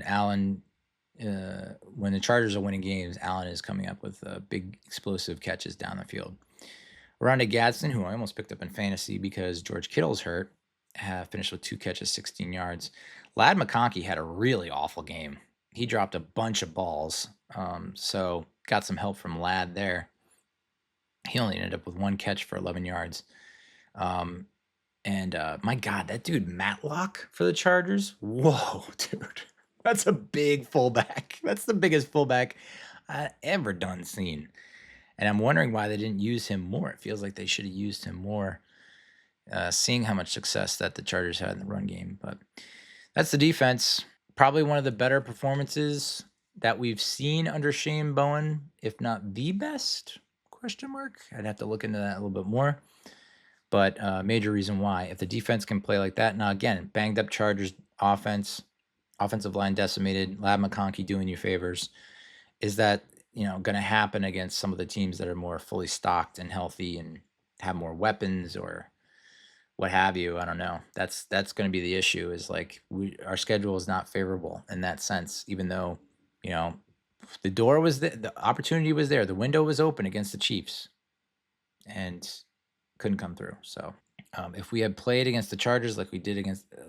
the Chargers are winning games, Allen is coming up with big explosive catches down the field. Rondé Gadsden, who I almost picked up in fantasy because George Kittle's hurt, finished with 2 catches, 16 yards. Ladd McConkey had a really awful game. He dropped a bunch of balls, so got some help from Ladd there. He only ended up with 1 catch for 11 yards. And my God, that dude Matlock for the Chargers. Whoa, dude. That's a big fullback. That's the biggest fullback I ever seen. And I'm wondering why they didn't use him more. It feels like they should have used him more, seeing how much success that the Chargers had in the run game. But that's the defense. Probably one of the better performances that we've seen under Shane Bowen, if not the best, ? I'd have to look into that a little bit more. But major reason why. If the defense can play like that, now again, banged up Chargers offensive line decimated, Ladd McConkey doing you favors, is that, going to happen against some of the teams that are more fully stocked and healthy and have more weapons or what have you? I don't know. That's going to be the issue, is like our schedule is not favorable in that sense, even though, the door was there, the opportunity was there, the window was open against the Chiefs and couldn't come through. So if we had played against the Chargers like we did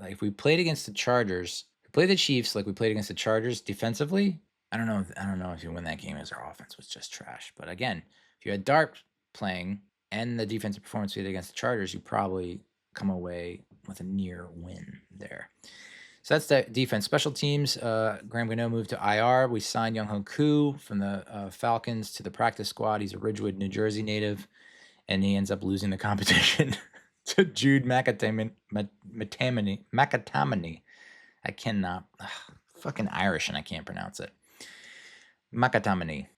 if we played against the Chargers, play the Chiefs like we played against the Chargers defensively, I don't know if you win that game as our offense was just trash. But again, if you had Dart playing and the defensive performance we did against the Chargers, you probably come away with a near win there. So that's the defense. Special teams, Graham Gano moved to IR. We signed Younghoe Koo from the Falcons to the practice squad. He's a Ridgewood, New Jersey native, and he ends up losing the competition to Jude McAtamney. I cannot, fucking Irish, and I can't pronounce it. McAtamney,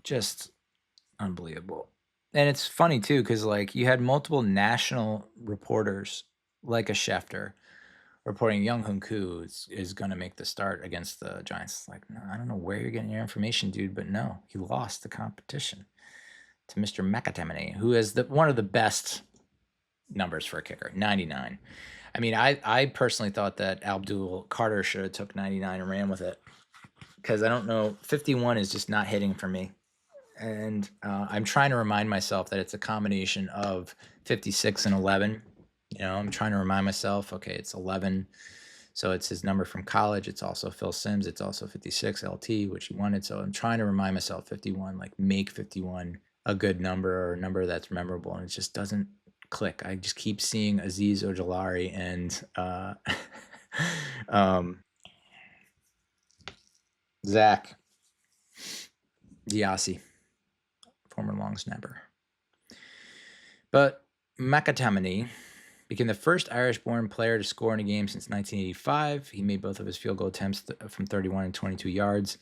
just unbelievable. And it's funny too, because like you had multiple national reporters like a Schefter reporting Younghoe Koo is going to make the start against the Giants. Like, no, I don't know where you're getting your information, dude, but no, he lost the competition to Mr. McAtamney, who is one of the best numbers for a kicker, 99. I mean, I personally thought that Abdul Carter should have took 99 and ran with it, because I don't know, 51 is just not hitting for me. And I'm trying to remind myself that it's a combination of 56 and 11. I'm trying to remind myself, okay, it's 11. So it's his number from college. It's also Phil Simms. It's also 56 LT, which he wanted. So I'm trying to remind myself 51, like make 51 a good number or a number that's memorable. And it just doesn't click. I just keep seeing Azeez Ojulari and Zach Diassi, former long snapper. But McAtamney became the first Irish-born player to score in a game since 1985. He made both of his field goal attempts from 31 and 22 yards.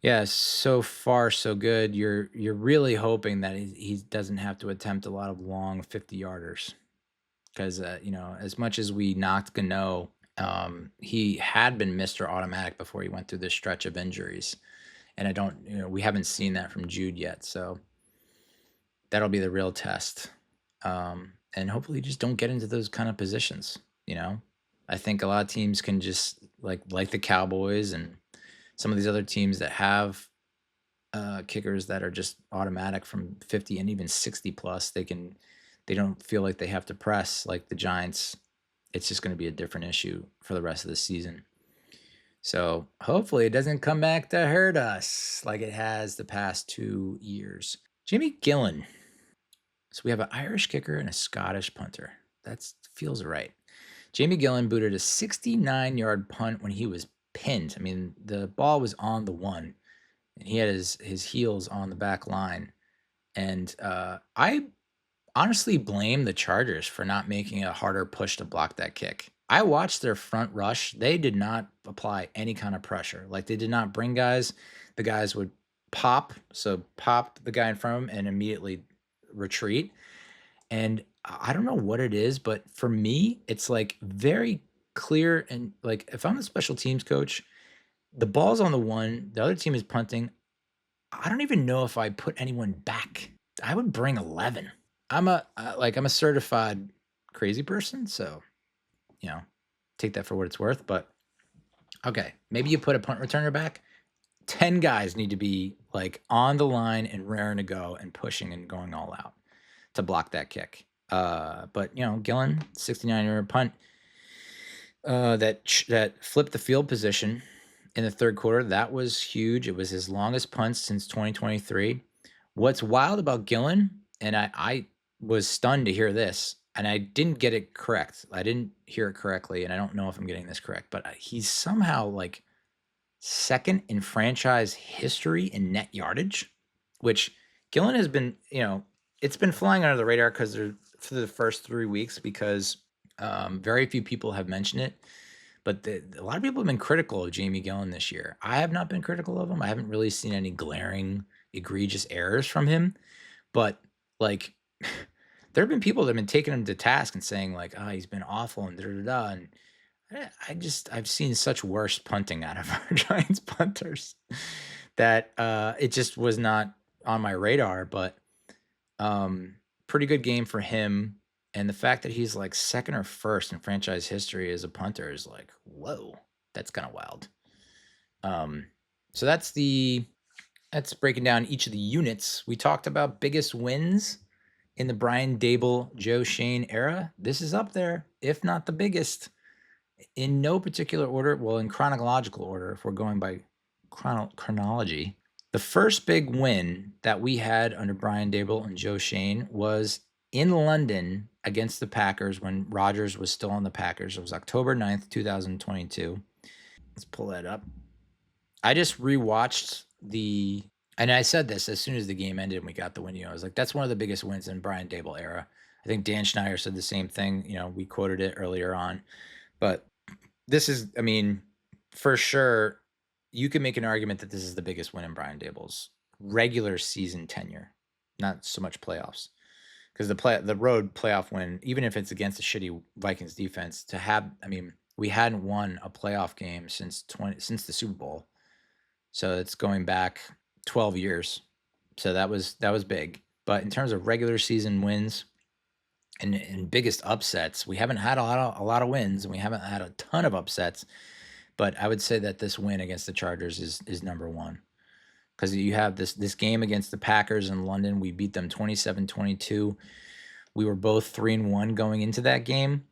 Yeah, so far so good. You're really hoping that he doesn't have to attempt a lot of long 50-yarders, because as much as we knocked Gano, he had been Mr. Automatic before he went through this stretch of injuries, and we haven't seen that from Jude yet. So that'll be the real test, and hopefully just don't get into those kind of positions. I think a lot of teams can just like the Cowboys and some of these other teams that have kickers that are just automatic from 50 and even 60 plus. They don't feel like they have to press like the Giants. It's just going to be a different issue for the rest of the season. So hopefully it doesn't come back to hurt us like it has the past 2 years. Jimmy Gillan. So we have an Irish kicker and a Scottish punter. That feels right. Jamie Gillan booted a 69-yard punt when he was pinned. I mean, the ball was on the one, and he had his heels on the back line. And I honestly blame the Chargers for not making a harder push to block that kick. I watched their front rush. They did not apply any kind of pressure. Like, they did not bring guys. The guys would pop the guy in front of him and immediately retreat. And I don't know what it is, but for me, it's like very clear. And like, if I'm the special teams coach, the ball's on the one, the other team is punting. I don't even know if I put anyone back. I would bring 11. I'm a certified crazy person, so take that for what it's worth. But okay, maybe you put a punt returner back. 10 guys need to be like on the line and raring to go and pushing and going all out to block that kick. But Gillan, 69-yard punt that flipped the field position in the third quarter. That was huge. It was his longest punt since 2023. What's wild about Gillan, and I was stunned to hear this, and I didn't get it correct. I didn't hear it correctly, and I don't know if I'm getting this correct, but he's somehow like second in franchise history in net yardage, which Gillan has been, it's been flying under the radar because for the first 3 weeks, because very few people have mentioned it. But a lot of people have been critical of Jamie Gillan this year. I have not been critical of him. I haven't really seen any glaring, egregious errors from him. But like, there have been people that have been taking him to task and saying like, he's been awful and da-da-da. And I've seen such worse punting out of our Giants punters that it just was not on my radar. But pretty good game for him. And the fact that he's like second or first in franchise history as a punter is like, whoa, that's kind of wild. So that's breaking down each of the units. We talked about biggest wins in the Brian Daboll, Joe Schoen era. This is up there, if not the biggest. In no particular order, well, in chronological order, if we're going by chronology. The first big win that we had under Brian Daboll and Joe Schoen was in London against the Packers when Rodgers was still on the Packers. It was October 9th, 2022. Let's pull that up. I just rewatched and I said this as soon as the game ended and we got the win. I was like, that's one of the biggest wins in Brian Daboll era. I think Dan Schneider said the same thing. We quoted it earlier on. But this is, for sure, you can make an argument that this is the biggest win in Brian Daboll's regular season tenure, not so much playoffs. Because the road playoff win, even if it's against a shitty Vikings defense, we hadn't won a playoff game since the Super Bowl. So it's going back 12 years. So that was big. But in terms of regular season wins and biggest upsets, we haven't had a lot of wins, and we haven't had a ton of upsets. But I would say that this win against the Chargers is number one. Because you have this game against the Packers in London. We beat them 27-22. We were both 3-1 going into that game.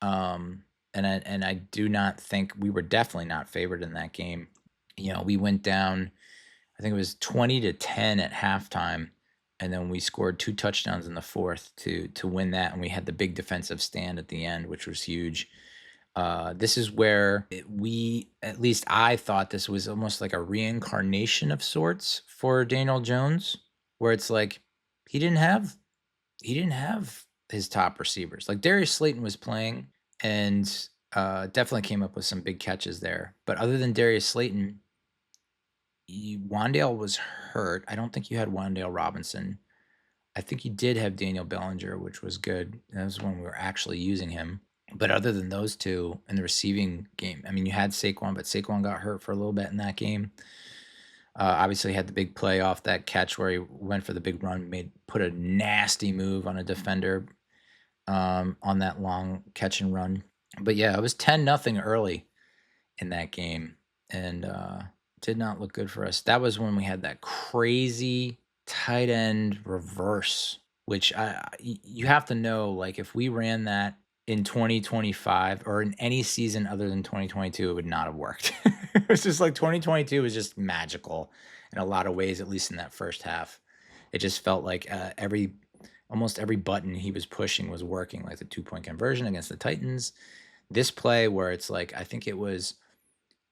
And I do not think we were definitely not favored in that game. We went down, I think it was 20-10 at halftime. and then we scored 2 touchdowns in the fourth to win that, and we had the big defensive stand at the end, which was huge. This is where at least I thought this was almost like a reincarnation of sorts for Daniel Jones, where it's like he didn't have his top receivers. Like Darius Slayton was playing and definitely came up with some big catches there. But other than Darius Slayton, Wan'Dale was hurt. I don't think you had Wan'Dale Robinson. I think you did have Daniel Bellinger, which was good. That was when we were actually using him. But other than those two in the receiving game, I mean, you had Saquon, but Saquon got hurt for a little bit in that game. Obviously, had the big play off that catch where he went for the big run, put a nasty move on a defender on that long catch and run. But yeah, it was 10-0 early in that game, and did not look good for us. That was when we had that crazy tight end reverse, which you have to know, like, if we ran that in 2025 or in any season other than 2022, it would not have worked. It was just like 2022 was just magical in a lot of ways, at least in that first half. It just felt like almost every button he was pushing was working, like the 2-point conversion against the Titans. This play where it's like, I think it was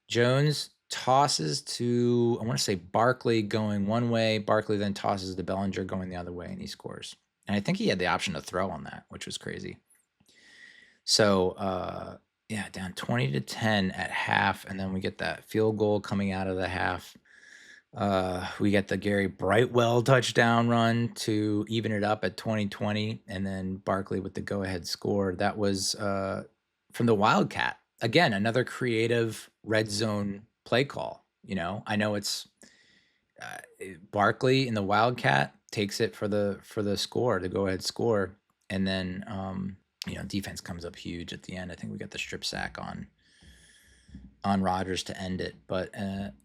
Jones tosses to, I want to say Barkley going one way, Barkley then tosses to Bellinger going the other way, and he scores. And I think he had the option to throw on that, which was crazy. So, yeah, down 20-10 at half, and then we get that field goal coming out of the half. We get the Gary Brightwell touchdown run to even it up at 20-20, and then Barkley with the go-ahead score. That was from the Wildcat. Again, another creative red zone play call. I know it's Barkley in the Wildcat takes it for the score, the go-ahead score, and then defense comes up huge at the end. I think we got the strip sack on Rodgers to end it. But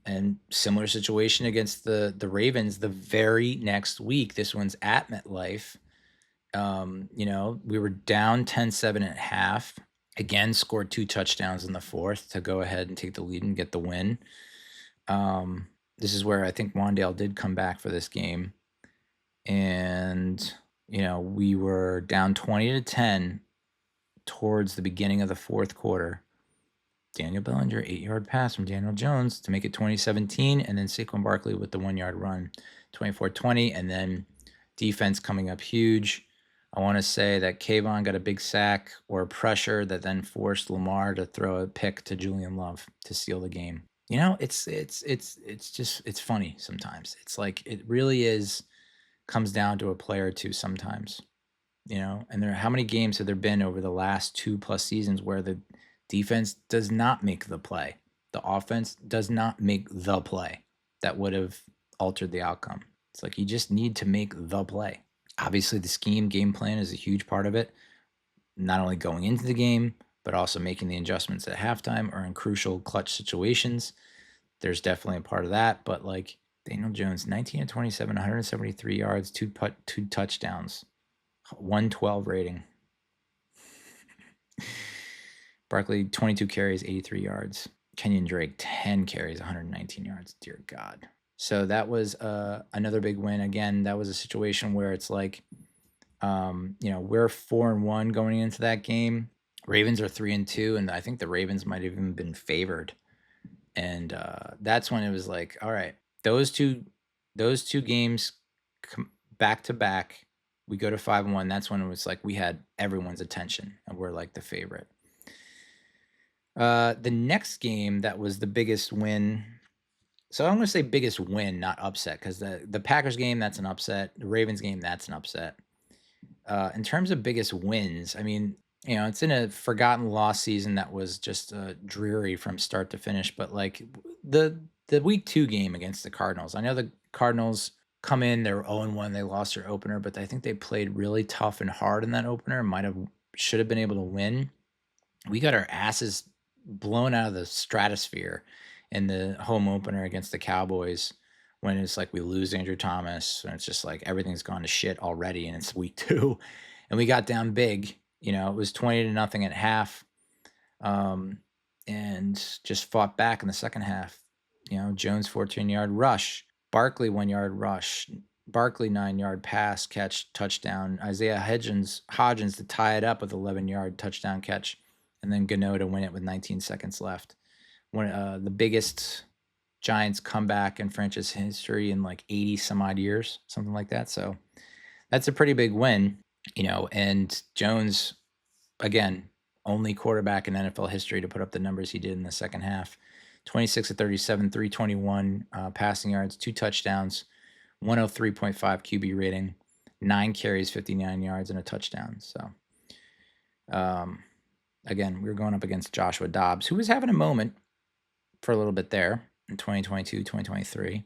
and similar situation against the Ravens the very next week. This one's at MetLife. We were down 10-7 at half. Again, scored 2 touchdowns in the fourth to go ahead and take the lead and get the win. This is where I think Wan'Dale did come back for this game. And, we were down 20-10 towards the beginning of the fourth quarter. Daniel Bellinger, 8-yard pass from Daniel Jones to make it 20-17, and then Saquon Barkley with the 1-yard run, 24-20, and then defense coming up huge. I want to say that Kayvon got a big sack or pressure that then forced Lamar to throw a pick to Julian Love to seal the game. It's funny sometimes. It's like it really comes down to a player or two sometimes. And how many games have there been over the last 2+ seasons where the defense does not make the play, the offense does not make the play that would have altered the outcome? It's like you just need to make the play. Obviously, the game plan is a huge part of it, not only going into the game, but also making the adjustments at halftime or in crucial clutch situations. There's definitely a part of that, but like Daniel Jones, 19-27, 173 yards, two touchdowns, 112 rating. Barkley, 22 carries, 83 yards. Kenyon Drake, 10 carries, 119 yards. Dear God. So that was another big win. Again, that was a situation where it's like, we're 4-1 going into that game. Ravens are 3-2, and I think the Ravens might have even been favored. And that's when it was like, all right, those two games back to back, we go to 5-1. That's when it was like we had everyone's attention, and we're like the favorite. The next game that was the biggest win. So I'm going to say biggest win, not upset, because the Packers game, that's an upset. The Ravens game, that's an upset. In terms of biggest wins, I mean, it's in a forgotten loss season that was just dreary from start to finish. But like the week 2 game against the Cardinals, I know the Cardinals come in, they're 0-1, they lost their opener, but I think they played really tough and hard in that opener. Should have been able to win. We got our asses blown out of the stratosphere in the home opener against the Cowboys, when it's like we lose Andrew Thomas and it's just like everything's gone to shit already and it's week 2, and we got down big. It was 20-0 at half, and just fought back in the second half. Jones 14-yard rush, Barkley 1-yard rush, Barkley 9-yard pass catch touchdown. Isaiah Hodgins to tie it up with 11-yard touchdown catch, and then Gano to win it with 19 seconds left. The biggest Giants comeback in franchise history in like 80 some odd years, something like that. So that's a pretty big win, and Jones, again, only quarterback in NFL history to put up the numbers he did in the second half. 26 of 37, 321 passing yards, 2 touchdowns, 103.5 QB rating, 9 carries, 59 yards, and a touchdown. So, again, we were going up against Joshua Dobbs, who was having a moment for a little bit there in 2022, 2023.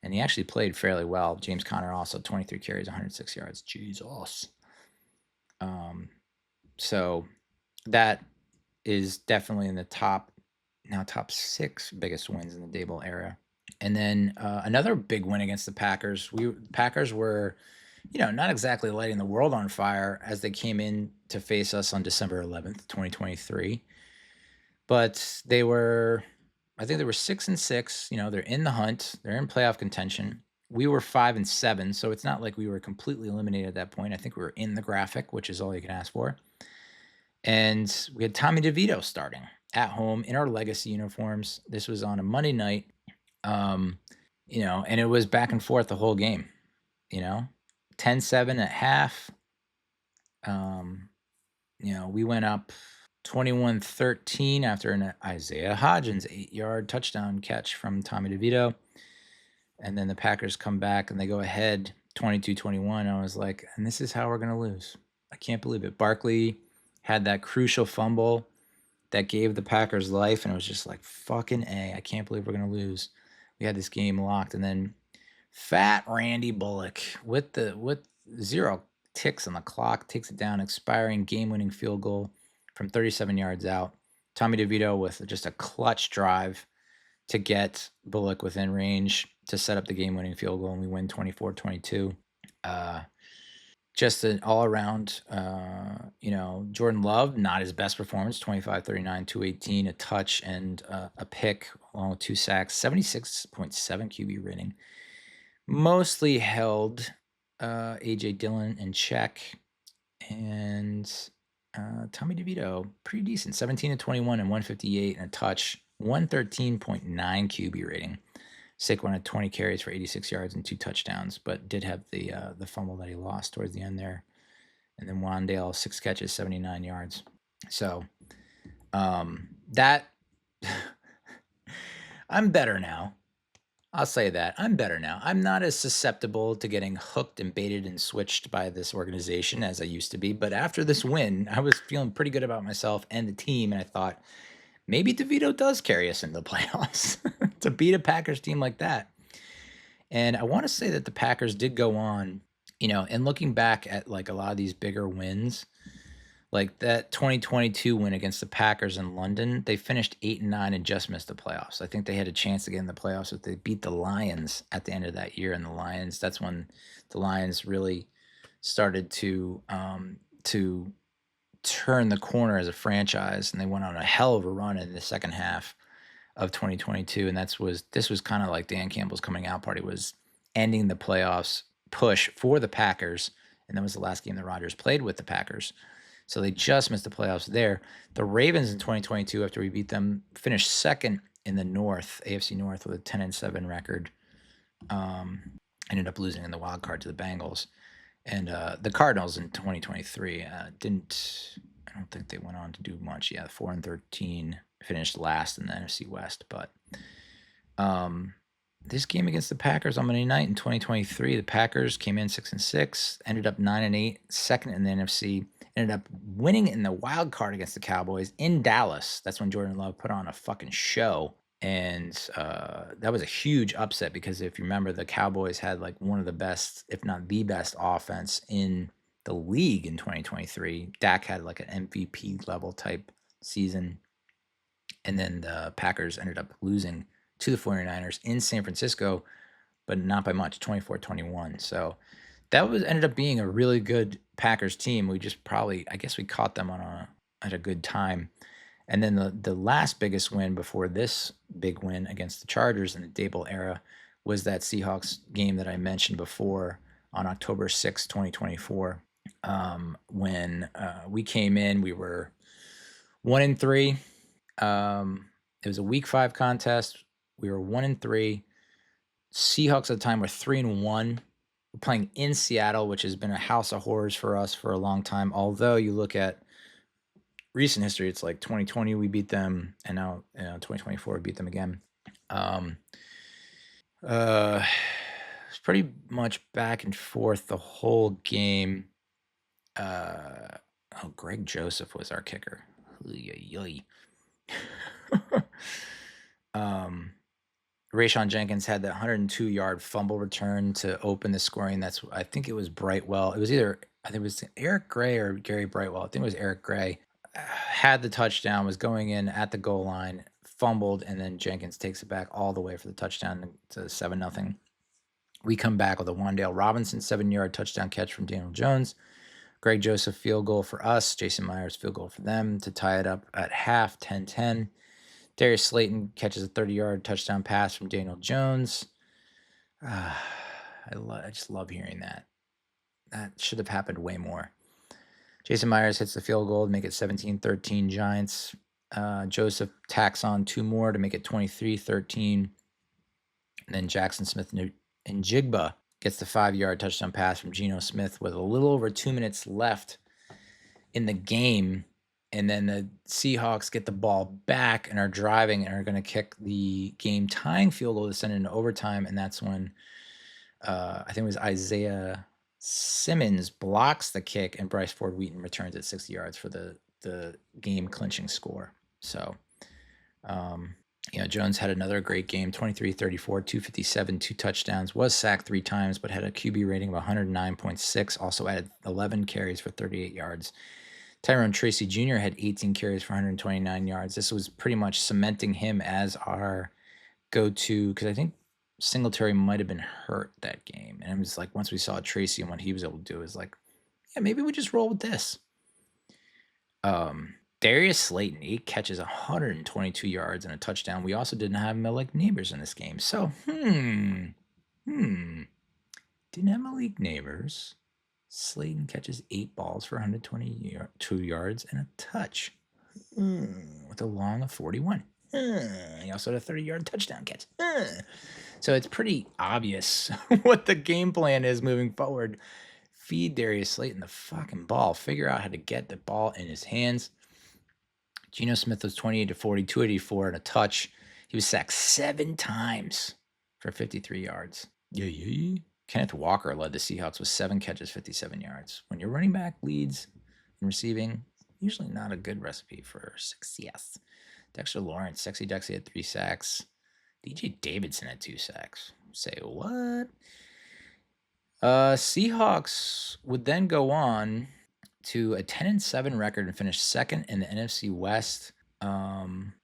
And he actually played fairly well. James Conner also 23 carries, 106 yards. Jesus. So that is definitely in the top 6 biggest wins in the Daboll era. And then another big win against the Packers. Packers were, not exactly lighting the world on fire as they came in to face us on December 11th, 2023. But they were 6-6. They're in the hunt. They're in playoff contention. We were 5-7, so it's not like we were completely eliminated at that point. I think we were in the graphic, which is all you can ask for. And we had Tommy DeVito starting at home in our legacy uniforms. This was on a Monday night, and it was back and forth the whole game. 10-7 at half. We went up 21-13 after an Isaiah Hodgins 8-yard touchdown catch from Tommy DeVito. And then the Packers come back and they go ahead 22-21. I was like, and this is how we're going to lose. I can't believe it. Barkley had that crucial fumble that gave the Packers life, and it was just like, fucking A, I can't believe we're going to lose. We had this game locked, and then fat Randy Bullock with 0 ticks on the clock takes it down, expiring game-winning field goal from 37 yards out. Tommy DeVito with just a clutch drive to get Bullock within range to set up the game-winning field goal, and we win 24-22. Just an all-around, Jordan Love, not his best performance, 25-39, 218, a touch and a pick, along with 2 sacks, 76.7 QB rating. Mostly held A.J. Dillon in check, and Tommy DeVito, pretty decent, 17-21 and 158 and a touch, 113.9 QB rating. Saquon had 20 carries for 86 yards and 2 touchdowns, but did have the fumble that he lost towards the end there. And then Wandale, 6 catches, 79 yards. So that I'm better now. I'll say that. I'm better now. I'm not as susceptible to getting hooked and baited and switched by this organization as I used to be. But after this win, I was feeling pretty good about myself and the team, and I thought, maybe DeVito does carry us into the playoffs to beat a Packers team like that. And I want to say that the Packers did go on, and looking back at like a lot of these bigger wins, like that 2022 win against the Packers in London, they finished 8-9 and just missed the playoffs. I think they had a chance to get in the playoffs if they beat the Lions at the end of that year. And the Lions, that's when the Lions really started to turn the corner as a franchise, and they went on a hell of a run in the second half of 2022. And this was kind of like Dan Campbell's coming out party, was ending the playoffs push for the Packers. And that was the last game that Rodgers played with the Packers. So they just missed the playoffs there. The Ravens in 2022, after we beat them, finished second in the North, AFC North, with a 10-7 record. Ended up losing in the wild card to the Bengals. And the Cardinals in 2023 I don't think they went on to do much. Yeah, 4-13, finished last in the NFC West. But this game against the Packers on Monday night in 2023, the Packers came in 6-6, ended up 9-8, second in the NFC, ended up winning in the wild card against the Cowboys in Dallas. That's when Jordan Love put on a fucking show. And that was a huge upset because if you remember, the Cowboys had like one of the best, if not the best, offense in the league in 2023. Dak had like an MVP level type season. And then the Packers ended up losing to the 49ers in San Francisco, but not by much, 24-21. So that ended up being a really good Packers team. We just I guess we caught them at a good time. And then the last biggest win before this big win against the Chargers in the Daboll era was that Seahawks game that I mentioned before on October 6, 2024. When we came in, we were 1-3. It was a week 5 contest. We were 1-3. Seahawks at the time were 3-1. We're playing in Seattle, which has been a house of horrors for us for a long time. Although you look at recent history, it's like 2020 we beat them, and now 2024 we beat them again. It's pretty much back and forth the whole game. Greg Joseph was our kicker. Rayshon Jenkins had that 102-yard fumble return to open the scoring. I think it was Brightwell. I think it was Eric Gray or Gary Brightwell. I think it was Eric Gray. Had the touchdown, was going in at the goal line, fumbled, and then Jenkins takes it back all the way for the touchdown to 7-0. We come back with a Wan'Dale Robinson 7-yard touchdown catch from Daniel Jones. Greg Joseph field goal for us. Jason Myers field goal for them to tie it up at half, 10-10. Darius Slayton catches a 30-yard touchdown pass from Daniel Jones. I just love hearing that. That should have happened way more. Jason Myers hits the field goal to make it 17-13 Giants. Joseph tacks on 2 more to make it 23-13. And then Jackson Smith and Jigba gets the 5-yard touchdown pass from Geno Smith with a little over 2 minutes left in the game. And then the Seahawks get the ball back and are driving and are going to kick the game-tying field goal to send it into overtime. And that's when I think it was Isaiah Simmons blocks the kick and Bryce Ford Wheaton returns at 60 yards for the game-clinching score. So, Jones had another great game, 23-34, 257, 2 touchdowns, was sacked 3 times, but had a QB rating of 109.6, also added 11 carries for 38 yards. Tyrone Tracy Jr. had 18 carries for 129 yards. This was pretty much cementing him as our go-to, because I think Singletary might have been hurt that game. And it was like, once we saw Tracy and what he was able to do, it was like, yeah, maybe we just roll with this. Darius Slayton, 8 catches, 122 yards, and a touchdown. We also didn't have Malik Nabers in this game. So, didn't have Malik Nabers. Slayton catches 8 balls for 122 yards and a touch with a long of 41. He also had a 30-yard touchdown catch. So it's pretty obvious what the game plan is moving forward. Feed Darius Slayton the fucking ball. Figure out how to get the ball in his hands. Geno Smith was 28-40, 284 and a touch. He was sacked 7 times for 53 yards. Yeah. Kenneth Walker led the Seahawks with 7 catches, 57 yards. When your running back leads in receiving, usually not a good recipe for success. Dexter Lawrence, Sexy Dexy had 3 sacks. DJ Davidson had 2 sacks. Say what? Seahawks would then go on to a 10-7 record and finish second in the NFC West, and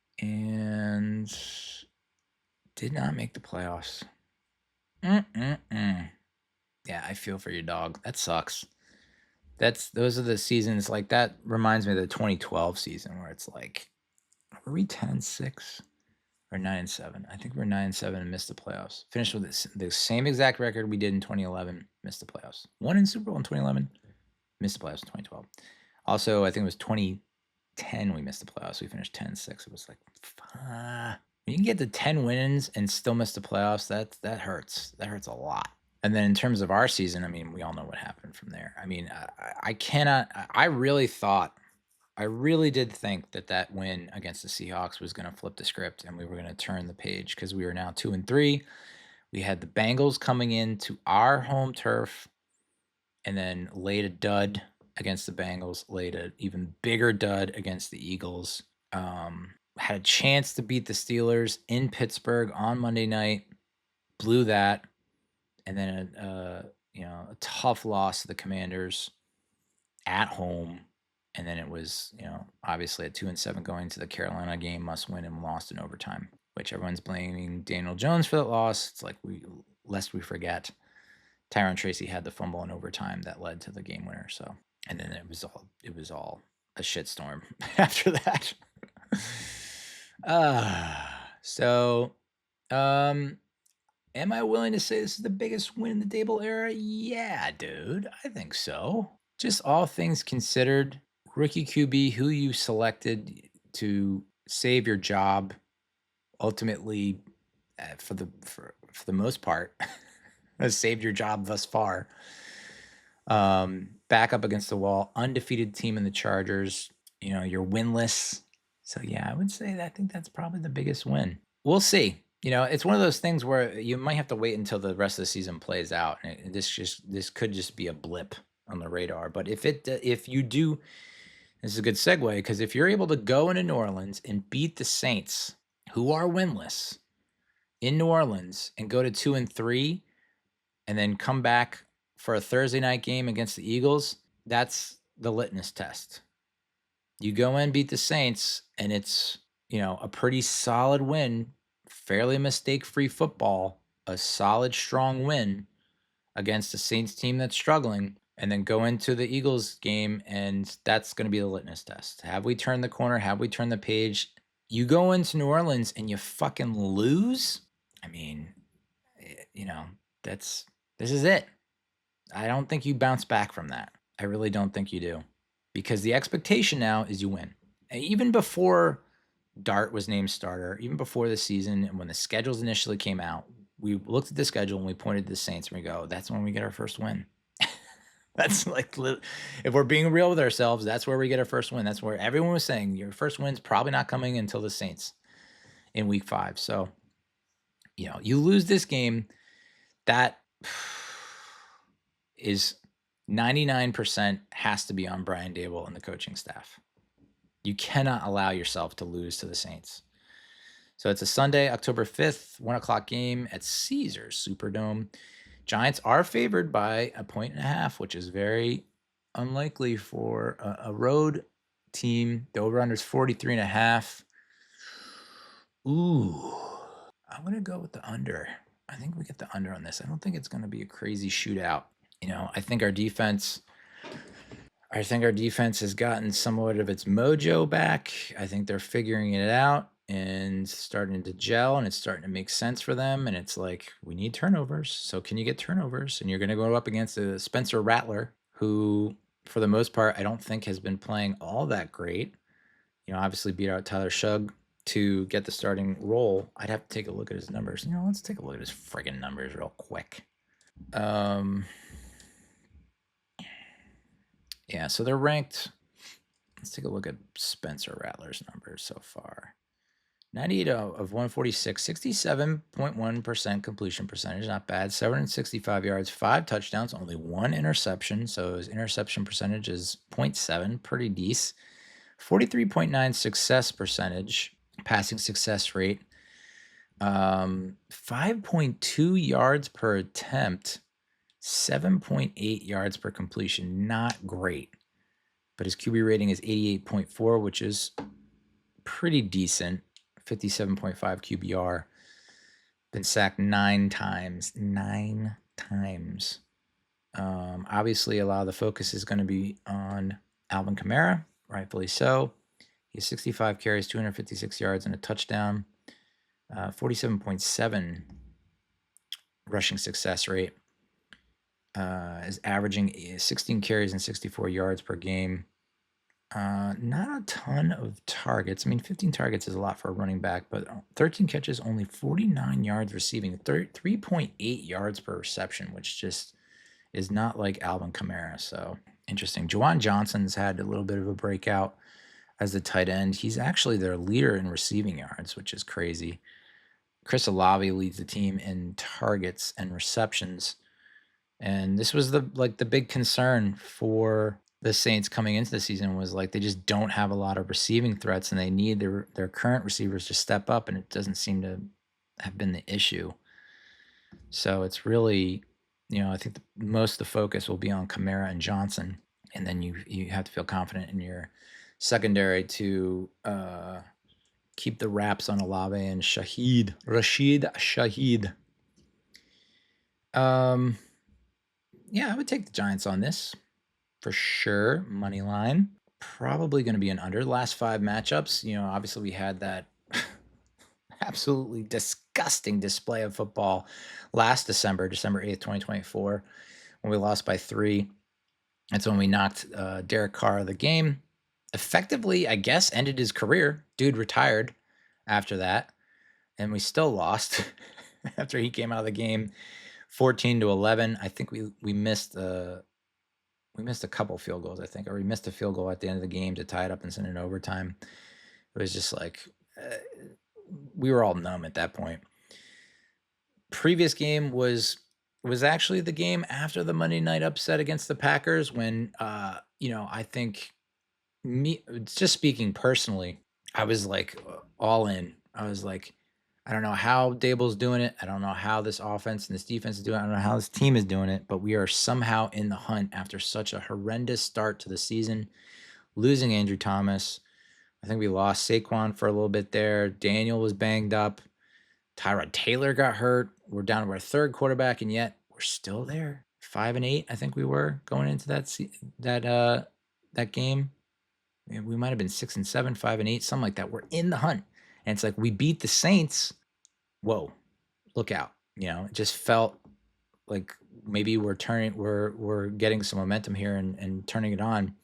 did not make the playoffs. Yeah, I feel for your dog. That sucks. Those are the seasons, like, that reminds me of the 2012 season where it's like, were we 10-6 or 9-7? I think we're 9-7 and missed the playoffs. Finished with the same exact record we did in 2011, missed the playoffs. Won in Super Bowl in 2011, missed the playoffs in 2012. Also, I think it was 2010 we missed the playoffs. We finished 10-6. It was like, you can get to 10 wins and still miss the playoffs. That hurts. That hurts a lot. And then in terms of our season, I mean, we all know what happened from there. I mean, I really did think that win against the Seahawks was going to flip the script and we were going to turn the page, because we were now 2-3. We had the Bengals coming into our home turf and then laid a dud against the Bengals, laid an even bigger dud against the Eagles. Had a chance to beat the Steelers in Pittsburgh on Monday night, blew that. And then a tough loss to the Commanders at home. And then it was, obviously at 2-7 going to the Carolina game, must win, and lost in overtime, which everyone's blaming Daniel Jones for that loss. It's like, lest we forget, Tyrone Tracy had the fumble in overtime that led to the game winner. So, and then it was all a shitstorm after that. Am I willing to say this is the biggest win in the Daboll era? Yeah, dude. I think so. Just all things considered, rookie QB, who you selected to save your job, ultimately, for the most part, has saved your job thus far. Back up against the wall, undefeated team in the Chargers. You're winless. So yeah, I would say that I think that's probably the biggest win. We'll see. It's one of those things where you might have to wait until the rest of the season plays out, and this could just be a blip on the radar. But if you do, this is a good segue, because if you're able to go into New Orleans and beat the Saints, who are winless, in New Orleans, and go to 2-3, and then come back for a Thursday night game against the Eagles, that's the litmus test. You go in, beat the Saints, and it's, a pretty solid win, fairly mistake-free football, a solid, strong win against the Saints team that's struggling, and then go into the Eagles game, and that's going to be the litmus test. Have we turned the corner? Have we turned the page? You go into New Orleans and you fucking lose? I mean, this is it. I don't think you bounce back from that. I really don't think you do. Because the expectation now is you win. And even before Dart was named starter, even before the season, and when the schedules initially came out, we looked at the schedule and we pointed to the Saints and we go, that's when we get our first win. That's like, if we're being real with ourselves, that's where we get our first win. That's where everyone was saying your first win's probably not coming until the Saints in week 5. So, you lose this game, that is 99% has to be on Brian Daboll and the coaching staff. You cannot allow yourself to lose to the Saints. So it's a Sunday, October 5th, 1 o'clock game at Caesars Superdome. Giants are favored by 1.5, which is very unlikely for a road team. The over-under is 43.5. Ooh, I'm going to go with the under. I think we get the under on this. I don't think it's going to be a crazy shootout. I think our defense has gotten somewhat of its mojo back. I think they're figuring it out and starting to gel, and it's starting to make sense for them. And it's like, we need turnovers. So can you get turnovers? And you're going to go up against a Spencer Rattler, who, for the most part, I don't think has been playing all that great. Obviously beat out Tyler Shugg to get the starting role. I'd have to take a look at his numbers. Let's take a look at his friggin' numbers real quick. Yeah, so they're ranked. Let's take a look at Spencer Rattler's numbers so far. 98 of 146, 67.1% completion percentage, not bad. 765 yards, 5 touchdowns, only 1 interception. So his interception percentage is 0.7, pretty decent. 43.9 success percentage, passing success rate. 5.2 yards per attempt, 7.8 yards per completion. Not great. But his QB rating is 88.4, which is pretty decent. 57.5 QBR. Been sacked 9 times. 9 times. Obviously, a lot of the focus is going to be on Alvin Kamara, rightfully so. He has 65 carries, 256 yards, and a touchdown. 47.7 rushing success rate. Is averaging 16 carries and 64 yards per game. Not a ton of targets. 15 targets is a lot for a running back, but 13 catches, only 49 yards receiving, 3.8 yards per reception, which just is not like Alvin Kamara. So interesting. Juwan Johnson's had a little bit of a breakout as the tight end. He's actually their leader in receiving yards, which is crazy. Chris Olave leads the team in targets and receptions. And this was the big concern for the Saints coming into the season, was like they just don't have a lot of receiving threats, and they need their current receivers to step up, and it doesn't seem to have been the issue. So it's really, I think most of the focus will be on Kamara and Johnson, and then you have to feel confident in your secondary to keep the wraps on Olave and Rashid Shaheed. Yeah, I would take the Giants on this for sure. Money line. Probably going to be an under. Last 5 matchups, obviously we had that absolutely disgusting display of football last December 8th, 2024, when we lost by 3. That's when we knocked Derek Carr out of the game. Effectively, I guess, ended his career. Dude retired after that, and we still lost after he came out of the game, 14-11. I think we missed a couple field goals, I think, or we missed a field goal at the end of the game to tie it up and send it in overtime. It was just like we were all numb at that point. Previous game was actually the game after the Monday night upset against the Packers when, I think just speaking personally, I was like all in. I was like, I don't know how Daboll's doing it. I don't know how this offense and this defense is doing it. I don't know how this team is doing it, but we are somehow in the hunt after such a horrendous start to the season, losing Andrew Thomas. I think we lost Saquon for a little bit there. Daniel was banged up. Tyrod Taylor got hurt. We're down to our third quarterback, and yet we're still there. 5-8, I think we were going into that game. We might have been 6-7, 5-8, something like that. We're in the hunt, and it's like we beat the Saints. Whoa, look out! It just felt like maybe we're getting some momentum here and turning it on.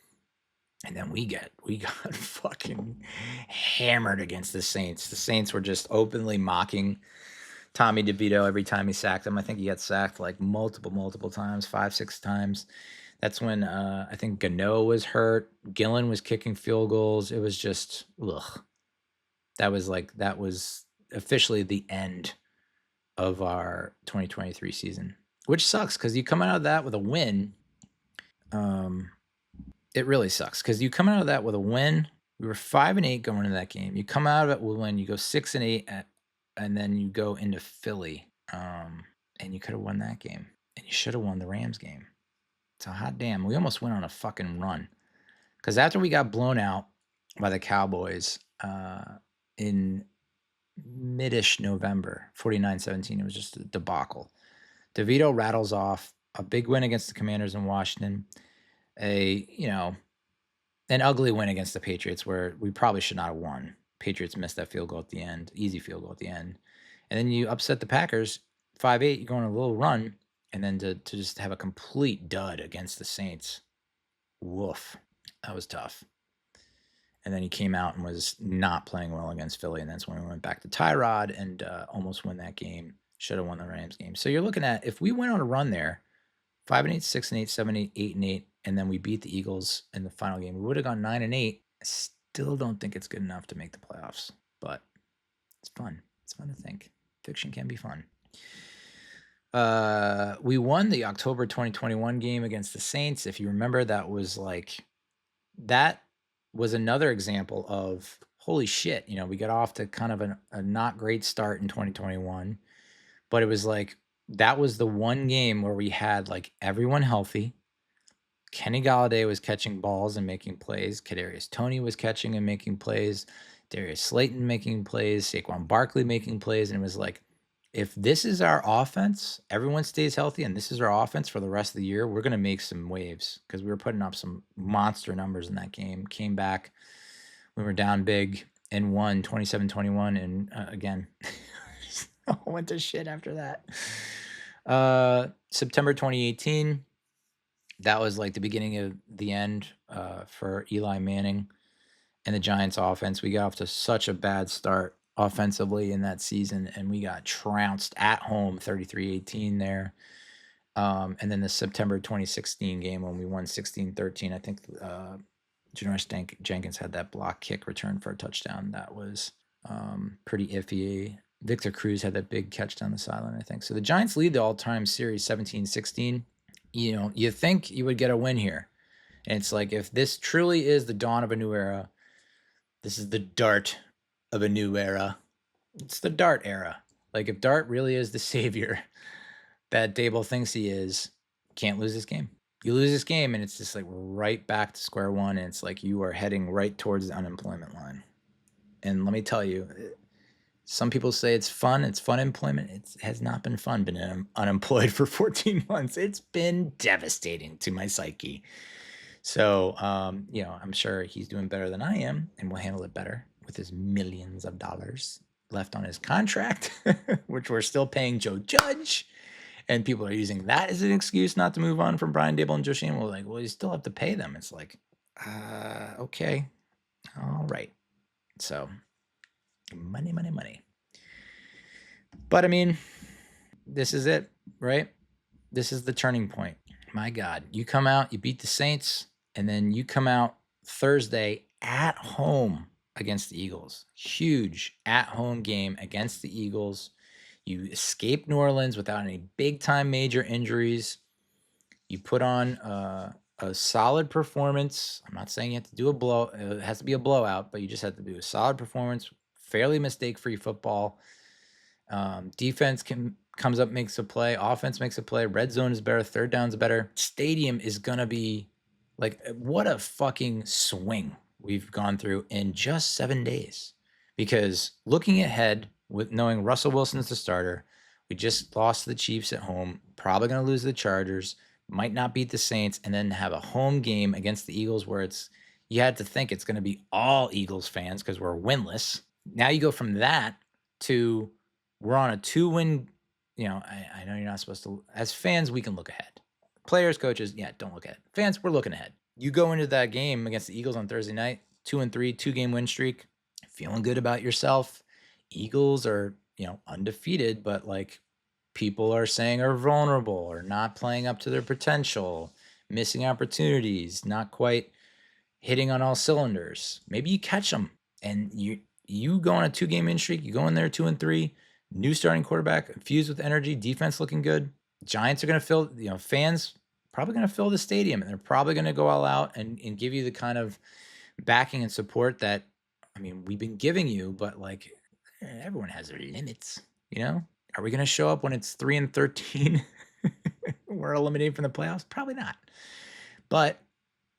And then we got fucking hammered against the Saints. The Saints were just openly mocking Tommy DeVito every time he sacked him. I think he got sacked like multiple times, 5-6 times. That's when I think Gano was hurt. Gillan was kicking field goals. It was just, ugh. That was officially the end of our 2023 season, which sucks because you come out of that with a win. It really sucks because you come out of that with a win. We were 5-8 going into that game. You come out of it with a win. You go 6-8, and then you go into Philly, and you could have won that game, and you should have won the Rams game. So hot damn, we almost went on a fucking run because after we got blown out by the Cowboys in mid-ish November, 49-17, it was just a debacle. DeVito rattles off a big win against the Commanders in Washington. An ugly win against the Patriots where we probably should not have won. Patriots missed that field goal at the end, easy field goal at the end. And then you upset the Packers, 5-8, you go on a little run, and then to just have a complete dud against the Saints. Woof. That was tough. And then he came out and was not playing well against Philly, and that's when we went back to Tyrod and almost won that game. Should have won the Rams game. So you're looking at, if we went on a run there, 5-8, 6-8, 7-8, 8-8, and then we beat the Eagles in the final game, we would have gone 9-8. I still don't think it's good enough to make the playoffs, but it's fun. It's fun to think. Fiction can be fun. We won the October 2021 game against the Saints. If you remember, that was another example of holy shit. We got off to kind of a not great start in 2021, but it was like that was the one game where we had like everyone healthy. Kenny Golladay was catching balls and making plays. Kadarius Toney was catching and making plays. Darius Slayton making plays. Saquon Barkley making plays. And it was like, if this is our offense, everyone stays healthy, and this is our offense for the rest of the year, we're going to make some waves because we were putting up some monster numbers in that game. Came back. We were down big and won 27-21. And again, went to shit after that. September 2018. That was like the beginning of the end for Eli Manning and the Giants offense. We got off to such a bad start offensively in that season, and we got trounced at home 33-18 there. And then the September 2016 game when we won 16-13, I think Janoris Jenkins had that block kick return for a touchdown. That was pretty iffy. Victor Cruz had that big catch down the sideline, I think. So the Giants lead the all-time series 17-16. You think you would get a win here. And it's like, if this truly is the dawn of a new era, this is the Dart of a new era. It's the Dart era. Like, if Dart really is the savior that Daboll thinks he is, can't lose this game. You lose this game, and it's just like right back to square one, and it's like you are heading right towards the unemployment line. And let me tell you, some people say it's fun employment. It has not been fun being unemployed for 14 months. It's been devastating to my psyche. So, I'm sure he's doing better than I am, and will handle it better with his millions of dollars. left on his contract, which we're still paying Joe Judge. And people are using that as an excuse not to move on from Brian Daboll and Joe Shane. We're like, well, you still have to pay them. It's like, okay. All right. So money, money, money. But I mean, this is it, right? This is the turning point. My God, you come out, you beat the Saints, and then you come out Thursday at home against the Eagles. Huge at-home game against the Eagles. You escape New Orleans without any big-time major injuries. You put on a solid performance. I'm not saying you have to do it has to be a blowout, but you just have to do a solid performance, fairly mistake-free football. Defense comes up, makes a play. Offense makes a play. Red zone is better. Third down's better. Stadium is going to be like, what a fucking swing we've gone through in just 7 days. Because looking ahead with knowing Russell Wilson's the starter, we just lost to the Chiefs at home, probably going to lose to the Chargers, might not beat the Saints, and then have a home game against the Eagles where you had to think it's going to be all Eagles fans because we're winless. Now you go from that to we're on a 2-win. I know you're not supposed to. As fans, we can look ahead. Players, coaches, don't look ahead. Fans, we're looking ahead. You go into that game against the Eagles on Thursday night, 2-3, 2-game win streak, feeling good about yourself. Eagles are, undefeated, but like people are saying are vulnerable or not playing up to their potential, missing opportunities, not quite hitting on all cylinders. Maybe you catch them and you go on a 2-game win streak. You go in there 2-3. New starting quarterback, infused with energy, defense looking good. Giants are going to fill, fans probably going to fill the stadium, and they're probably going to go all out and give you the kind of backing and support that, we've been giving you, but like everyone has their limits, Are we going to show up when it's 3-13? We're eliminated from the playoffs? Probably not. But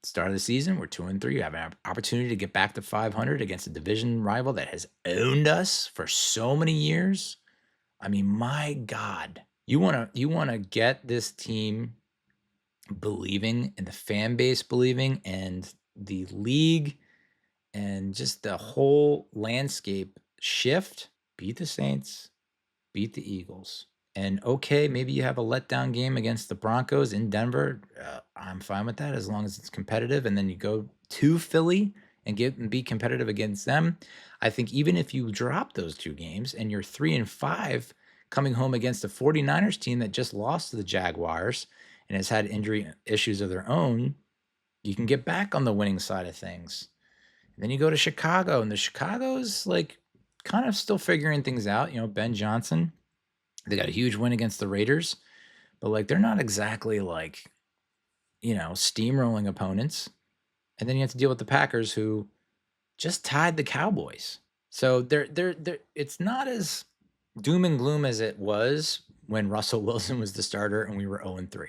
start of the season, we're 2-3. You have an opportunity to get back to 500 against a division rival that has owned us for so many years. My God, you want to get this team believing and the fan base believing and the league and just the whole landscape shift. Beat the Saints, beat the Eagles. And okay, maybe you have a letdown game against the Broncos in Denver. I'm fine with that as long as it's competitive. And then you go to Philly and be competitive against them. I think even if you drop those 2 games and you're 3-5 coming home against a 49ers team that just lost to the Jaguars and has had injury issues of their own, you can get back on the winning side of things. And then you go to Chicago, and the Chicago's like kind of still figuring things out. Ben Johnson, they got a huge win against the Raiders, but like they're not exactly like, steamrolling opponents. And then you have to deal with the Packers, who just tied the Cowboys. So they're it's not as doom and gloom as it was when Russell Wilson was the starter and we were 0-3.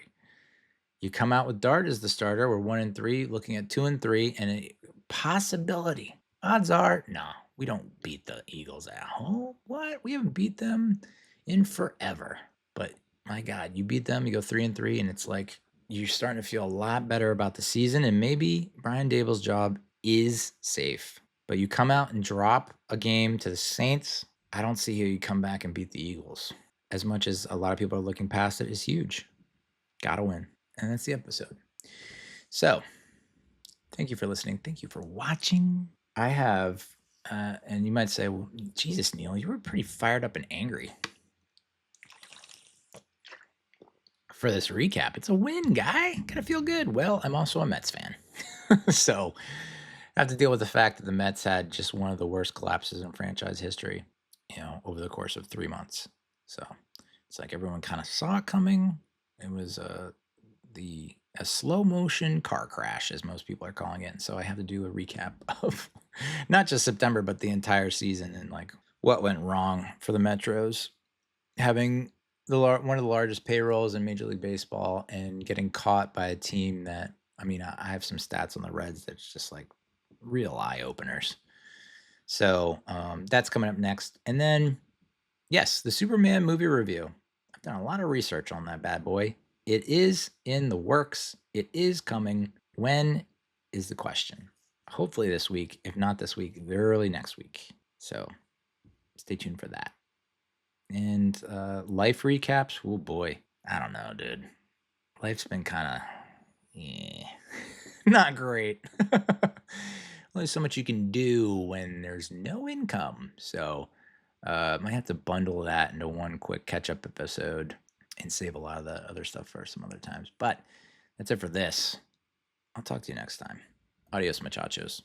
You come out with Dart as the starter. We're 1-3, looking at 2-3, and a possibility. Odds are, no, we don't beat the Eagles at home. What? We haven't beat them in forever. But my God, you beat them, you go 3-3, and it's like you're starting to feel a lot better about the season, and maybe Brian Daboll's job is safe. But you come out and drop a game to the Saints, I don't see how you come back and beat the Eagles. As much as a lot of people are looking past it, it's huge. Gotta win. And that's the episode. So, thank you for listening. Thank you for watching. I have, and you might say, well, Jesus, Neal, you were pretty fired up and angry for this recap. It's a win, guy. Gotta feel good. Well, I'm also a Mets fan. So, I have to deal with the fact that the Mets had just one of the worst collapses in franchise history, over the course of 3 months. So, it's like everyone kind of saw it coming. It was a slow motion car crash, as most people are calling it. And so I have to do a recap of not just September, but the entire season and like what went wrong for the Metros, having one of the largest payrolls in Major League Baseball and getting caught by a team that, I have some stats on the Reds that's just like real eye openers. So that's coming up next. And then, yes, the Superman movie review. I've done a lot of research on that bad boy. It is in the works. It is coming. When is the question? Hopefully this week. If not this week, early next week. So stay tuned for that. And life recaps. Oh boy, I don't know, dude. Life's been kind of not great. Only so much you can do when there's no income. So might have to bundle that into one quick catch-up episode and save a lot of the other stuff for some other times. But that's it for this. I'll talk to you next time. Adios, muchachos.